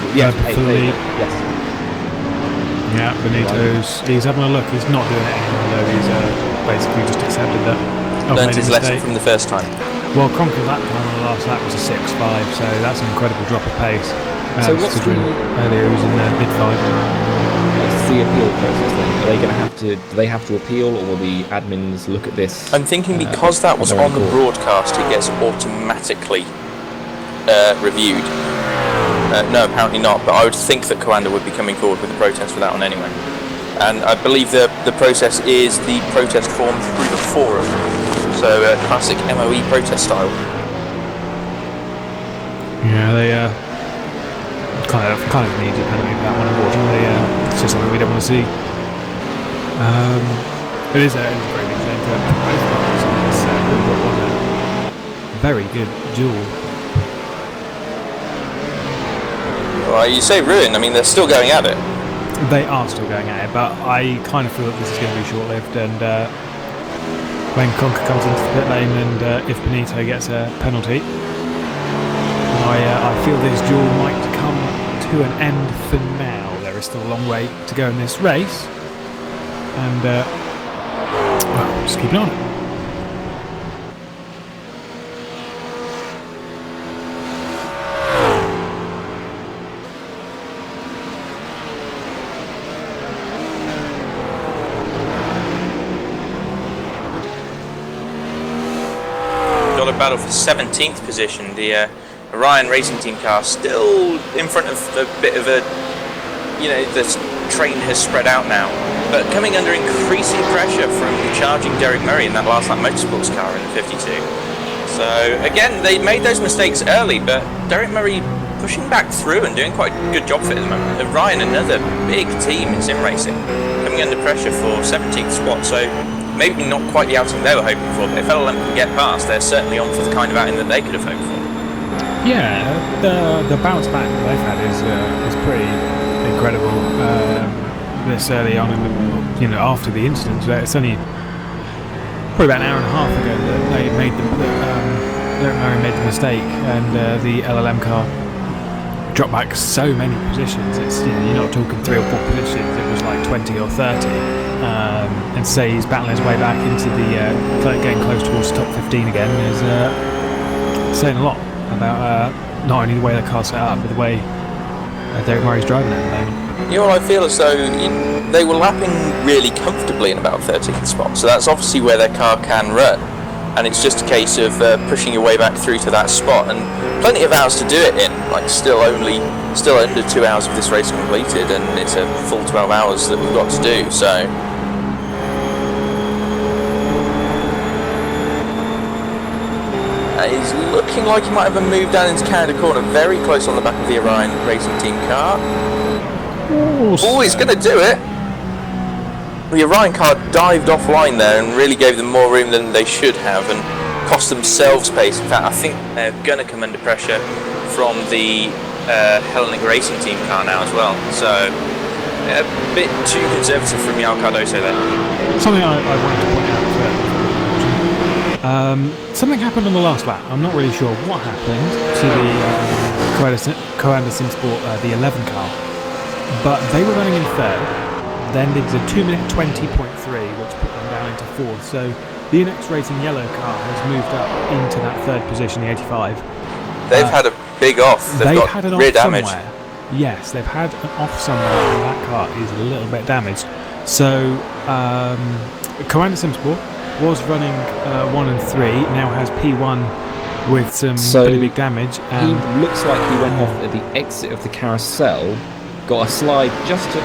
Yeah, Benito's. He's having a look. He's not doing it anymore though. He's basically just accepted that. Learned his lesson from the first time. Well, Cronker's lap time on the last lap was a 6.5, so that's an incredible drop of pace. So what's earlier? He was in mid-5. What's the appeal process then? Are they going to have to? Do they have to appeal, or will the admins look at this? I'm thinking because that was on the broadcast, it gets automatically reviewed. No, apparently not. But I would think that Coanda would be coming forward with a protest for that one anyway. And I believe the process is the protest form through the forum. So classic MOE protest style. Yeah, they kind of need to penalty for that one, unfortunately. It's just something we don't want to see. It is a very big thing for both parties. It's a very good duel. Well, you say ruin, I mean they're still going at it. They are still going at it, but I kind of feel that this is going to be short-lived, and when Cronker comes into the pit lane and if Benito gets a penalty, I feel this duel might come to an end for now. There is still a long way to go in this race, and well, just keep an eye on it. Got a battle for 17th position. The Orion Racing Team car still in front of a bit of a, the train has spread out now, but coming under increasing pressure from charging Derek Murray in that last lap motorsports car in the 52. So again, they made those mistakes early, but Derek Murray pushing back through and doing quite a good job for it at the moment. Orion, another big team in sim racing, coming under pressure for 17th spot, so maybe not quite the outing they were hoping for, but if LLM can get past, they're certainly on for the kind of outing that they could have hoped for. Yeah, the bounce back that they've had is pretty incredible. This early on, after the incident, it's only probably about an hour and a half ago that they made Murray made the mistake, and the LLM car dropped back so many positions. It's you're not talking 3 or 4 positions. It was like 20 or 30, and say he's battling his way back into the getting close towards the top 15 again is saying a lot about not only the way the car's set up, but the way Derek Murray's driving it at the moment. I feel as though they were lapping really comfortably in about 13th spot, so that's obviously where their car can run, and it's just a case of pushing your way back through to that spot, and plenty of hours to do it in, like still under 2 hours of this race completed, and it's a full 12 hours that we've got to do, so... He's looking like he might have a move down into Canada corner, very close on the back of the Orion Racing Team car. Oh, he's going to do it! The Orion car dived offline there and really gave them more room than they should have and cost themselves pace. In fact, I think they're going to come under pressure from the Hellenic Racing Team car now as well. So, a bit too conservative from Yao Cardoso there. Something I wanted to point out something happened on the last lap. I'm not really sure what happened to the Coanda Simsport, the 11 car, but they were running in third. Then they did a 2-minute 20.3, which put them down into fourth. So the NX Racing yellow car has moved up into that third position, the 85. They've had a big off. They've got had an rear off damage. Somewhere. Yes, they've had an off somewhere, and that car is a little bit damaged. So Coanda Simsport was running 1 and 3, now has P1 with some pretty big damage. He looks like he went off at the exit of the carousel, got a slide just to...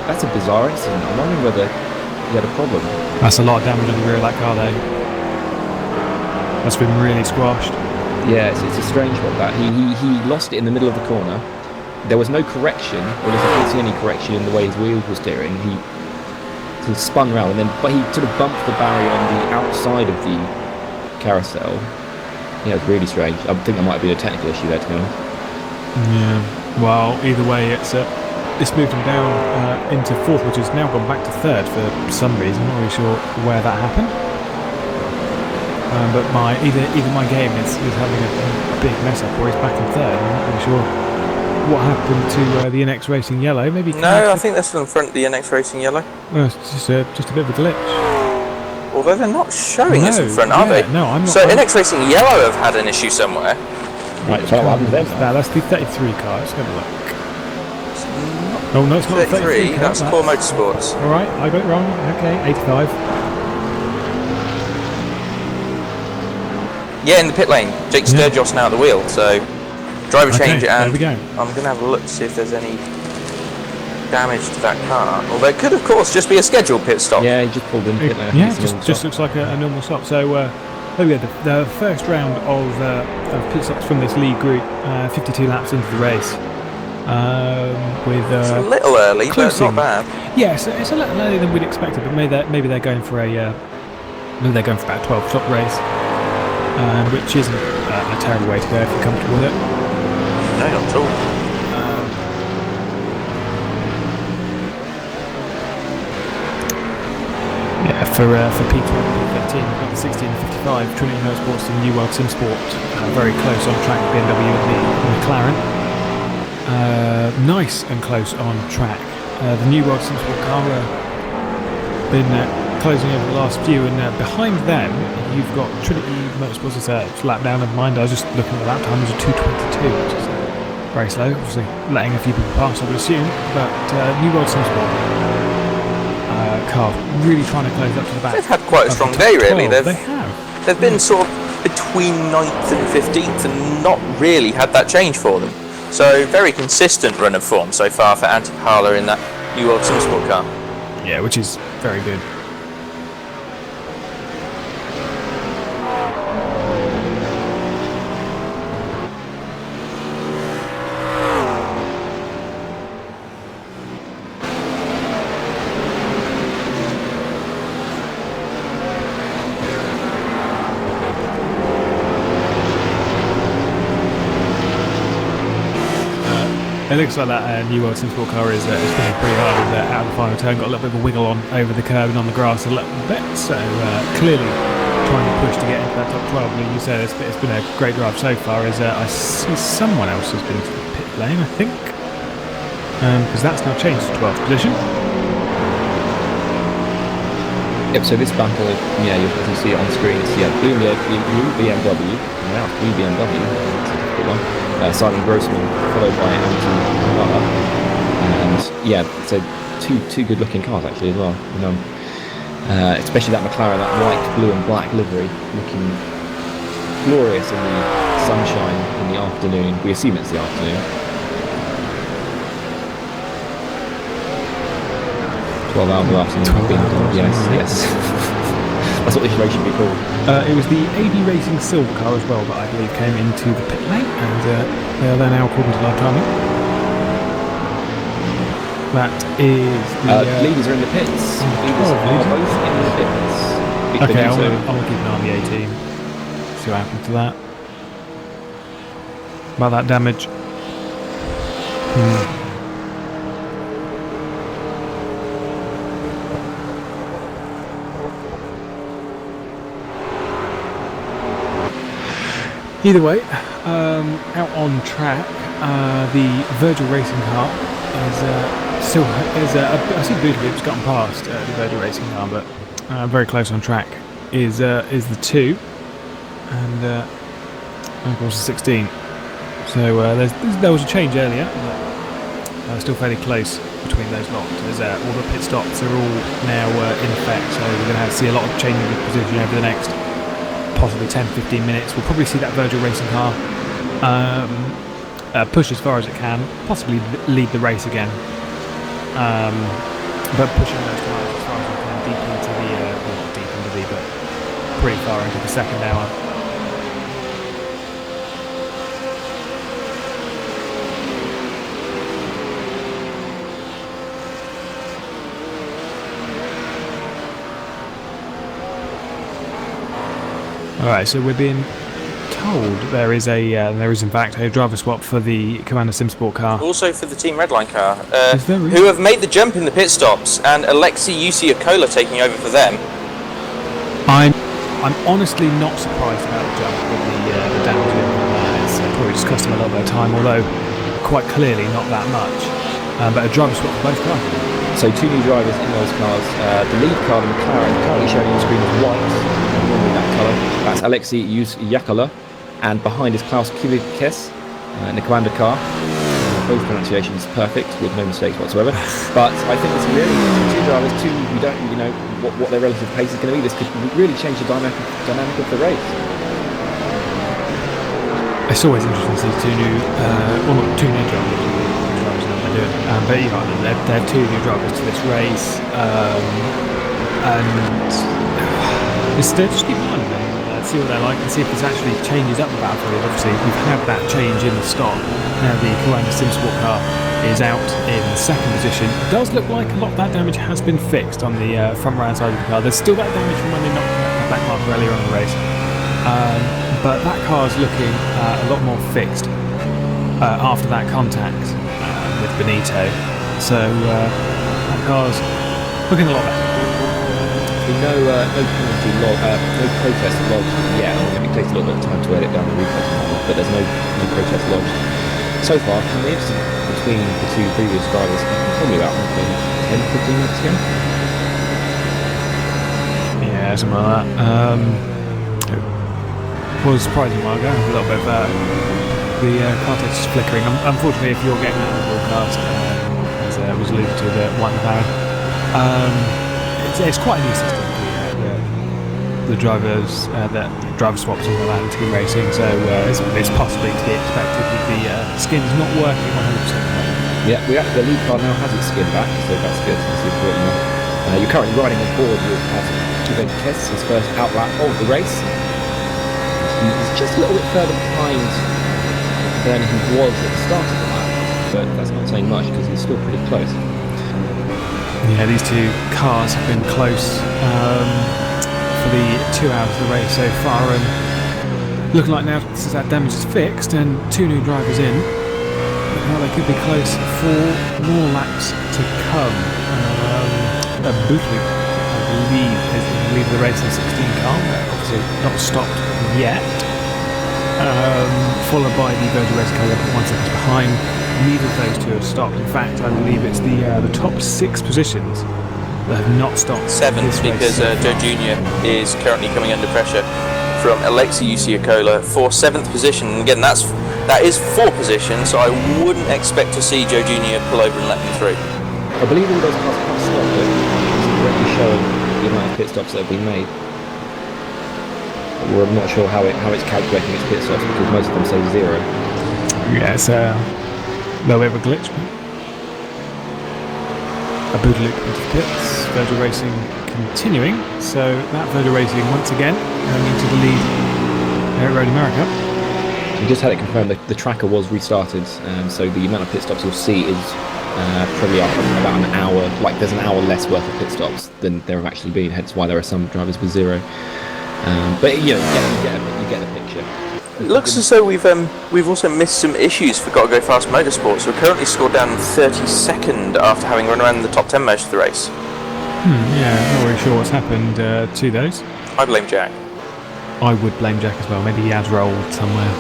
That's a bizarre incident. I'm wondering whether he had a problem. That's a lot of damage on the rear of that car though. That's been really squashed. Yeah, it's a strange one that. He lost it in the middle of the corner. There was no correction, or there didn't see any correction in the way his wheels were steering. He spun around, but he sort of bumped the barrier on the outside of the carousel. Yeah, it's really strange. I think there might have been a technical issue there, to be honest. Yeah, well, either way, it's moved him down into fourth, which has now gone back to third for some reason. I'm not really sure where that happened. But either my game is having a big mess up, or he's back in third. I'm not really sure what happened to the NX Racing Yellow. Maybe I think they're still in front of the NX Racing Yellow. Well, it's just a bit of a glitch. Although they're not showing us in front, are they? No, I'm not. So NX Racing Yellow have had an issue somewhere. Right, so what happened to them? That's the 33 car. Let's have a look. Oh no, it's not 33 car. That's Core Motorsports. Alright, I got it wrong. Okay, 85. Yeah, in the pit lane. Jake Sturgis now at the wheel, so driver change, and there we go. I'm going to have a look to see if there's any damage to that car. Well, there could, of course, just be a scheduled pit stop. Yeah, he just pulled in pit lane. Yeah, it just looks like a normal stop. So there we go. The first round of pit stops from this lead group, 52 laps into the race. It's a little early, but it's not bad. Yeah, so it's a little earlier than we'd expected, but maybe they're going for about a 12-stop race, which isn't a terrible way to go if you're comfortable with it. No, not at all. For P12 and P13, we've got the 16 and 55, Trinity Motorsports and New World Sim Sport, very close on track with BMW and the McLaren. Nice and close on track. The New World Sim Sport car been closing over the last few, and behind them you've got Trinity Motorsports. It's a lap down of mine. I was just looking at the lap time. It was a 2:22, which is very slow. Obviously letting a few people pass, I would assume. But New World Sim Sport car really trying to close up to the back. They've had quite a strong day, really. They have. They've been sort of between 9th and 15th and not really had that change for them. So very consistent run of form so far for Antti Paala in that New World Simsport car. Yeah, which is very good. It looks like that New World Simsport car is spinning pretty hard out of the final turn. Got a little bit of a wiggle on over the curb and on the grass a little bit. So clearly trying to push to get into that top 12. I mean, you said it's been a great drive so far. I see someone else has been to the pit lane, I think, because that's now changed to 12th position. Yep, so this battle, yeah, you can see it on screen. It's blue BMW, now it's blue BMW, that's a difficult one. Simon Grossman, followed by Antti Paala. And yeah, so two good looking cars actually as well. And, especially that McLaren, that white, blue and black livery, looking glorious in the sunshine in the afternoon. We assume it's the afternoon. 12 hours of afternoon. Yes. That's what this race should be called. It was the AD Racing silver car as well that I believe came into the pit lane, and they are there now according to live timing. That is the... leaders are in the pits. Leaders are both in the pits. Okay, I'm going to keep an eye on the 18. See what happens to that. About that damage. Either way, out on track, the Virgil Racing car is still I see Booty Loops gotten past the Virgil Racing car, but very close on track is the 2, and of course the 16. So there was a change earlier, but still fairly close between those lots. All the pit stops are all now in effect, so we're going to see a lot of changing of position over the next possibly 10-15 minutes. We'll probably see that Virgil Racing car push as far as it can, possibly lead the race again, but pushing those cars as far as we can but pretty far into the second hour. Alright, so we're being told there is in fact a driver swap for the Commander Simsport car. Also for the Team Redline car, really? who have made the jump in the pit stops, and Alexei Usiakola taking over for them. I'm honestly not surprised about the jump with the damage in it's probably just cost him a little bit of time, although quite clearly not that much. But a driver swap for both cars. So 2 new drivers in those cars. The lead car, the McLaren, currently showing on the screen as white, normally that colour. That's Alexei Usiakola, and behind is Klaus Kivikes in the Commander car. Both pronunciations perfect, with no mistakes whatsoever. But I think it's really 2 drivers, we don't really know what their relative pace is going to be. This could really change the dynamic of the race. It's always interesting to see 2 new drivers. But you know, they're 2 new drivers to this race, and just keep an eye on them, see what they're like, and see if this actually changes up the battlefield. Obviously, we've had that change in the stock. Now the Commander Simsport car is out in 2nd position. It does look like a lot of that damage has been fixed on the front right side of the car. There's still that damage from when they knocked the back marker earlier on in the race, but that car's looking a lot more fixed after that contact with Benito, so that car's looking a lot better. No penalty log, no protest lodged yet. It takes a little bit of time to edit down the replay, but there's no protest lodged so far. From the incident between the 2 previous drivers, probably about 10-15 minutes ago. Yeah, something like that. It was surprising while ago. A little bit of the car text is flickering. Unfortunately, if you're getting that in the broadcast, as was alluded to, the white McLaren, it's quite a new system. the drivers, the driver swaps and all that into racing. So it's possibly to be expected with the skins not working 100%. Yeah, the lead car now has its skin back, so that's good. That's important. You're currently riding on board with Juventus, his first outlap of the race. He's just a little bit further behind than he was at the start of the lap, but that's not saying much because he's still pretty close. Yeah, these two cars have been close for the 2 hours of the race so far, and looking like now since that damage is fixed and 2 new drivers in, now they could be close for more laps to come. Bootloop, I believe, is in the lead of the race in 16 car, obviously not stopped yet. Followed by the Virgin Racing car 1.1 seconds behind. Neither of those two have stopped. In fact, I believe it's the top 6 positions that have not stopped. 7th because Joe Jr. is currently coming under pressure from Alexei Usiakola for 7th position. And again, that is 4 positions, so I wouldn't expect to see Joe Jr. pull over and let them through. I believe all those cars have stopped, though. It's already showing the amount of pit stops that have been made. I'm not sure how it's calculating its pit stops because most of them say 0. Yeah, it's a little bit of a glitch. A Bootloop into pits. Virgin Racing continuing. So that Virgin Racing once again going into the lead here at Road America. We just had it confirmed that the tracker was restarted, so the amount of pit stops you'll see is probably about an hour. Like there's an hour less worth of pit stops than there have actually been. Hence why there are some drivers with 0. But you get the picture. It looks as though we've also missed some issues for Gotta Go Fast Motorsports. We're currently scored down 32nd after having run around the top 10 most of the race. Yeah, not really sure what's happened to those. I blame Jack. I would blame Jack as well. Maybe he has rolled somewhere.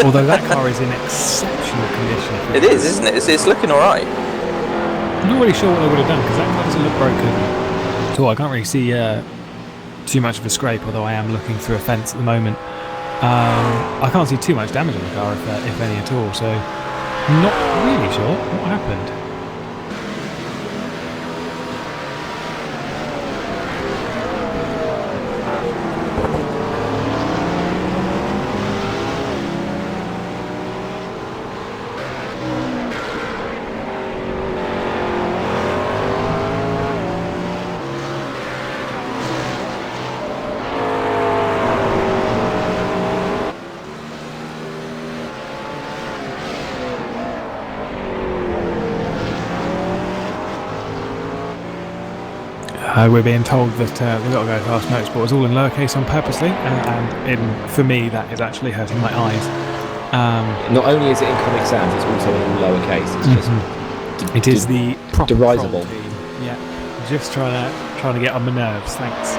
Although that car is in exceptional condition. It is, isn't it? It's looking alright. I'm not really sure what they would have done because that car doesn't look broken at all. I can't really see too much of a scrape, although I am looking through a fence at the moment. I can't see too much damage on the car, if any at all, so not really sure what happened. We're being told that the Gotta Go Fast Motorsport is all in lowercase on purposely, and for me that is actually hurting my eyes. Not only is it in Comic Sans, it's also in lowercase. It's just it is the proper derisable. Yeah, just trying to get on my nerves. Thanks.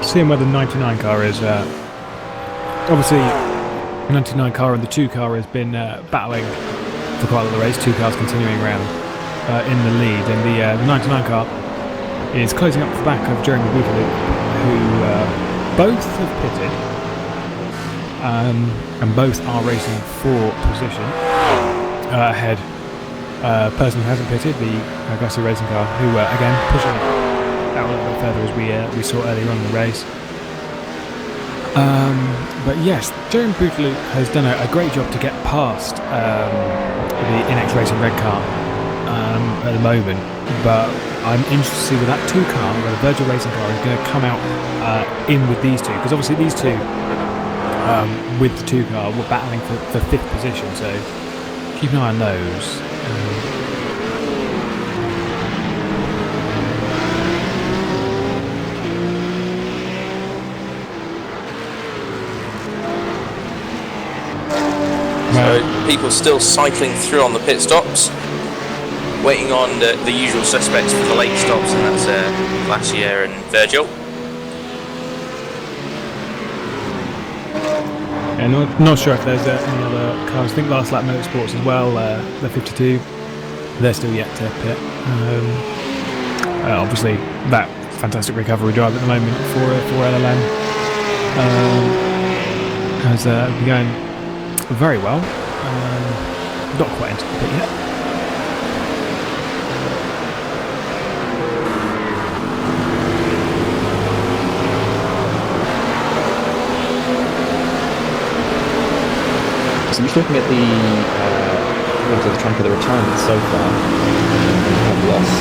Seeing where the 99 car is. Obviously, the 99 car and the 2 car has been battling for quite a lot of the race. 2 cars continuing around in the lead, and the 99 car is closing up the back of Jeremy Bootloop, who both have pitted, and both are racing for position ahead. Person who hasn't pitted, the Augusta racing car, who again pushing out a little bit further as we saw earlier on in the race. But yes, Jeremy Bootloop has done a great job to get past the Inex Racing red car at the moment, but I'm interested to see where that 2 car, where the Virgin Racing car is going to come out in with these two, because obviously these two with the 2 car were battling for 5th position, so keep an eye on those. So people still cycling through on the pit stops, waiting on the usual suspects for the late stops, and that's Glacier and Virgil. Yeah, not sure if there's any other cars. I think Last Lap Motorsports as well, the 52, they're still yet to pit. Obviously, that fantastic recovery drive at the moment for LLM. has been going very well. Not quite into the pit yet. So just looking at trying to put the retirement so far, have lost.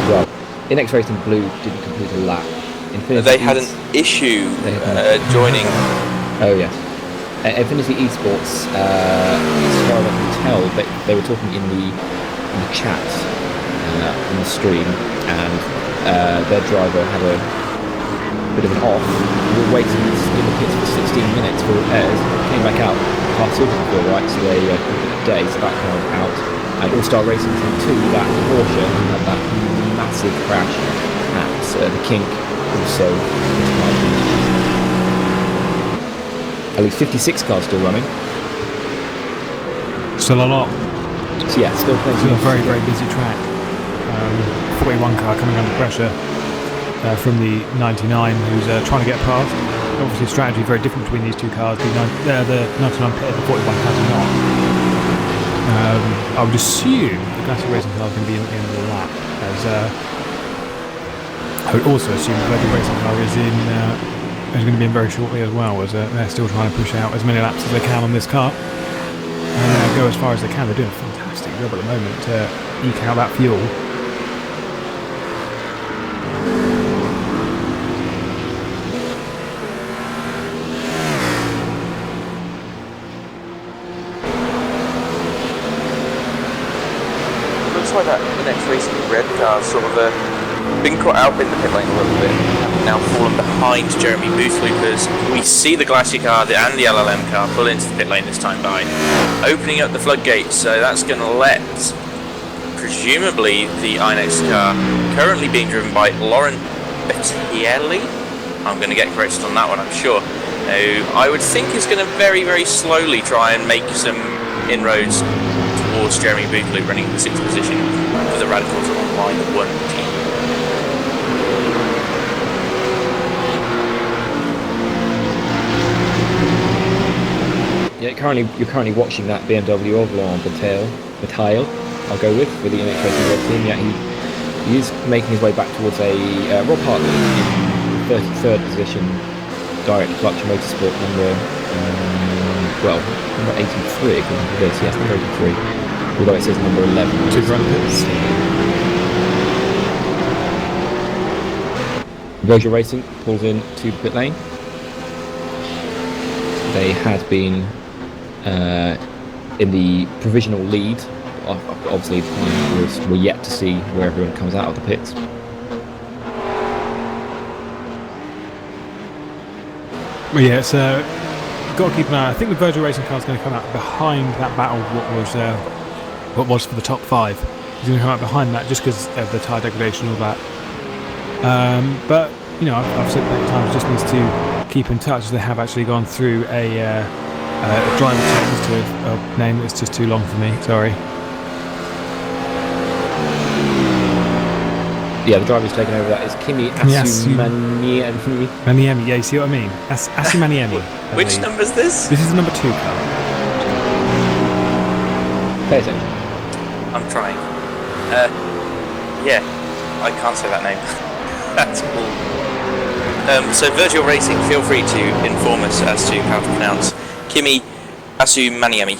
Well, Inex Racing Blue didn't complete a lap. They had an issue joining. Oh yes. Infinity Esports, as far as I can tell, they were talking in the chat on the stream, and their driver had a bit of an off. We were waiting in the pits for 16 minutes for repairs. Came back out, car sorted before, right? So they called it a day. So that car was out. And All Star Racing Team 2, that Porsche, had that massive crash at the kink. Also, at least 56 cars still running. Still a lot. So yeah, still plenty. Still a very, very busy track. 41 car coming under pressure from the 99, who's trying to get past. Obviously, strategy very different between these two cars. The 99 pit and the 41 cars are not. I would assume the classic racing car is going to be in the end of the lap. I would also assume the Virgin Racing car is going to be in very shortly as well, as they're still trying to push out as many laps as they can on this car and go as far as they can. They're doing a fantastic job at the moment to eke out that fuel. Looks like that Inex Racing red car sort of been caught out in the pit lane a little bit, now fallen behind Jeremy Boothloop as we see the Glacier car and the LLM car pull into the pit lane this time by opening up the floodgates. So that's going to let presumably the Inex car, currently being driven by Laurent Bettielli, I'm going to get corrected on that one, I'm sure, who I would think is going to very, very slowly try and make some inroads towards Jeremy Boothloop, running in the 6th position for the Radicals on line 1 team. Yeah, you're currently watching that BMW of Laurent Bettiel, I'll go with the Inex Racing Red team. Yeah, he is making his way back towards a Rob Hartley in 33rd position, direct clutch motorsport number 83 according to this. Yes, number 83. Although it says number 11. Two front pits. Virgin Racing pulls in to the pit lane. They had been in the provisional lead. Obviously, we're yet to see where everyone comes out of the pits. Well, yeah, it's got to keep an eye. I think the Virgin Racing car is going to come out behind that battle. What was for the top 5? He's going to come out behind that just because of the tyre degradation and all that. But you know, I've said many times, just needs to keep in touch. They have actually gone through a driver change to a name that's just too long for me. Sorry. Yeah, the driver's taken over. That is Kimi Asumaniemi. Maniemi, yeah, you see what I mean? Asumaniemi. Which number is this? This is the number 2 car. Pay attention. I'm trying. Yeah, I can't say that name. That's cool. So Virgil Racing, feel free to inform us as to how to pronounce Kimi Asumaniemi.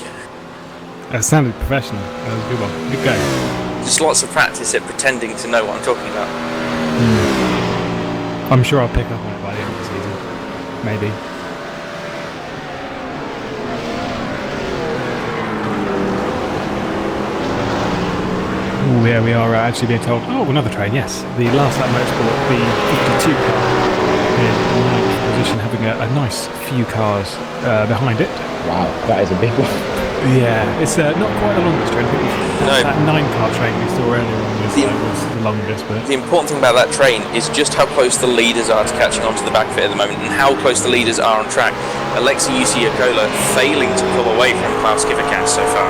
That sounded professional. That was a good one. Good go. Just lots of practice at pretending to know what I'm talking about. I'm sure I'll pick up on it by the end of the season. Maybe. Oh, yeah, we are actually being told. Oh, another train, yes. The last lap motorsport, the 52 car, in 9th position, having a nice few cars behind it. Wow, that is a big one. Yeah, it's not quite the longest train. I think that 9-car train we saw earlier on was the longest. But the important thing about that train is just how close the leaders are to catching onto the back fit at the moment, and how close the leaders are on track. Alexei Usiakola failing to pull away from Klaus Kivikas so far.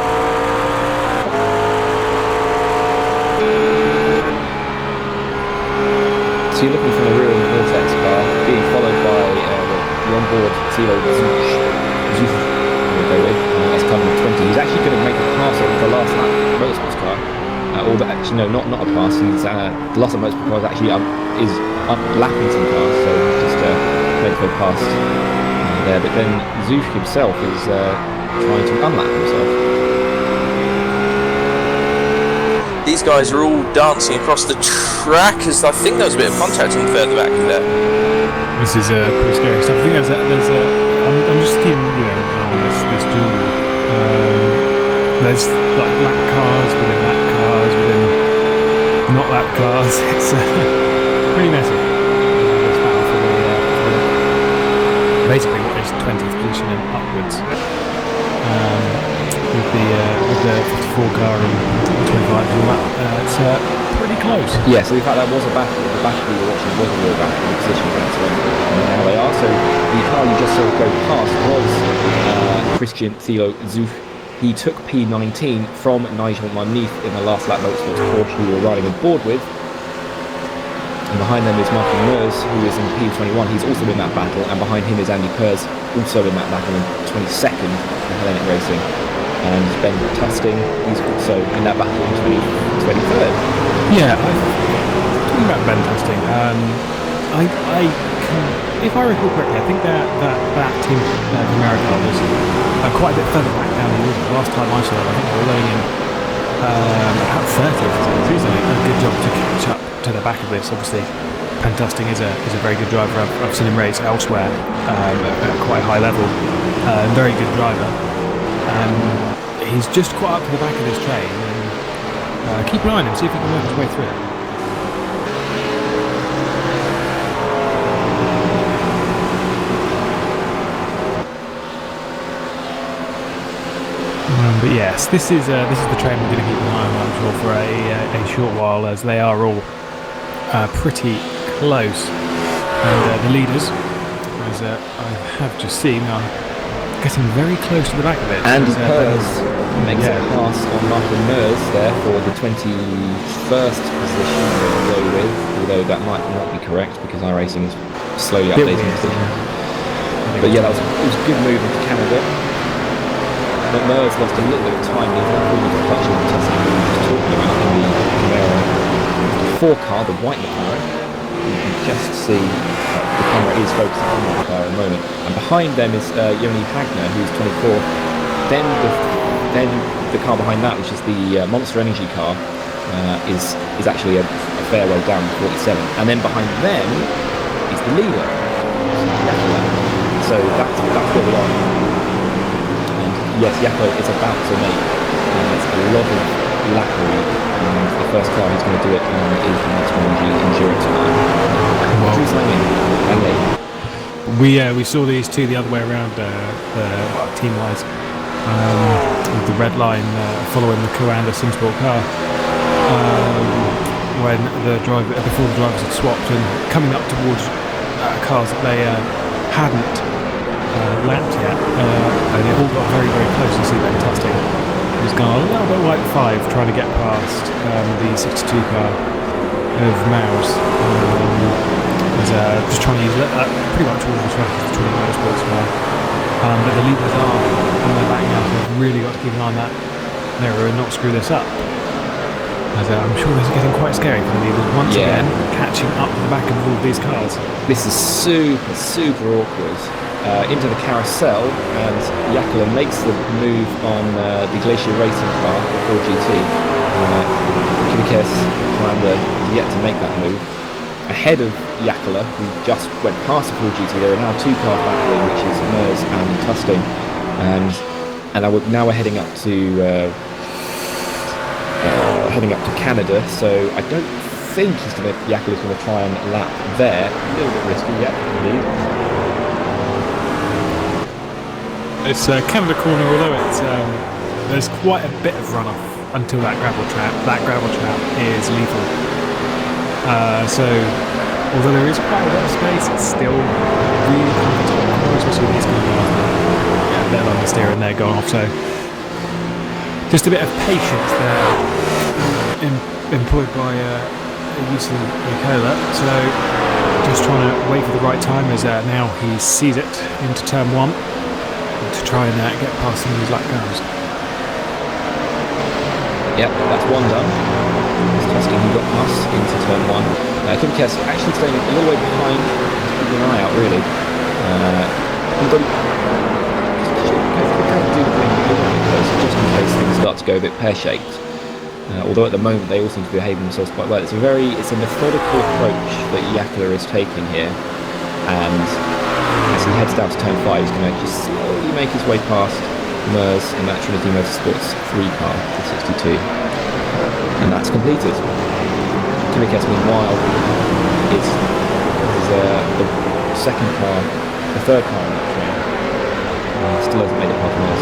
So you're looking from the rear of the Vortex car, being followed by the onboard Zero Zuf will go with as car number 20. He's actually going to make a pass over the last lap motorsports car. Or actually, no, not a pass. He's the last lap motorsports car is actually is lapping some cars, so he's just going to go past there. But then Zuf himself is trying to unlap himself. These guys are all dancing across the track as I think there was a bit of contact on the further back there. This is pretty scary stuff. I think I'm just keeping, this duel. There's like lap cars within lap cars within not lap cars. It's pretty messy. This battle for basically what is 20th position and upwards. With the 54 car and 25 and all that, it's pretty close. Yeah, so in fact that was a battle. The battle we were watching was a real battle. The position and now they are. So the car you just saw go past was Christian Thilo Zuf. He took P19 from Nigel Marneath in the last lap motorsports Porsche who we were riding aboard with. And behind them is Martin Meurs, who is in P21. He's also in that battle, and behind him is Andy Pers, also in that battle in 22nd for Hellenic Racing. And Ben Tusting, he's also in that battle in 23rd. Yeah, talking about Ben Tusting, if I recall correctly, I think that team from America was quite a bit further back down the order. Last time I saw them, I think they were running in about 30th. So he's done a good job to catch up to the back of this. Obviously, Ben Tusting is a very good driver. I've seen him race elsewhere at quite a high level. Very good driver. He's just quite up to the back of this train. And, keep an eye on him, see if he can work his way through it. But yes, this is the train we're going to keep an eye on, I'm sure, for a short while, as they are all pretty close. And the leaders, as I have just seen, are getting very close to the back of it. Andy Pers makes a pass on Martin Meurs there for the 21st position to go with, although that might not be correct because iRacing is slowly updating position. But yeah, it was a good move into Canada. But Meurs lost a little bit of time. He's not really touching the testing we were just talking about in the Camaro 4 car, the white McLaren. You can just see the camera is focusing on that car at the moment. And behind them is Joni Hagner, who's 24. Then the car behind that, which is the Monster Energy car, is actually a fair way down, 47. And then behind them is the leader. So that's where we are. Yes, Jaco is about to make a lot of lappery, and the first car he's going to do it on is the Monster Energy Endurance car. We saw these two the other way around, team-wise, with the red line following the Coanda Simsport car, when before the drivers had swapped and coming up towards cars that they hadn't lapped yet, and it all got very, very close to see Ben Tusting. He's gone a little bit white 5 trying to get past the 62 car of Maus. Just trying to use pretty much all the track as the 20 motorsports car. But the leaders are on their back now, so we've really got to keep an eye on that mirror and not screw this up. As I'm sure this is getting quite scary for the leaders once again, catching up to the back of all of these cars. This is super, super awkward. Into the carousel, and Jackala makes the move on the Glacier Racing car, the 4GT. Kibikes Commander yet to make that move. Ahead of Jackala, who just went past the 4GT, there are now 2 cars battling, which is Meurs and Tusting. And now we're heading up to Canada, so I don't think Jackala's going to try and lap there. A little bit risky, indeed. It's Canada corner, although it's there's quite a bit of runoff until that gravel trap. That gravel trap is lethal. So, although there is quite a lot of space, it's still really comfortable, especially with these kind of cars. Yeah, they're understeer and they're going off. So, just a bit of patience there employed by Yusin Nicola. So, Just trying to wait for the right time as now he sees it into turn 1 to try and get past some of these lap cars. Yep, that's one done. It's testing who got past into turn 1. Kimkes actually staying a little way behind, keeping an eye out really. Although just in case things start to go a bit pear-shaped. Although at the moment they all seem to be behaving themselves quite well. It's a methodical approach that Yakula is taking here, and as he heads down to turn 5, he's going to just slowly make his way past Mers in that Trinity Motorsports 3 car, the 62, and that's completed. Kimikes, meanwhile, is the second car, the third car in that train. Still hasn't made it past Mers.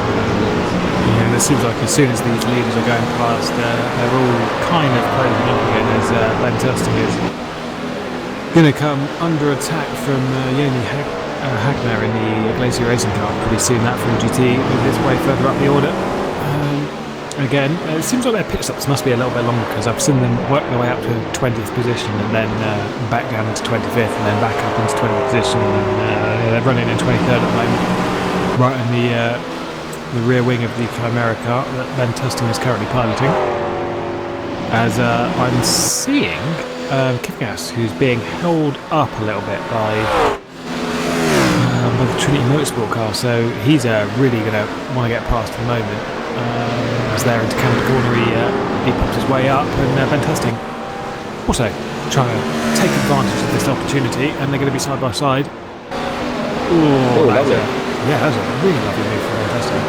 Yeah, and it seems like as soon as these leaders are going past, they're all kind of closing up again as Ben Tusting is going to come under attack from Yoni Hagner in the Glacier Racing car pretty soon. That from GT with its way further up the order. Again, it seems like their pit stops must be a little bit longer because I've seen them work their way up to 20th position and then back down into 25th and then back up into 20th position, and they're running in 23rd at the moment, right in the rear wing of the Chimera car that Ben Tusting is currently piloting. As I'm seeing Kipgas, who's being held up a little bit by the Trinity Motorsport car, so he's really going to want to get past at the moment. As they're into Canada Corner, he pops his way up, and Ben Tusting also trying to take advantage of this opportunity, and they're going to be side by side. Oh, lovely. That was a really lovely move from Ben Tusting.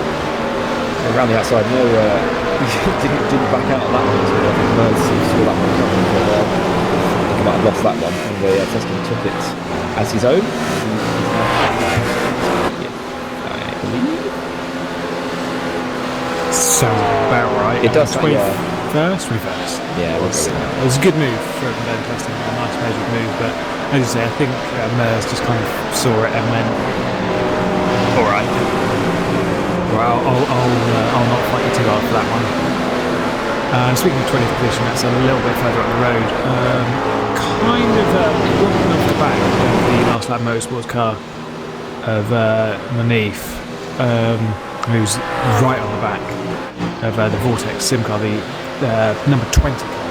Around the outside, no, didn't back out on that one. So I think Mers saw that one coming, but I think he might have lost that one, and Tusting took it as his own. I believe. Sounds about right. It does. 21st, reverse. Yeah, it was a good move from Ben Tusting, a nice measured move. But as you say, I think Mers just kind of saw it and went, "All right, well, I'll not fight you too hard for that one." Speaking of 20th position, that's a little bit further up the road. Kind of walking off the back of the last lap motorsports car of Manif, who's right on the back of the Vortex Sim car, the number 20 car,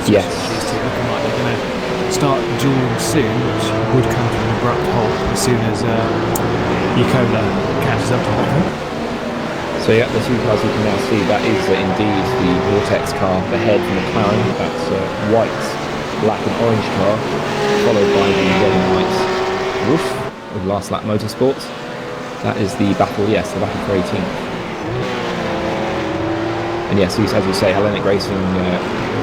18. Yes. These two looking like they're going to start dueling soon, which would come to an abrupt halt as soon as Yakola catches up to them. So yeah, the two cars you can now see, that is indeed the Vortex car, the head from McLaren. That's white, black and orange car, followed by the red and white roof of Last Lap Motorsports. That is the battle, the battle for 18th. And yes, as you say, Hellenic Racing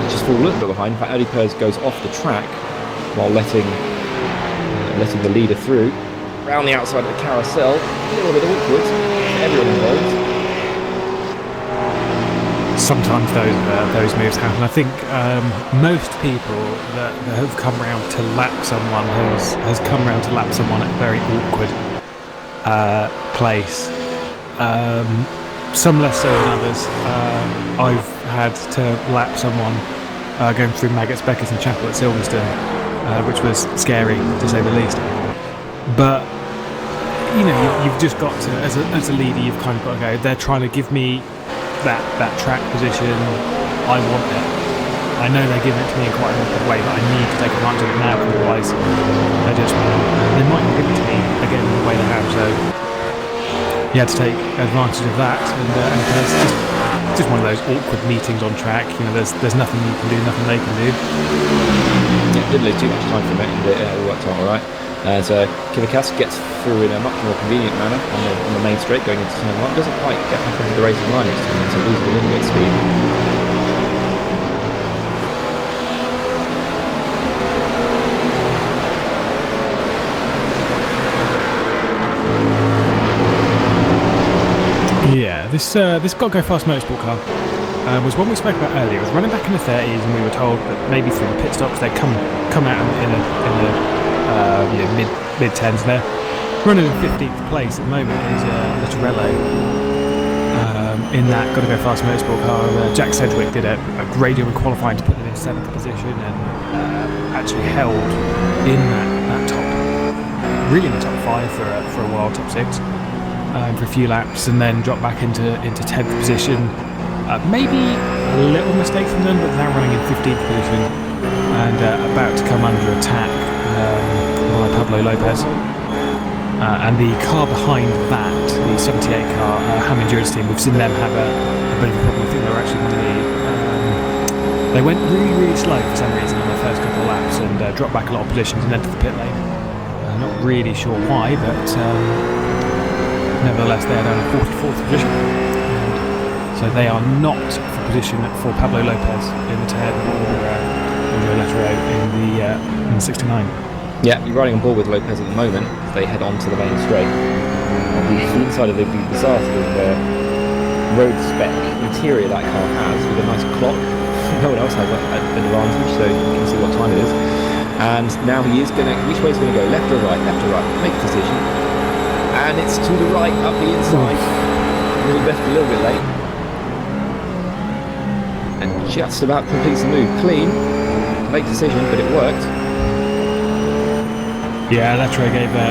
just fall a little bit behind. In fact, Eddie Pers goes off the track while letting the leader through. Round the outside of the carousel, a little bit awkward for everyone involved. Sometimes those moves happen. I think most people that have come round to lap someone has come round to lap someone at a very awkward place. Some less so than others. I've had to lap someone going through Maggots, Beckers and Chapel at Silverstone, which was scary to say the least. But you know, you've just got to, as a leader, you've kind of got to go. They're trying to give me that track position. I want it. I know they're giving it to me in quite an awkward way, but I need to take advantage of it now, otherwise they might not give it to me again in the way they have. So you had to take advantage of that, and it's just one of those awkward meetings on track. You know, there's nothing you can do, nothing they can do. Yeah, didn't lose too much time from it, and it worked out all right. So Kivikas gets through in a much more convenient manner on the main straight going into turn 1. Doesn't quite get back into the racing line this time, so loses a little bit of speed. Yeah, this Got Go Fast motorsport car was one we spoke about earlier. It was running back in the 30s, and we were told that maybe through the pit stops they'd come out in the mid 10s there. Running in 15th place at the moment is Littorello in that Got to Go Fast motorsport car. Jack Sedgwick did a great deal in qualifying to put them in 7th position, and actually held in that top, really in the top 5 for a while, top 6, for a few laps, and then drop back into 10th position. Maybe a little mistake from them, but now running in 15th position and about to come under attack by Pablo Lopez. And the car behind that, the 78 car, Ham Endurance team, we've seen them have a bit of a problem. I think they were actually going to be... they went really slow for some reason on the first couple of laps and dropped back a lot of positions and entered the pit lane. Not really sure why, but nevertheless they're down in 44th position. And so they are not for position for Pablo Lopez in the 10 or Joe Lettereau in the 69. Yeah, you're riding on board with Lopez at the moment. They head on to the main straight. On the inside of the bizarre sort of road spec interior that car has, with a nice clock. No one else has an advantage, so you can see what time it is. And now he is going to... Which way is he going to go? Left or right? Left or right? Make a decision. And it's to the right, up the inside. A little bit late. And just about completes the move. Clean. Late decision, but it worked. Yeah, Lettereau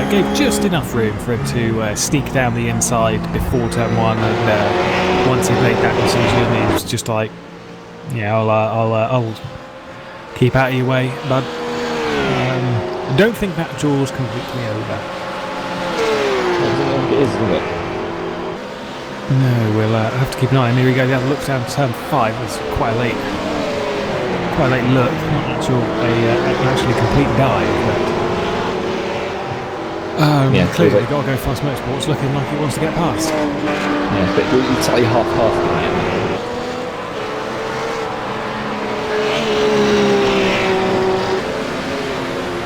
gave just enough room for him to sneak down the inside before turn 1, and once he made that decision, he was just like, "Yeah, I'll keep out of your way, bud." I don't think that draw's completely over. It is, isn't it? No, we'll have to keep an eye. And here we go. The other look down turn 5 was quite a late look. Not actually complete dive, but. Clearly they've got to go Fast Motorsports looking like it wants to get past. Yeah, but you're totally half-half tonight.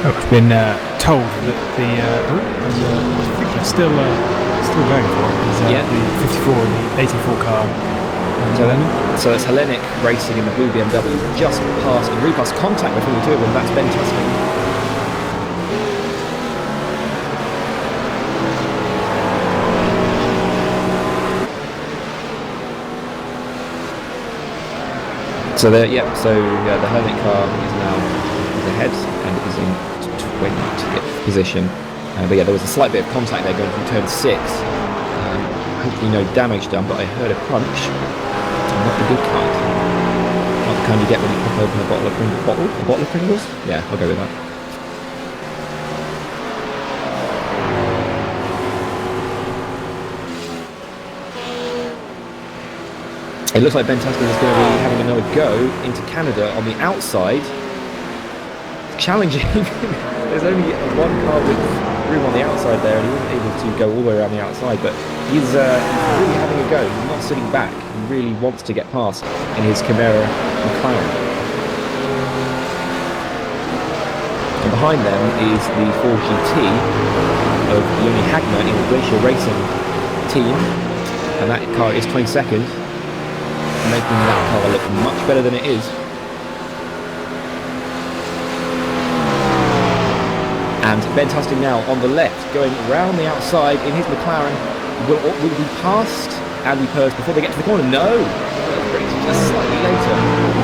I've been told that the I think they're still going for it. The 54 and the 84 car. So it's Hellenic racing in the blue BMW, just past and repassed contact between the two of them. That's Ben Tustin. So the Hellenic car is now ahead and is in 20th position. But yeah, there was a slight bit of contact there going from turn 6. Hopefully no damage done, but I heard a crunch. Not the good kind. Not the kind you get when you pop open a bottle of Pringles? Yeah, I'll go with that. It looks like Ben Tustin is going to be having another go into Canada on the outside. Challenging. There's only one car with room on the outside there, and he wasn't able to go all the way around the outside, but he's really having a go. He's not sitting back. He really wants to get past in his Chimera McLaren. And behind them is the 4GT of Joni Hagner in the Glacier Racing team, and that car is 22nd. Making that car look much better than it is. And Ben Tustin now on the left, going round the outside in his McLaren. Will be past Andy Pers before they get to the corner? No! Just slightly later.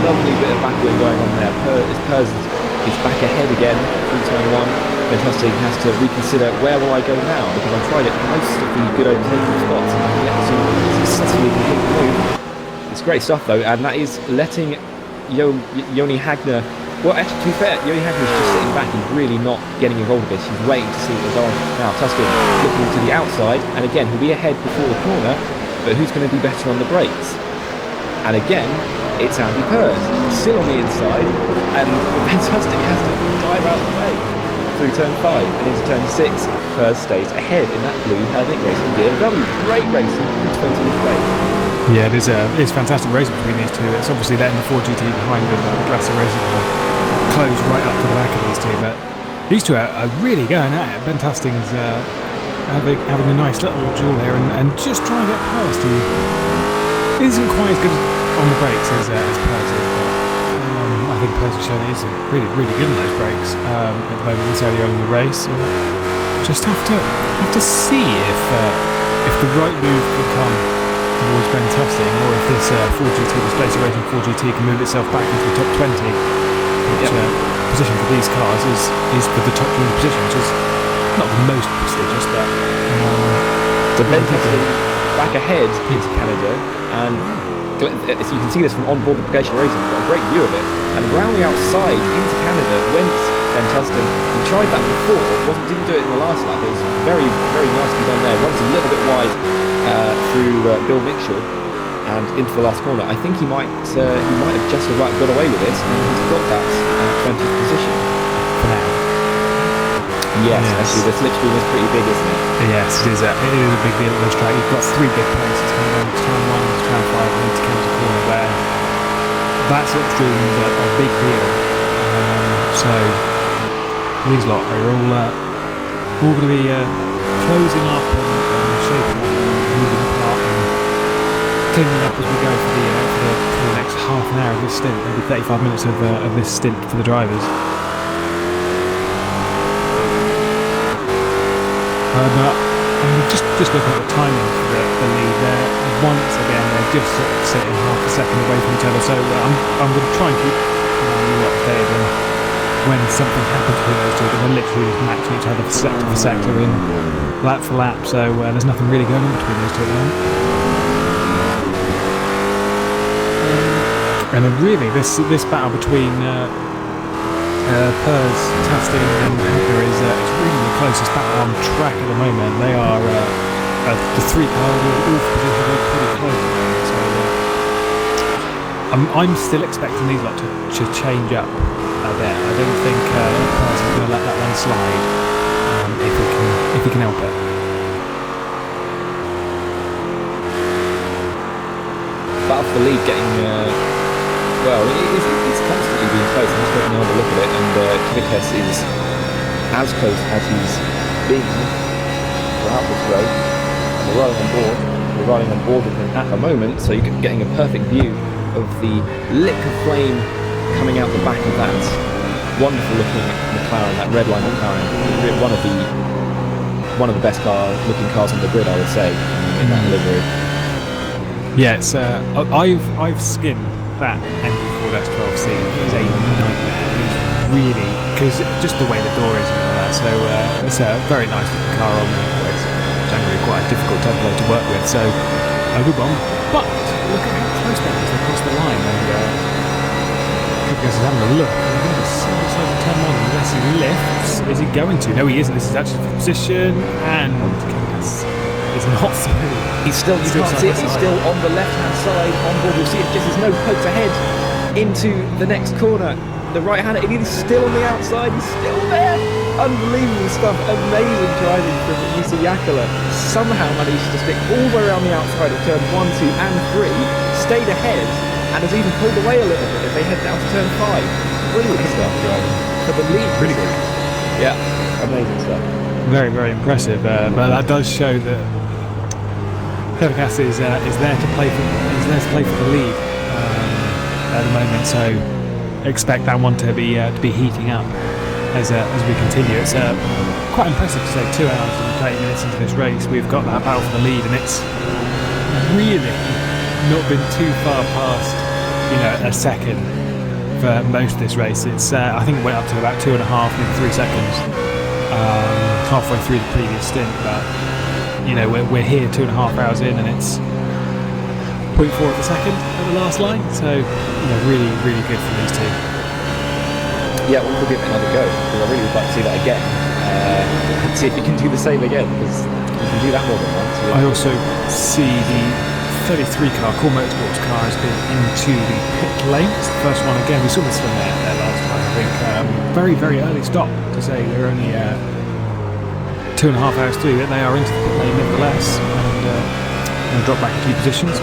Lovely bit of backwind going on there. Pers is back ahead again through turn 1. Ben Tustin has to reconsider, where will I go now? Because I've tried it most of the good overtaking spots and I've yet to successfully complete the move. It's great stuff though, and that is letting Joni Hagner... Well, actually, to be fair, Joni Hagner's just sitting back. He's really not getting involved with this. He's waiting to see what's on. Now, Tustin looking to the outside, and again, he'll be ahead before the corner, but who's going to be better on the brakes? And again, it's Andy Pers, still on the inside, and Ben Tustin has to drive out the way through turn 5 and into turn 6. Pers stays ahead in that blue Hellenic Racing BMW. Great racing in 20th place. Yeah, it's fantastic racing between these two. It's obviously letting the 4GT behind them, Glacier Racing, close right up to the back of these two. But these two are really going at it. Ben Tustin's having a nice little duel here and just trying to get past. He isn't quite as good on the brakes as Pers is. But I think Pers has shown he's really good on those brakes at the moment this early on in the race. Just have to see if the right move can come towards Ben Tustin, or if this 4GT, this Glacier Racing 4GT, can move itself back into the top 20, which position for these cars is for the top junior position, which is not the most prestigious, but So Ben Testing back ahead into Canada, and as you can see this from onboard the Bagation Racing, we've got a great view of it. And around the outside into Canada went Ben Tustin. He tried that before, didn't do it in the last lap. It was very, very nicely done there. Runs a little bit wide through Bill Mitchell and into the last corner. I think he might have just about got away with it, and he's got that 20th position for now. Yes, actually the slipstream is pretty big, isn't it? Yes, it is. It is a big deal at this track. You've got 3 big places coming down to turn 1, to turn 5, and into County Corner, where that slipstream is a big deal. So these lot are all going to be closing up and shaping up and moving apart and cleaning up as we go for the next half an hour of this stint, maybe 35 minutes of this stint for the drivers. But just looking at the timing for the lead there, once again they're just sort of sitting half a second away from each other. So I'm going to try and keep you updated on when something happens between those two. But they're literally just matching each other for sector in lap for lap. So there's nothing really going on between those two at the moment. And then really this battle between Pers, Tasting and Hooker is really the closest battle on track at the moment. They are the 3 cars all positioned pretty close at the moment. So I'm still expecting these lot to change up a bit. I don't think Pers is going to let that one slide if he can help it. Battle for the lead getting it's constantly being close. I'm just taking another look at it, and Kivakes is as close as he's been throughout this road. And we're riding on board with him at the moment, so you're getting a perfect view of the lick of flame coming out the back of that wonderful looking McLaren, that red line McLaren. One of the best looking cars on the grid, I would say, in that livery. Yeah, it's I've skinned that MG4-12C is a nightmare. It's really, because just the way the door is and all that, so it's a very nice looking car on there. It's generally quite a difficult tempo to work with, so a good one. But look at how close that is across the line, and Kipkes is having a look. He's going to single side turn 1 unless he lifts. Is he going to? No, he isn't. This is actually the position, and Kipkes is not through. He's still, you can't see it, he's still on the left-hand side on board. You'll see it, just there's no pokes ahead into the next corner. The right-hander, he's still on the outside, he's still there. Unbelievable stuff, amazing driving from Yusa Yakula. Somehow managed to stick all the way around the outside of turn 1, 2 and 3, stayed ahead, and has even pulled away a little bit as they head down to turn 5. Brilliant stuff driving for the lead. Really good. Yeah, amazing stuff. Very, very impressive, but that does show that Kivakes is there to play for the lead at the moment. So expect that one to be heating up as we continue. It's quite impressive to say 2 hours and 30 minutes into this race we've got that battle for the lead, and it's really not been too far past a second for most of this race. It's I think it went up to about 2.5, maybe 3 seconds halfway through the previous stint, but we're here 2.5 hours in, and it's 0.4 of a second at the last line. So really, really good for these two. Yeah, we'll give it another go, because I really would like to see that again. And see if you can do the same again, because you can do that more than once. I also see the 33 car, Core Motorsports car, has been into the pit lane. It's the first one again. We saw this one there last time, I think. Very, very early stop to say they're only 2.5 hours through it. They are into the pit lane nevertheless, and drop back a few positions.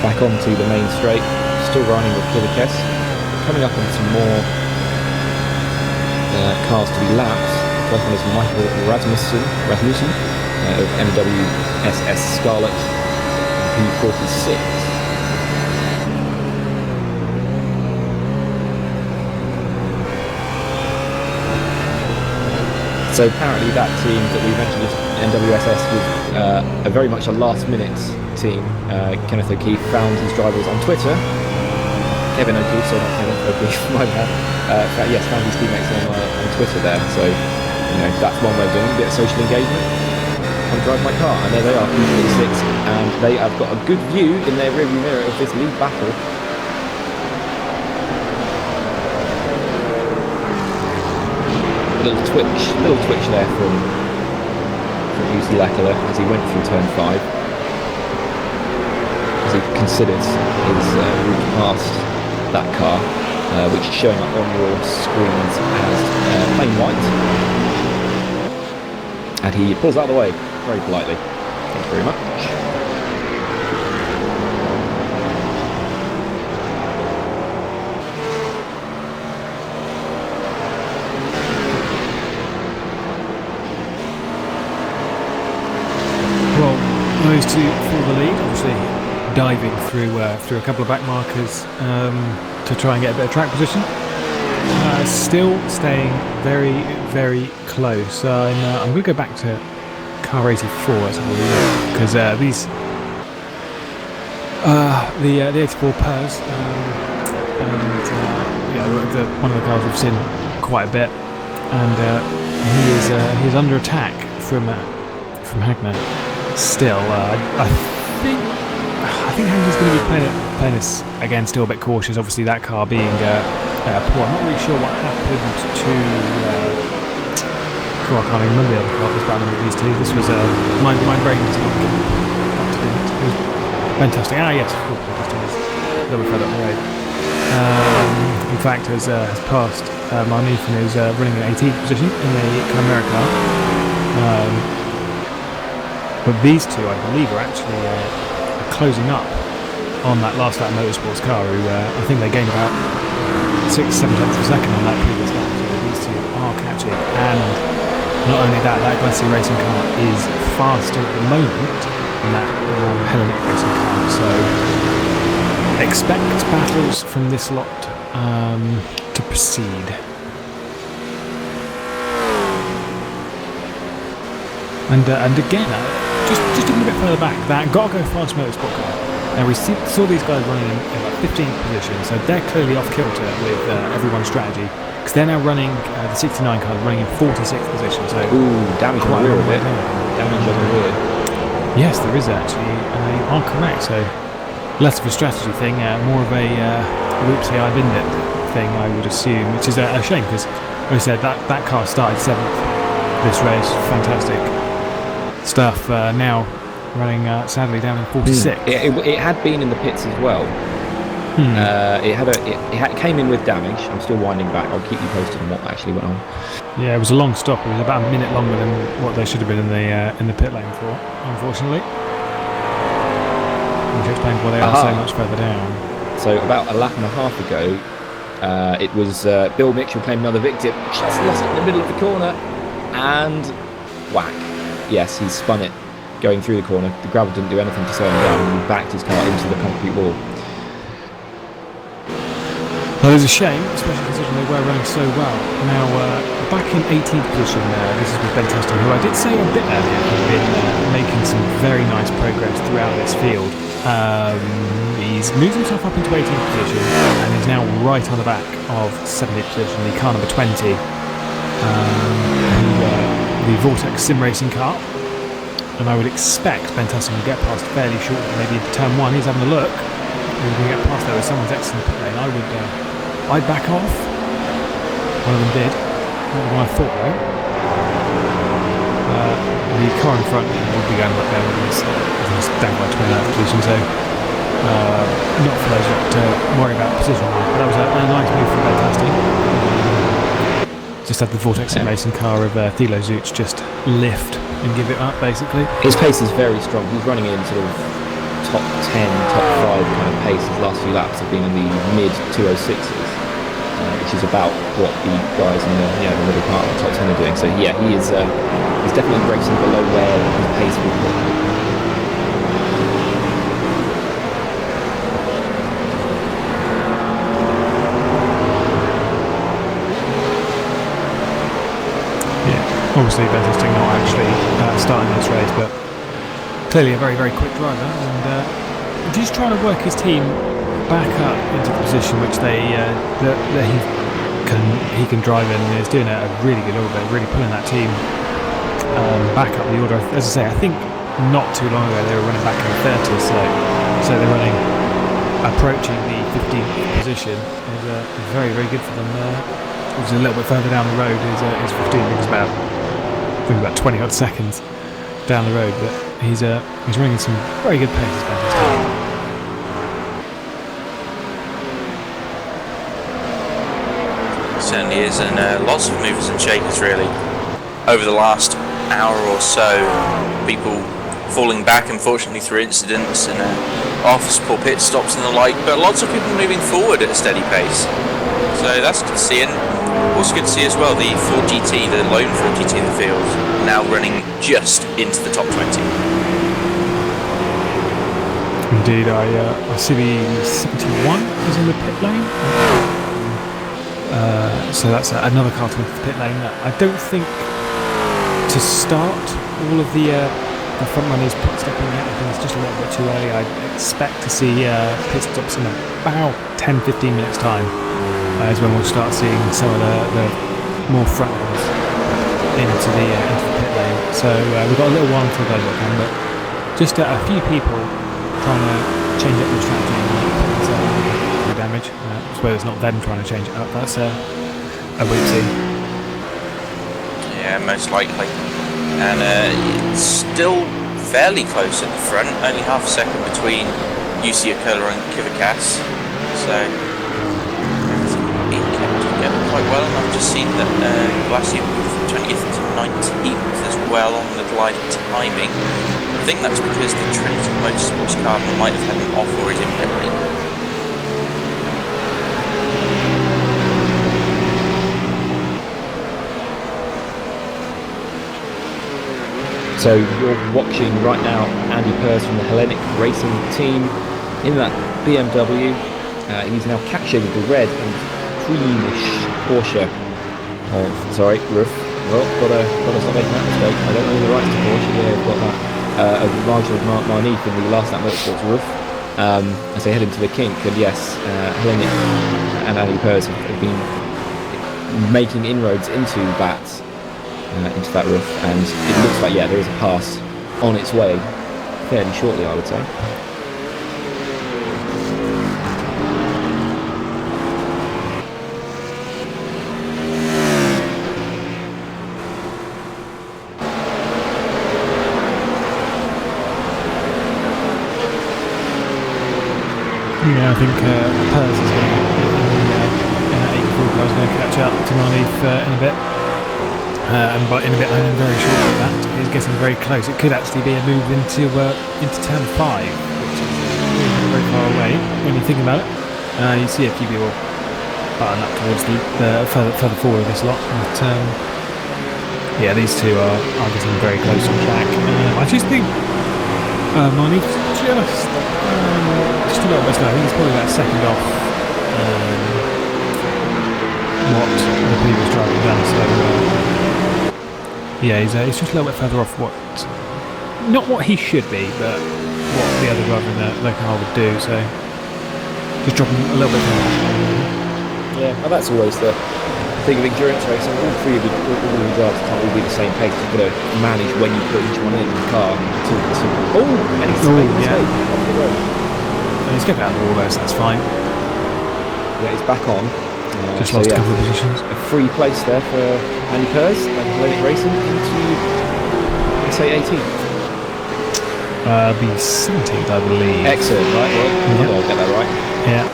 Back onto the main straight, still riding with Kivakes. Coming up on some more cars to be lapped. First one is Michael Rasmussen of MWSS Scarlet P46. So apparently that team that we mentioned, NWSS, was a very much a last-minute team. Kenneth O'Keefe found his drivers on Twitter. Kevin O'Keefe, so not Kenneth O'Keefe, my bad. Yes, found his teammates on Twitter there. So, that's one way of doing it, a bit of social engagement. Come drive my car, and there they are, P46, and they have got a good view in their rearview mirror of this lead battle. A little twitch there from UC Lackler as he went through turn 5, as he considered his route past that car, which is showing up on your screens as plain white, and he pulls out of the way very politely. Thank you very much. Those two for the lead, obviously diving through a couple of back markers to try and get a bit of track position. Still staying very, very close. I'm going to go back to car 84 because these the 84 Pers and one of the cars we've seen quite a bit, and he is under attack from Hagner. Still, I think Hagner's going to be playing this again, still a bit cautious. Obviously, that car being poor. I'm not really sure what happened to. I can't even remember the other car that was battling with these two. This was my brain was not up to date. It was fantastic. Yes, a little bit further up the road. In fact, has passed Marnoof and is running an 18th position in the Chimera car. But these two, I believe, are actually closing up on that last lap Motorsports car, who I think they gained about 6-7 tenths of a second on that previous lap. So these two are catching, and not only that, that Glacier Racing car is faster at the moment than that Hellenic Racing car. So expect battles from this lot to proceed. And again, just a little bit further back, that Gotta Go Fast Motorsport car. Now we saw these guys running in about 15th position, so they're clearly off kilter with everyone's strategy, because they're now running the 69 car running in 46th position. So damage on the rear a bit. Damage on the rear. Yes, there is actually. You are correct. So less of a strategy thing, more of a whoopsie I binned it thing, I would assume, which is a shame because, like I said, that car started 7th this race. Fantastic stuff. Now running sadly down in 46. It had been in the pits as well. It came in with damage. I'm still winding back. I'll keep you posted on what actually went on. Yeah, it was a long stop. It was about a minute longer than what they should have been in the pit lane for, unfortunately. Which explains why they are so much further down. So about a lap and a half ago, it was Bill Mitchell claimed another victim. Just lost it in the middle of the corner, and whack. Yes, he spun it going through the corner. The gravel didn't do anything to slow him down, and he backed his car into the concrete wall. Well, it's a shame, especially considering they were running so well. Now, back in 18th position, this is with Ben Tustin, who I did say a bit earlier has been making some very nice progress throughout this field. He's moved himself up into 18th position and is now right on the back of 70th position, the car number 20. The Vortex Sim Racing car, and I would expect Ben Tustin will get past fairly shortly, maybe into turn 1. He's having a look. We can get past there with someone's excellent pit lane. I'd back off. One of them did. Not the one I thought though. The car in front would be going up there with this down by 29th position, so not for those to worry about position. But that was a nice move from Ben Tustin. Just had the Vortex Racing car of Thilo Zuch just lift and give it up, basically. His pace is very strong. He's running in sort of top 10, top 5 kind of pace. His last few laps have been in the mid 206s, which is about what the guys in the middle part of the top 10 are doing. So yeah, he is he's definitely racing below where his pace would be. obviously Ben Testing not actually starting this race, but clearly a very, very quick driver, and just trying to work his team back up into the position which that he can drive in, and is doing a really good order, really pulling that team back up the order. As I say, I think not too long ago they were running back in the 30s, so they're running approaching the 15th position. Is very, very good for them. Obviously a little bit further down the road is 15. It's about 20 odd seconds down the road, but he's running some very good paces. Certainly is, and lots of movers and shakers really over the last hour or so. People falling back, unfortunately, through incidents and office poor pit stops and the like, but lots of people moving forward at a steady pace. So that's good to see, and also good to see as well the Ford GT, the lone Ford GT in the field, now running just into the top 20. Indeed, I see the 71 is in the pit lane. So that's another car to enter the pit lane. I don't think to start all of the front runners pit stopping yet. I think it's just a little bit too early. I expect to see pit stops in about 10-15 minutes time is when we'll start seeing some of the more front runners into the pit lane. So we've got a little while until those will come, but just a few people trying to change up the strategy and do damage. I suppose it's not them trying to change it up. That's a we've seen. Yeah, most likely. And it's still fairly close at the front, only half a second between UC Okola and Kivakas. So being kept together quite well, and I've just seen that Glacier moved from 20th to 19th as well on the glide timing. I think that's because the Trinity Motorsports car might have had an off or is in pit lane. So you're watching right now Andy Purse from the Hellenic Racing team in that BMW. He's now catching the red and creamish Porsche roof. Well, gotta stop making that mistake. I don't know the rights to Porsche. Yeah, I've got that over Nigel Marnique in the last lap motorsports roof as they head into the kink. And yes, Hellenic and Andy Purse have been making inroads into that roof, and it looks like there is a pass on its way fairly shortly, I would say. Yeah, I think Pers is going to in that 84 car is going to catch up to Marnief in a bit. And in a bit, I'm very sure that is getting very close. It could actually be a move into turn 5, which is very, very far away when you think about it. You see a few people button up towards the further forward of this lot, but yeah, these two are getting very close on track. I just think Marnief just a little bit slow. I think he's probably about a second off what the previous driver done. So. Yeah, he's just a little bit further off not what he should be, but what the other driver in the car would do, so just dropping a little bit further. Yeah, and that's always the thing of endurance racing. All three of the drivers can't all be the same pace. You've got to manage when you put each one in the car. And he's off the road. And he's getting out of the wall, so that's fine. Yeah, he's back on. Just lost a couple of positions. A free place there for Andy Pers and Hellenic Racing into, let's say, 18th. Be 17th, I believe. Excellent, right? Well, I'll get that right. Yeah.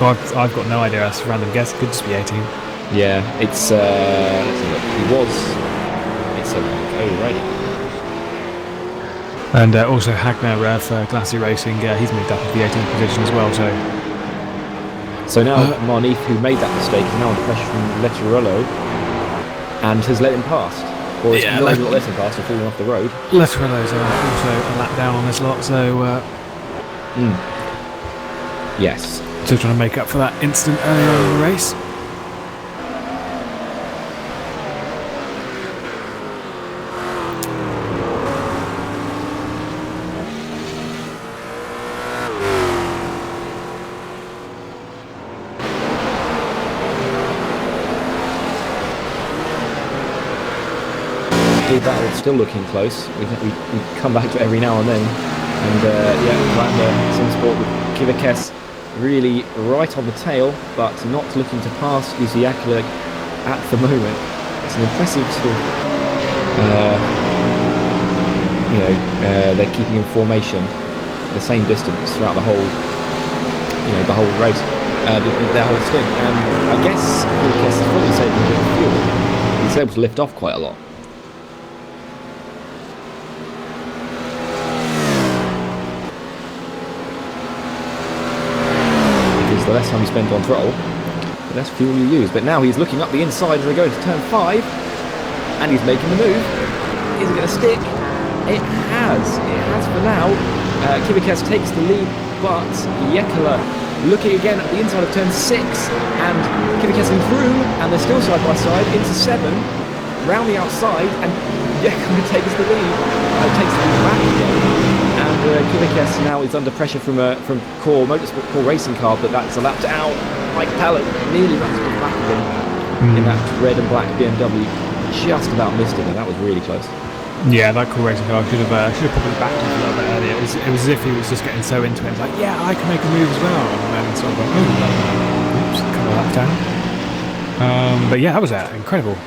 Well, I've got no idea. That's a random guess. It could just be 18. Yeah, it's let's see, look. It's alrighty. And also Hagner for Glacier Racing. He's moved up to the 18th position as well. So now Marnief, who made that mistake, is now under pressure from Letterello and has let him past. Or it's not even let him past, or falling off the road. Letterello's also a lap down on this lot, so yes. Still trying to make up for that incident earlier on in the race. lead battle still looking close. We come back to it every now and then. And yeah, Simsport with Kivakes really right on the tail, but not looking to pass Uziakula at the moment. It's an impressive sort of, they're keeping in formation the same distance throughout the whole, the whole race, the whole stint. And I guess Kivakes is probably saving a bit of fuel. He's able to lift off quite a lot. The less time you spend on throttle, the less fuel you use. But now he's looking up the inside as they go into turn 5, and he's making the move. Is it going to stick? It has. It has for now. Kivakes takes the lead, but Jekula looking again at the inside of turn 6, and Kivakes in through, and they're still side by side into 7, round the outside, and Jekula takes the lead. Takes the lead back again. And Kivakes now is under pressure from Core Motorsport, Core Racing car, but that's a lap out. Mike Pallet nearly runs the back of him in that red and black BMW. Just about missed it, and that was really close. Yeah, that Core Racing car should have probably backed up a little bit earlier. It was as if he was just getting so into it. It's like, yeah, I can make a move as well. And then sort of like, oops, a couple of laps down. But yeah, that was incredible.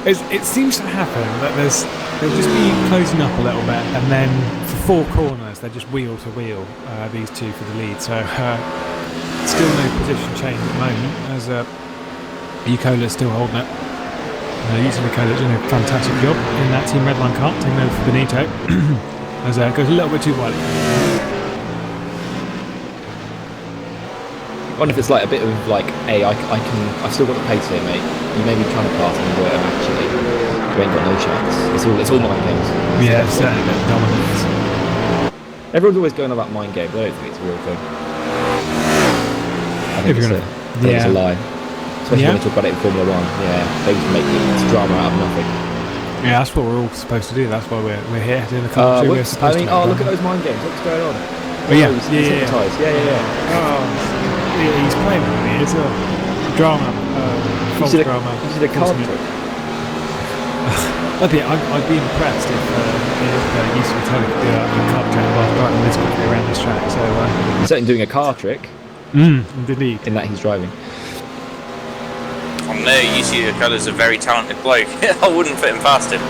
It seems to happen that they'll just be closing up a little bit, and then for 4 corners they're just wheel to wheel, these two for the lead. So still no position change at the moment, as Yukola's still holding it. Yukola's doing a fantastic job in that Team Redline car, taking over for Benito, as it goes a little bit too wide. I wonder if it's like a bit of like, hey, I've still got the pace here, mate. You may be trying to pass me, but actually, you ain't got no chance. It's all mind games. Yeah, it's certainly a bit of dominance. Everyone's always going on about mind games. I don't think it's a real thing. I think it's a lie. Especially when they talk about it in Formula 1. Yeah, they just make this drama out of nothing. Yeah, that's what we're all supposed to do. That's why we're here doing the commentary. Look at those mind games. What's going on? Yeah. He's playing with me. It's a drama. False drama. You see the car trick? I'd be impressed if Yusuf Vitalik could do a car track while driving this quickly around this track. So he's certainly doing a car trick. Indeed. In that he's driving. Oh no, Yusuf Vitalik a very talented bloke. I wouldn't fit him past him.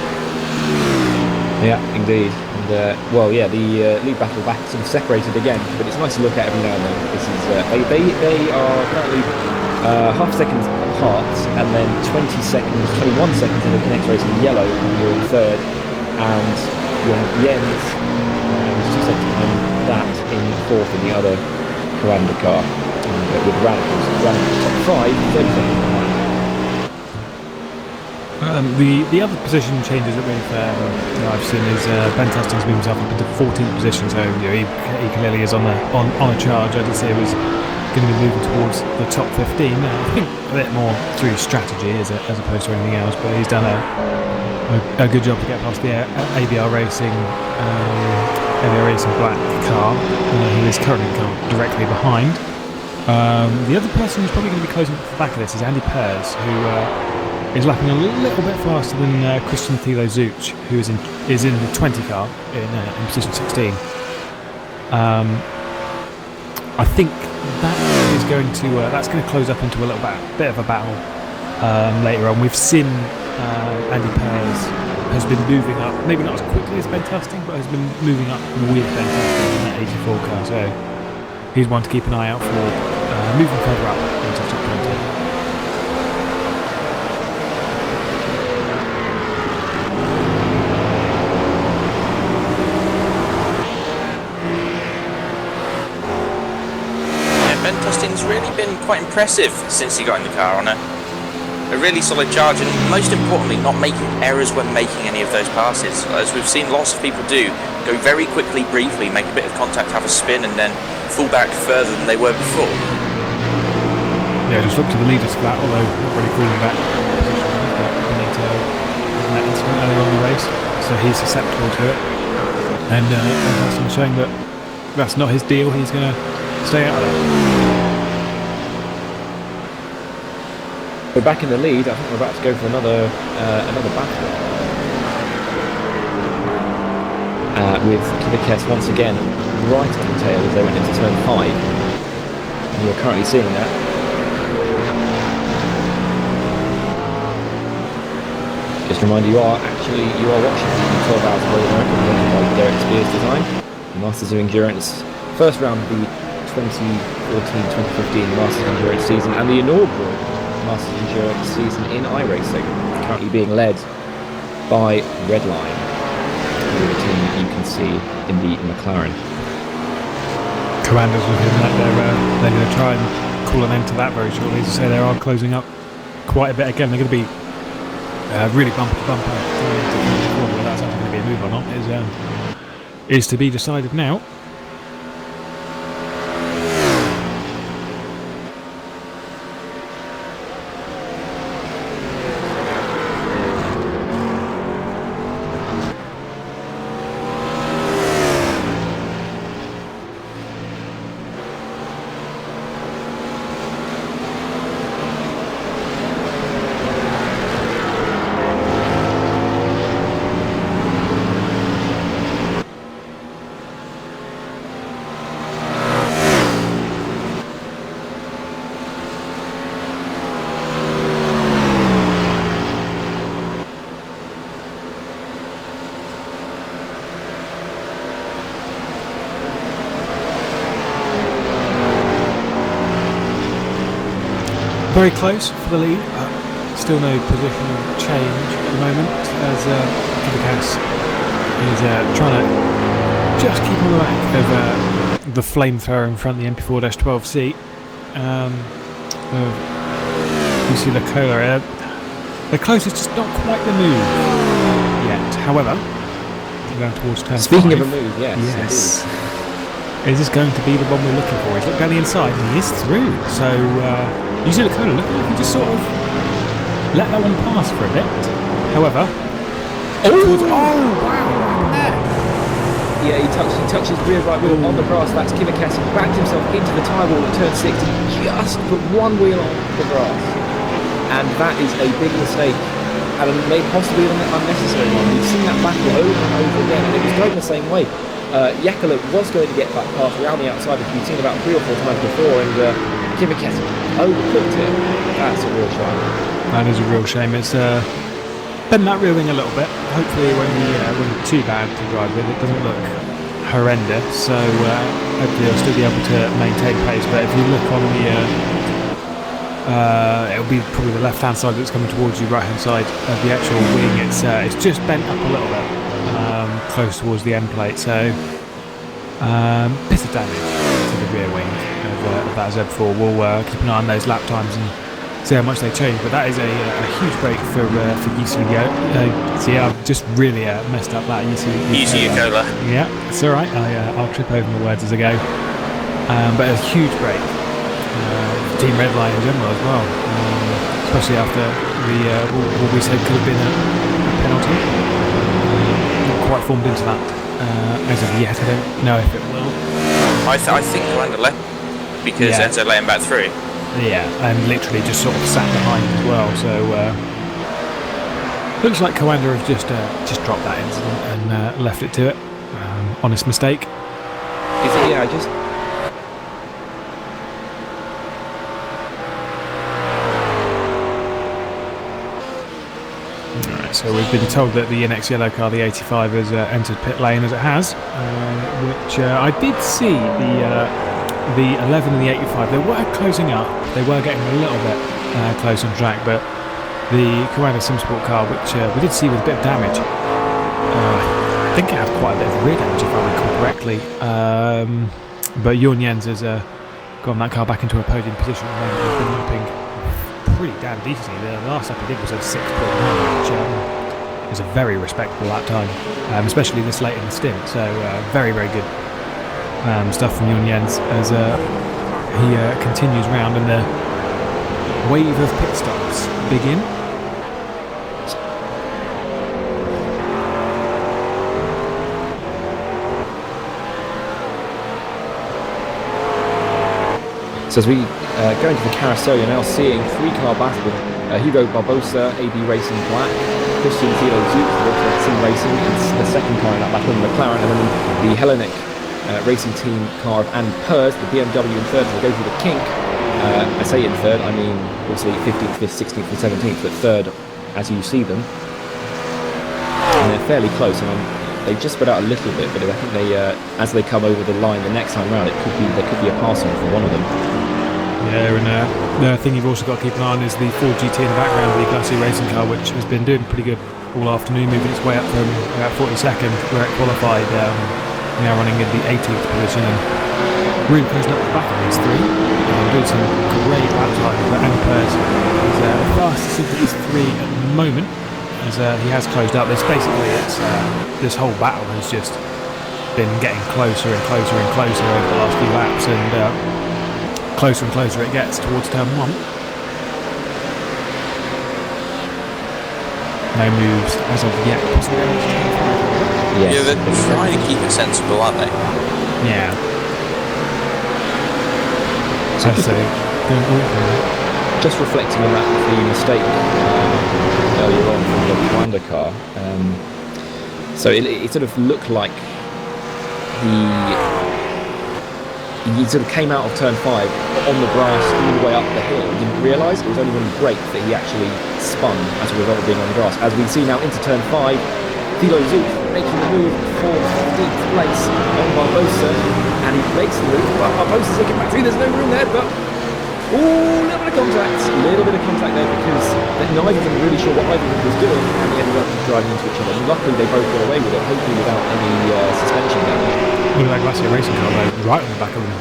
Yeah, indeed. And the lead battle back sort of separated again, but it's nice to look at every now and then. This is they are currently half seconds apart, and then 21 seconds in the next race in yellow, and you're in third, and you have Jens and 2 seconds behind that in fourth in the other Coranda car, and with Radicals top 5, 30 seconds behind. The other position changes that I've seen is Ben Tusting's moved himself up into 14th position, so he clearly is on a charge. I did say he was going to be moving towards the top 15. I think a bit more through strategy as opposed to anything else, but he's done a good job to get past the ABR Racing black car, who is currently directly behind. The other person who's probably going to be closing the back of this is Andy Pers, who is lapping a little bit faster than Christian Thilo Zuch, who is in the 20 car in position 16. I think that's going to close up into a little bit of a battle later on. We've seen Andy Pers has been moving up, maybe not as quickly as Ben Tusting, but has been moving up with Ben Tusting in that 84 car. So he's one to keep an eye out for, moving further up into the top 20. Ben Tusting's really been quite impressive since he got in the car, on a really solid charge, and most importantly not making errors when making any of those passes, as we've seen lots of people do. Go very quickly, briefly, make a bit of contact, have a spin, and then fall back further than they were before. Yeah, just look to the leaders for that, although not really falling back Benito had that incident earlier on in the race, so he's susceptible to it, and Tusting showing that that's not his deal. He's going to stay out of it. We're back in the lead. I think we're about to go for another battle. with Kivakes once again right on the tail as they went into turn 5. And you're currently seeing that. Just a reminder, you are watching the 12 Hours of Road America presented by Derek Speare's design. The Masters of Endurance first round of the 2014-2015 Masters of Endurance season and the inaugural Masters of Endurance season in iRacing, currently being led by Redline, the team that you can see in the McLaren. Commanders looking like they're going to try and call an end to that very shortly. As I say, they are closing up quite a bit again. They're going to be really bumper to bumper. Whether that's actually going to be a move or not is to be decided now. Very close for the lead, still no positional change at the moment as Kivakes is trying to just keep on the back of the flamethrower in front of the MP4-12C. You see the Cola, the closest, just not quite the move yet. However, going towards turn 5. Speaking of a move, yes. Is this going to be the one we're looking for? He's looked down the inside and he is through. So you see the Cola looking like he just sort of let that one pass for a bit. However, wow! Yeah, he touches rear right wheel on the grass. That's Kivakes. He backed himself into the tyre wall at turn 6 and just put one wheel on the grass. And that is a big mistake. And maybe possibly an unnecessary one. We've seen that battle over and over again, and it was going the same way. Yakala was going to get back past around the outside, which we've seen about 3 or 4 times before, and Kivakes overcooked it. That's a real shame. That is a real shame. It's bent that rear wing a little bit. Hopefully it won't be too bad to drive with. It doesn't look horrendous, so hopefully you'll still be able to maintain pace. But if you look on the it'll be probably the left hand side that's coming towards you, right hand side of the actual wing. It's just bent up a little bit, close towards the end plate, so bit of damage to the rear wing of that Z4. We'll keep an eye on those lap times and see how much they change, but that is a huge break for UCO. See, I've just really messed up that UCO. Yeah, it's alright, I'll trip over my words as I go, but a huge break. Team Redline in general as well, especially after what we said could have been a penalty. Not quite formed into that as of yet. I don't know if it will. I think Coanda left because Enzo let him back through. Yeah, and literally just sort of sat behind as well. So looks like Coanda has just dropped that incident and left it to it. Honest mistake. Is it? Yeah, just. So we've been told that the NX yellow car, the 85, has entered pit lane as it has, which I did see the 11 and the 85. They were closing up. They were getting a little bit close on track, but the Coanda SimSport car, which we did see with a bit of damage, I think it had quite a bit of rear damage if I recall correctly. But Jorn Jens has gotten that car back into a podium position at the moment. He's been lapping pretty damn decently. The last lap he did was a 6.9, which is a very respectable lap time, especially this late in the stint. So very, very good stuff from Jorn Jens as he continues round and the wave of pit stops begin. So as we go into the carousel, you're now seeing 3-car battle with Hugo Barbosa, AB Racing Black, Christian Theo Zook, Sim Racing, it's the second car in that battle, McLaren, and then the Hellenic racing team car of Andy Pers, the BMW in third, so they go through the kink. I say in third, I mean obviously 15th, 5th, 16th and 17th, but third as you see them. And they're fairly close, and they just spread out a little bit, but I think they, as they come over the line the next time round, there could be a passing for one of them. Yeah, and the thing you've also got to keep an eye on is the Ford GT in the background, the Glacier racing car, which has been doing pretty good all afternoon, moving its way up from about 42nd, where it qualified, now running in the 18th position, and really closing up the back of these three, doing some great lap time. But Andy Pers is the fastest of these three at the moment, as he has closed up. This this whole battle has just been getting closer and closer and closer over the last few laps, and closer and closer it gets towards turn 1. No moves as of yet. Yes. Yeah, they're trying to keep it sensible, aren't they? Yeah. So So, just reflecting on that, the mistake earlier on from the Wanda car. So it sort of looked like he sort of came out of turn 5 on the grass all the way up the hill. He didn't realise it was only when he braked that he actually spun as a result of being on the grass. As we see now into turn 5, Thilo Zook making the move for 15th place on Barbosa, and he makes the move, but Barbosa's looking back through, there's no room there, but a little bit of contact there, because neither of them really sure what either of them was doing, and they ended up driving into each other. And luckily they both got away with it, hopefully without any suspension damage. look like Glacier racing car right on the back of them.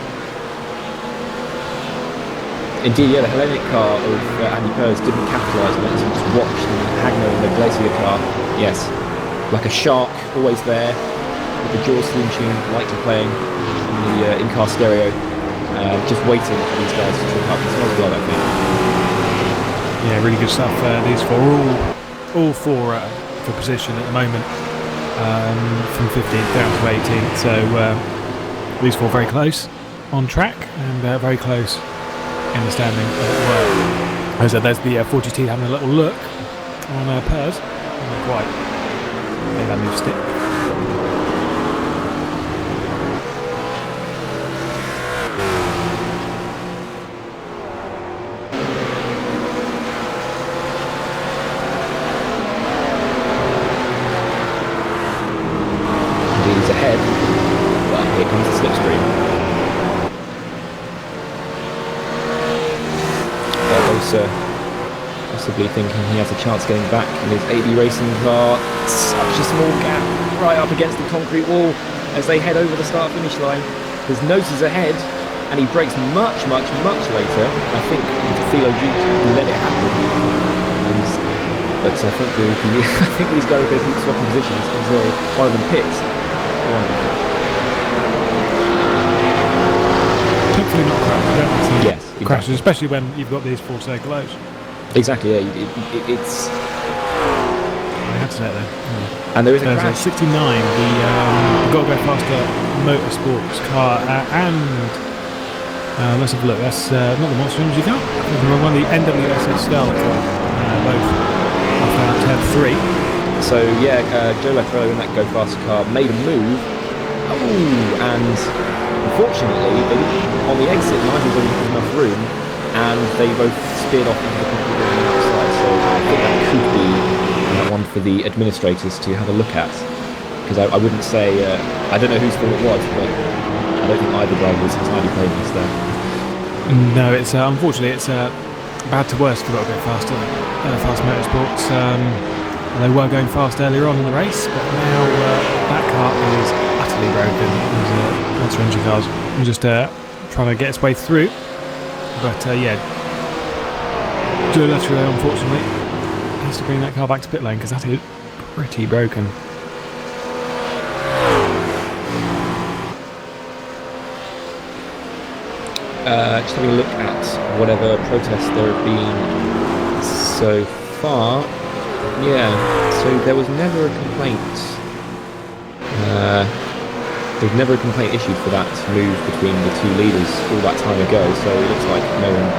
Indeed, yeah, the Hellenic car of Andy Pers didn't capitalise on it, so just watched the Hagner and the Glacier car, yes, like a shark, always there, with the Jaws theme tune likely playing in the in-car stereo, just waiting for these guys to trip up. It smells blood, I think. Yeah, really good stuff. These four, all four for position at the moment, from 15th down to 18th. So these four very close on track, and very close in the standing as well. As there's the 4GT having a little look on Pers. Not quite made that move stick. He's ahead, but here comes the slipstream. Barbosa possibly thinking he has a chance getting back in his AD racing car. Such a small gap right up against the concrete wall as they head over the start-finish line. His nose is ahead, and he brakes much later. I think Theo Duke let it happen. But I think these guys are going to keep swapping positions until one of them pits. Hopefully not crash. I don't want to see Yes, exactly. crashes, especially when you've got these four so close. Exactly, yeah. It's... I had to say it there. And there is a There's crash. 69, the Got to Go Faster Motorsports car, and let's have a look. That's not the Monster Energy car. That's the wrong one. The NWSS Scarlet car, both off down at turn 3. So yeah, Joe Lethrow in that Go Faster car made a move. Oh, and unfortunately, they didn't, on the exit, neither of them had enough room, and they both speared off into the concrete on the outside. So I think that could be one for the administrators to have a look at, because I wouldn't say I don't know whose fault it was, but I don't think either driver was entirely blameless there. No, it's unfortunately it's bad to worse for Got to Go Faster. Fast Motorsports. They were going fast earlier on in the race, but now that car is utterly broken. There's Monster Energy cars just trying to get its way through. But yeah, Joe Lethrow unfortunately has to bring that car back to pit lane, because that is pretty broken. Just having a look at whatever protests there have been so far. Yeah, so there was never a complaint. There was never a complaint issued for that move between the two leaders all that time ago, so it looks like no one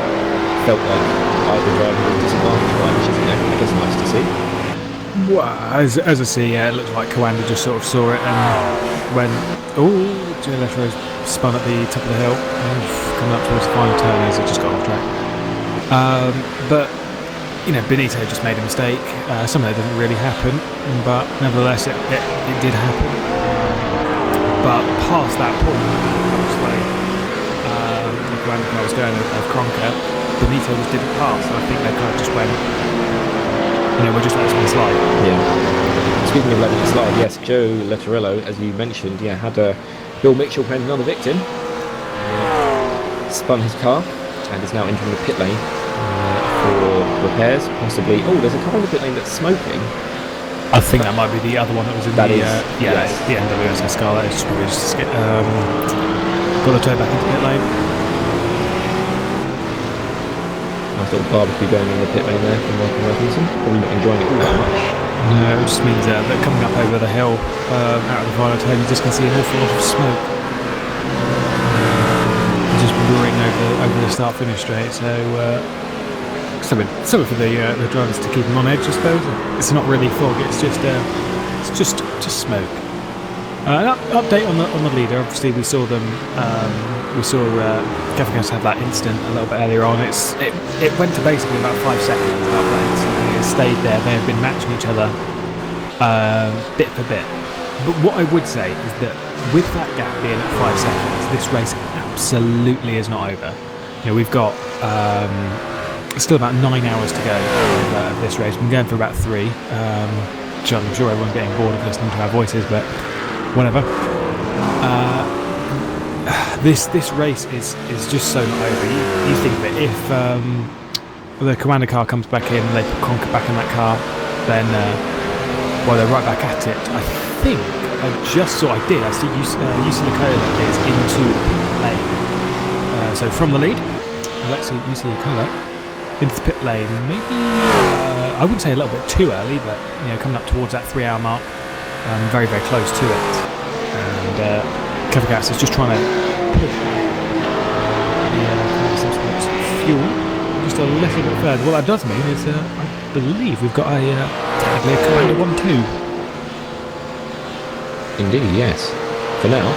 felt like either driver was disadvantaged by it, which is, I guess, nice to see. Well, as I see, yeah, it looks like Coanda just sort of saw it and went, oh, Joe Lettero's spun at the top of the hill, coming up towards the final turn as it just got off track. But, Benito just made a mistake. Some of that didn't really happen, but nevertheless, it did happen. But past that point, the Coanda car was going of Cronker, Benito just didn't pass, and I think they kind of just went, we'll just let this one slide. Yeah. Speaking of letting it slide, yes, Joe Letterillo, as you mentioned, had Bill Mitchell playing another victim. Spun his car and is now entering the pit lane for repairs, possibly. Oh, there's a car in the pit lane that's smoking. I think that might be the other one that was in that the... yes. The NWSS car. That is probably just got the toe back into pit lane. Nice little barbecue going on in the pit lane there from Michael Robinson. Probably not enjoying it all that much. No, it just means that coming up over the hill out of the final turn, you just can see an awful lot of smoke. Just roaring over the start-finish straight. So something for the drivers to keep them on edge, I suppose. It's not really fog. It's just smoke. An update on the leader. Obviously, we saw them. We saw Kefagos have that incident a little bit earlier on. It went to basically about 5 seconds. It stayed there. They have been matching each other bit for bit. But what I would say is that with that gap being at 5 seconds, this race absolutely is not over. We've got still about 9 hours to go of this race. We've been going for about 3. Which I'm sure everyone's getting bored of listening to our voices, but whatever. This race is just so not over. You think that if the Coanda car comes back in and they put Conker back in that car, then they're right back at it. I think I see UC Nicola is into the pit lane. So from the lead, let's see UC Nicola into the pit lane. Maybe I wouldn't say a little bit too early, but coming up towards that 3 hour mark, very very close to it. And Kefagos is just trying to push the fuel just a little bit further. What that does mean is, I believe we've got technically a Coanda 1-2. Indeed, yes. For now.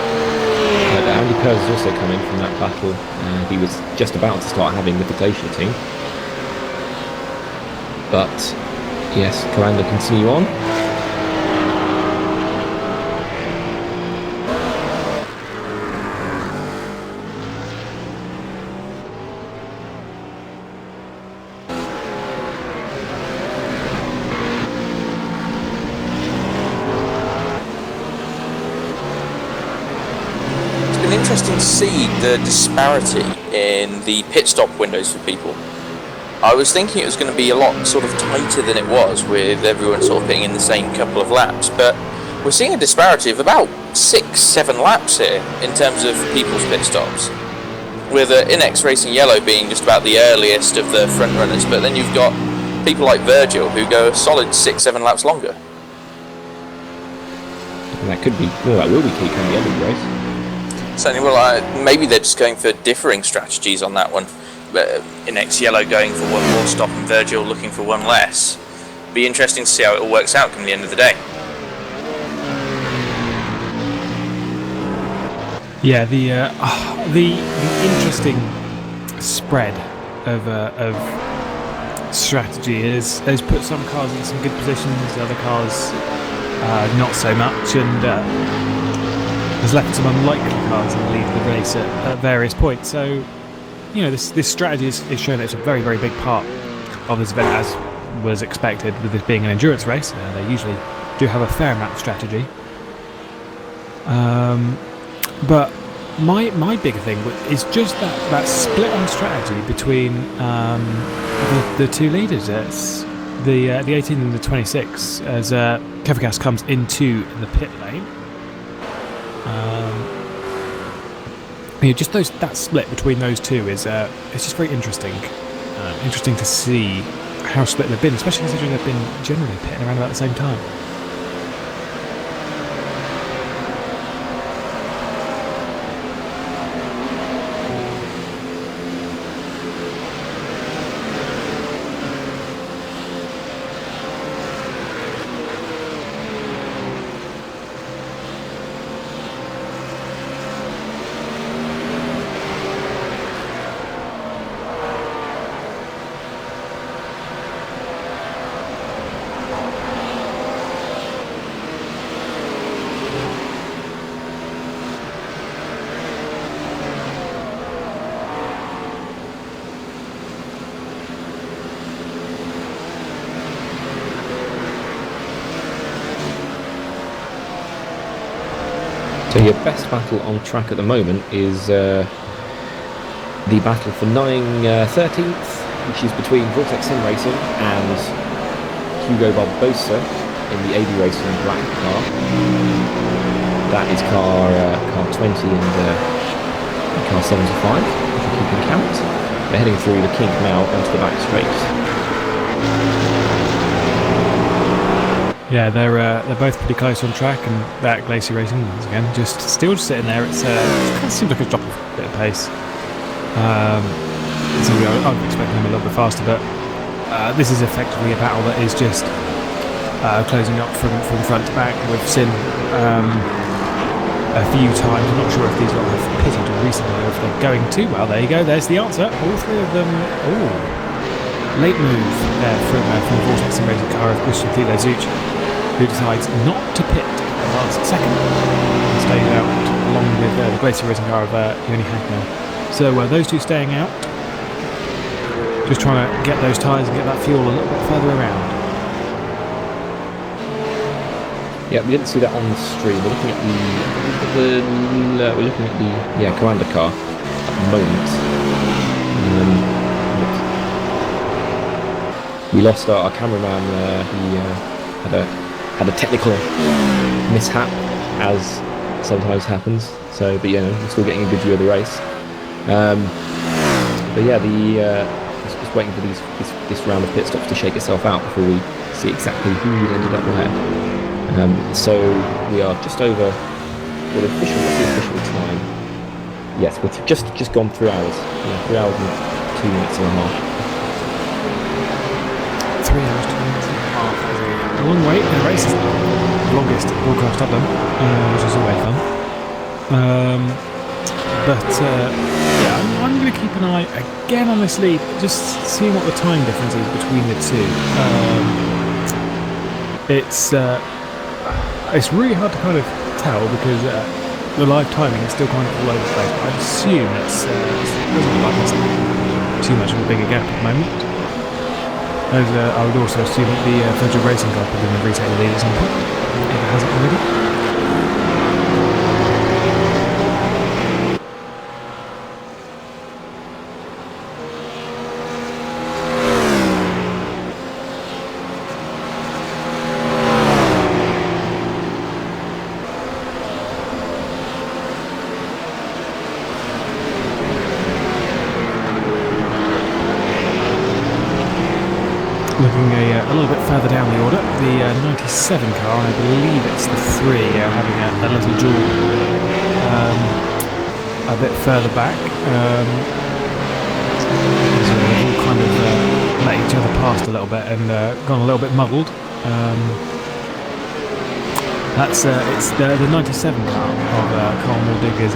Andy Pers has also come in from that battle. He was just about to start having with the Glacier team. But, yes, Coanda continue on. Interesting to see the disparity in the pit stop windows for people. I was thinking it was going to be a lot sort of tighter than it was, with everyone sort of being in the same couple of laps, but we're seeing a disparity of about 6-7 laps here in terms of people's pit stops, with Inex Racing Yellow being just about the earliest of the front runners, but then you've got people like Virgil who go a solid 6-7 laps longer. And that could be, that will be key coming the end of the race. Certainly, maybe they're just going for differing strategies on that one. But Inex Yellow going for one more stop and Virgil looking for one less. Be interesting to see how it all works out come the end of the day. Yeah, the interesting spread of strategy has put some cars in some good positions, other cars not so much, and has left some unlikely cars in the lead of the race at various points. So, this strategy is showing that it's a very, very big part of this event, as was expected with this being an endurance race. They usually do have a fair amount of strategy. But my bigger thing is just that split on strategy between the two leaders. It's the 18 and the 26 as Kefagos comes into the pit lane. Just that split between those two is it's just very interesting. Interesting to see how split they've been, especially considering they've been generally pitting around about the same time. So your best battle on track at the moment is the battle for 13th, which is between Vortex Sim Racing and Hugo Barbosa in the AB Racing black car. That is car 20 and car 75, if you're keeping count. They're heading through the kink now onto the back straight. Yeah, they're both pretty close on track, and that Glacier Racing once again just sitting there. It kind of seems like a drop of a bit of pace. So I would expect them a little bit faster, but this is effectively a battle that is just closing up from front to back. We've seen a few times. I'm not sure if these lot have pitted recently or if they're going to. Well, there you go. There's the answer. All three of them. Oh, late move there from the Vortex and Racing car of Christian Thiele-Zuch, who decides not to pit at the last second and stays out along with the Glacier Racing car of Yoni Hagner. So those two staying out, just trying to get those tyres and get that fuel a little bit further around. Yeah, we didn't see that on the stream. We're looking at the Commander car at the moment. We lost our cameraman. He had a technical mishap, as sometimes happens. So, but we're still getting a good view of the race. But yeah, just waiting for this round of pit stops to shake itself out before we see exactly who we ended up with. So we are just over the official time. Yes, we've just gone 3 hours. 3 hours and 2 minutes and a half. 3 hours, 2 minutes and a half. A long wait. The race is the longest broadcast I've done, which is always fun. I'm going to keep an eye again on this lead, just seeing what the time difference is between the two. It's really hard to kind of tell because the live timing is still kind of all over the place. But I'd assume it doesn't look like there's too much of a bigger gap at the moment. As I would also assume that the Virgil Racing car is going to retake the lead at some point, if it hasn't already. Looking a little bit further down the order, the 97 car, I believe it's the 3, having a little duel a bit further back. So they've all kind of let each other past a little bit and gone a little bit muddled. It's the 97 car of Carl Mordig is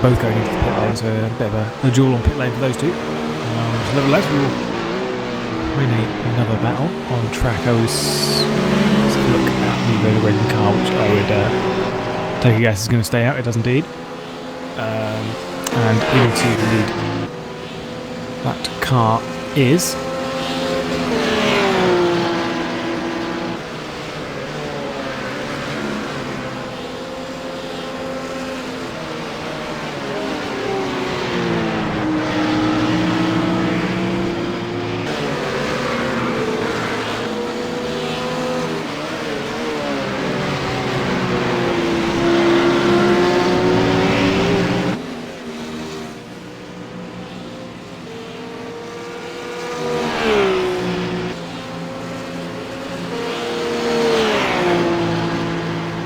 both going into the pit lane, so a bit of a duel on pit lane for those two. Nevertheless, we will another battle on track. Let's look at the Virgil Racing car, which I would take a guess is going to stay out. It does indeed. And into the lead. That car is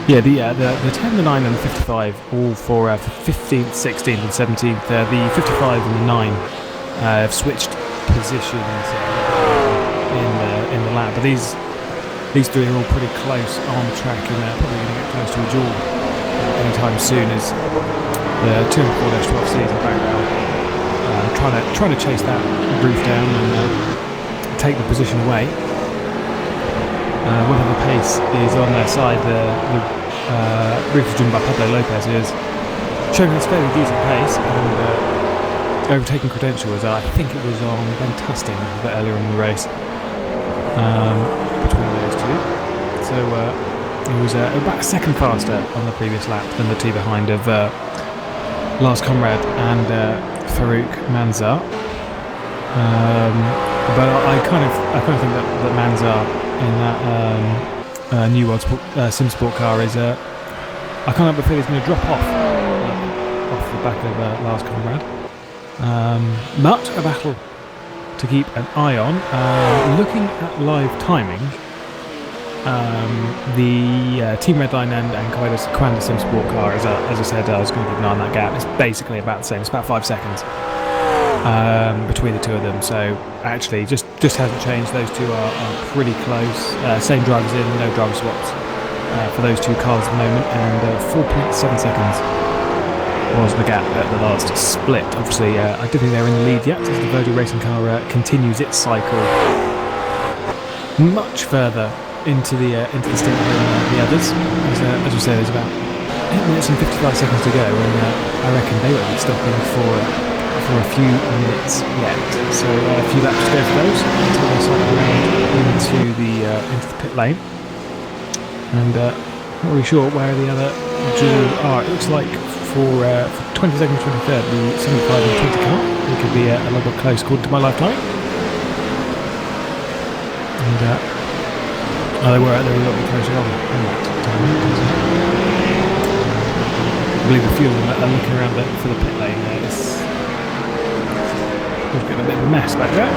the 10, the 9 and the 55 all for 15th, 16th and 17th. The 55 and the 9 have switched positions in the lap, but these three are all pretty close on track and they're probably going to get close to a duel anytime soon as the 2 and 4-12 Cs in the background trying to chase that roof down and take the position away. Whether the pace is on their side, the roof is driven by Pablo Lopez, who is showing us fairly decent pace and overtaking credentials. I think it was on Ben Tusting a bit earlier in the race between those two. So who was about a second faster on the previous lap than the two behind of Lars Conrad and Farouk Manzar. But I kind of think that Manzar in that new world sim sport car is I kind of have a feeling he's going to drop off the back of Lars Conrad. But a battle to keep an eye on. Looking at live timing, the Team Redline and Quanda Sim Sport car, as I said, I was going to keep an eye on that gap. It's basically about the same. It's about 5 seconds between the two of them. So actually, just hasn't changed. Those two are pretty close. Same drivers in, no driver swaps for those two cars at the moment, and 4.7 seconds was the gap at the last split. Obviously, I don't think they're in the lead yet as the Virgil Racing car continues its cycle much further into the stint than the others. As we say, there's about 8 minutes and 55 seconds to go, and I reckon they won't be stopping for a few minutes yet. So a few laps to go for those until they cycle around into the pit lane. And not really sure where the other duels are. It looks like for 22nd, 23rd, the 75 and 20 car. It could be a little bit close according to my lifetime. And they were a little bit closer on that time. I believe a few of them are looking around for the pit lane there. We've got a bit of a mess back there.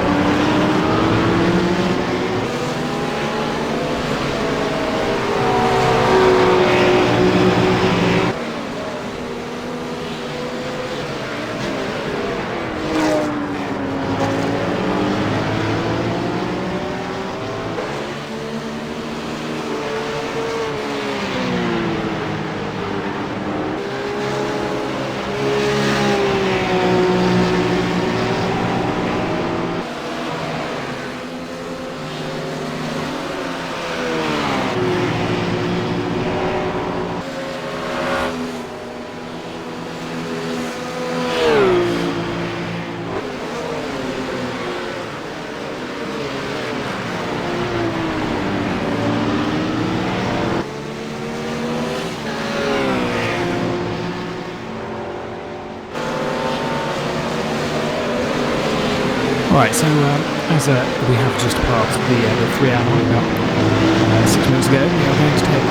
Right, so as we have just passed the 3 hour mark about 6 minutes ago, we are going to take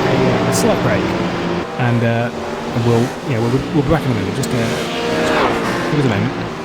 a slight break, and we'll be back in a minute. Just give us a moment.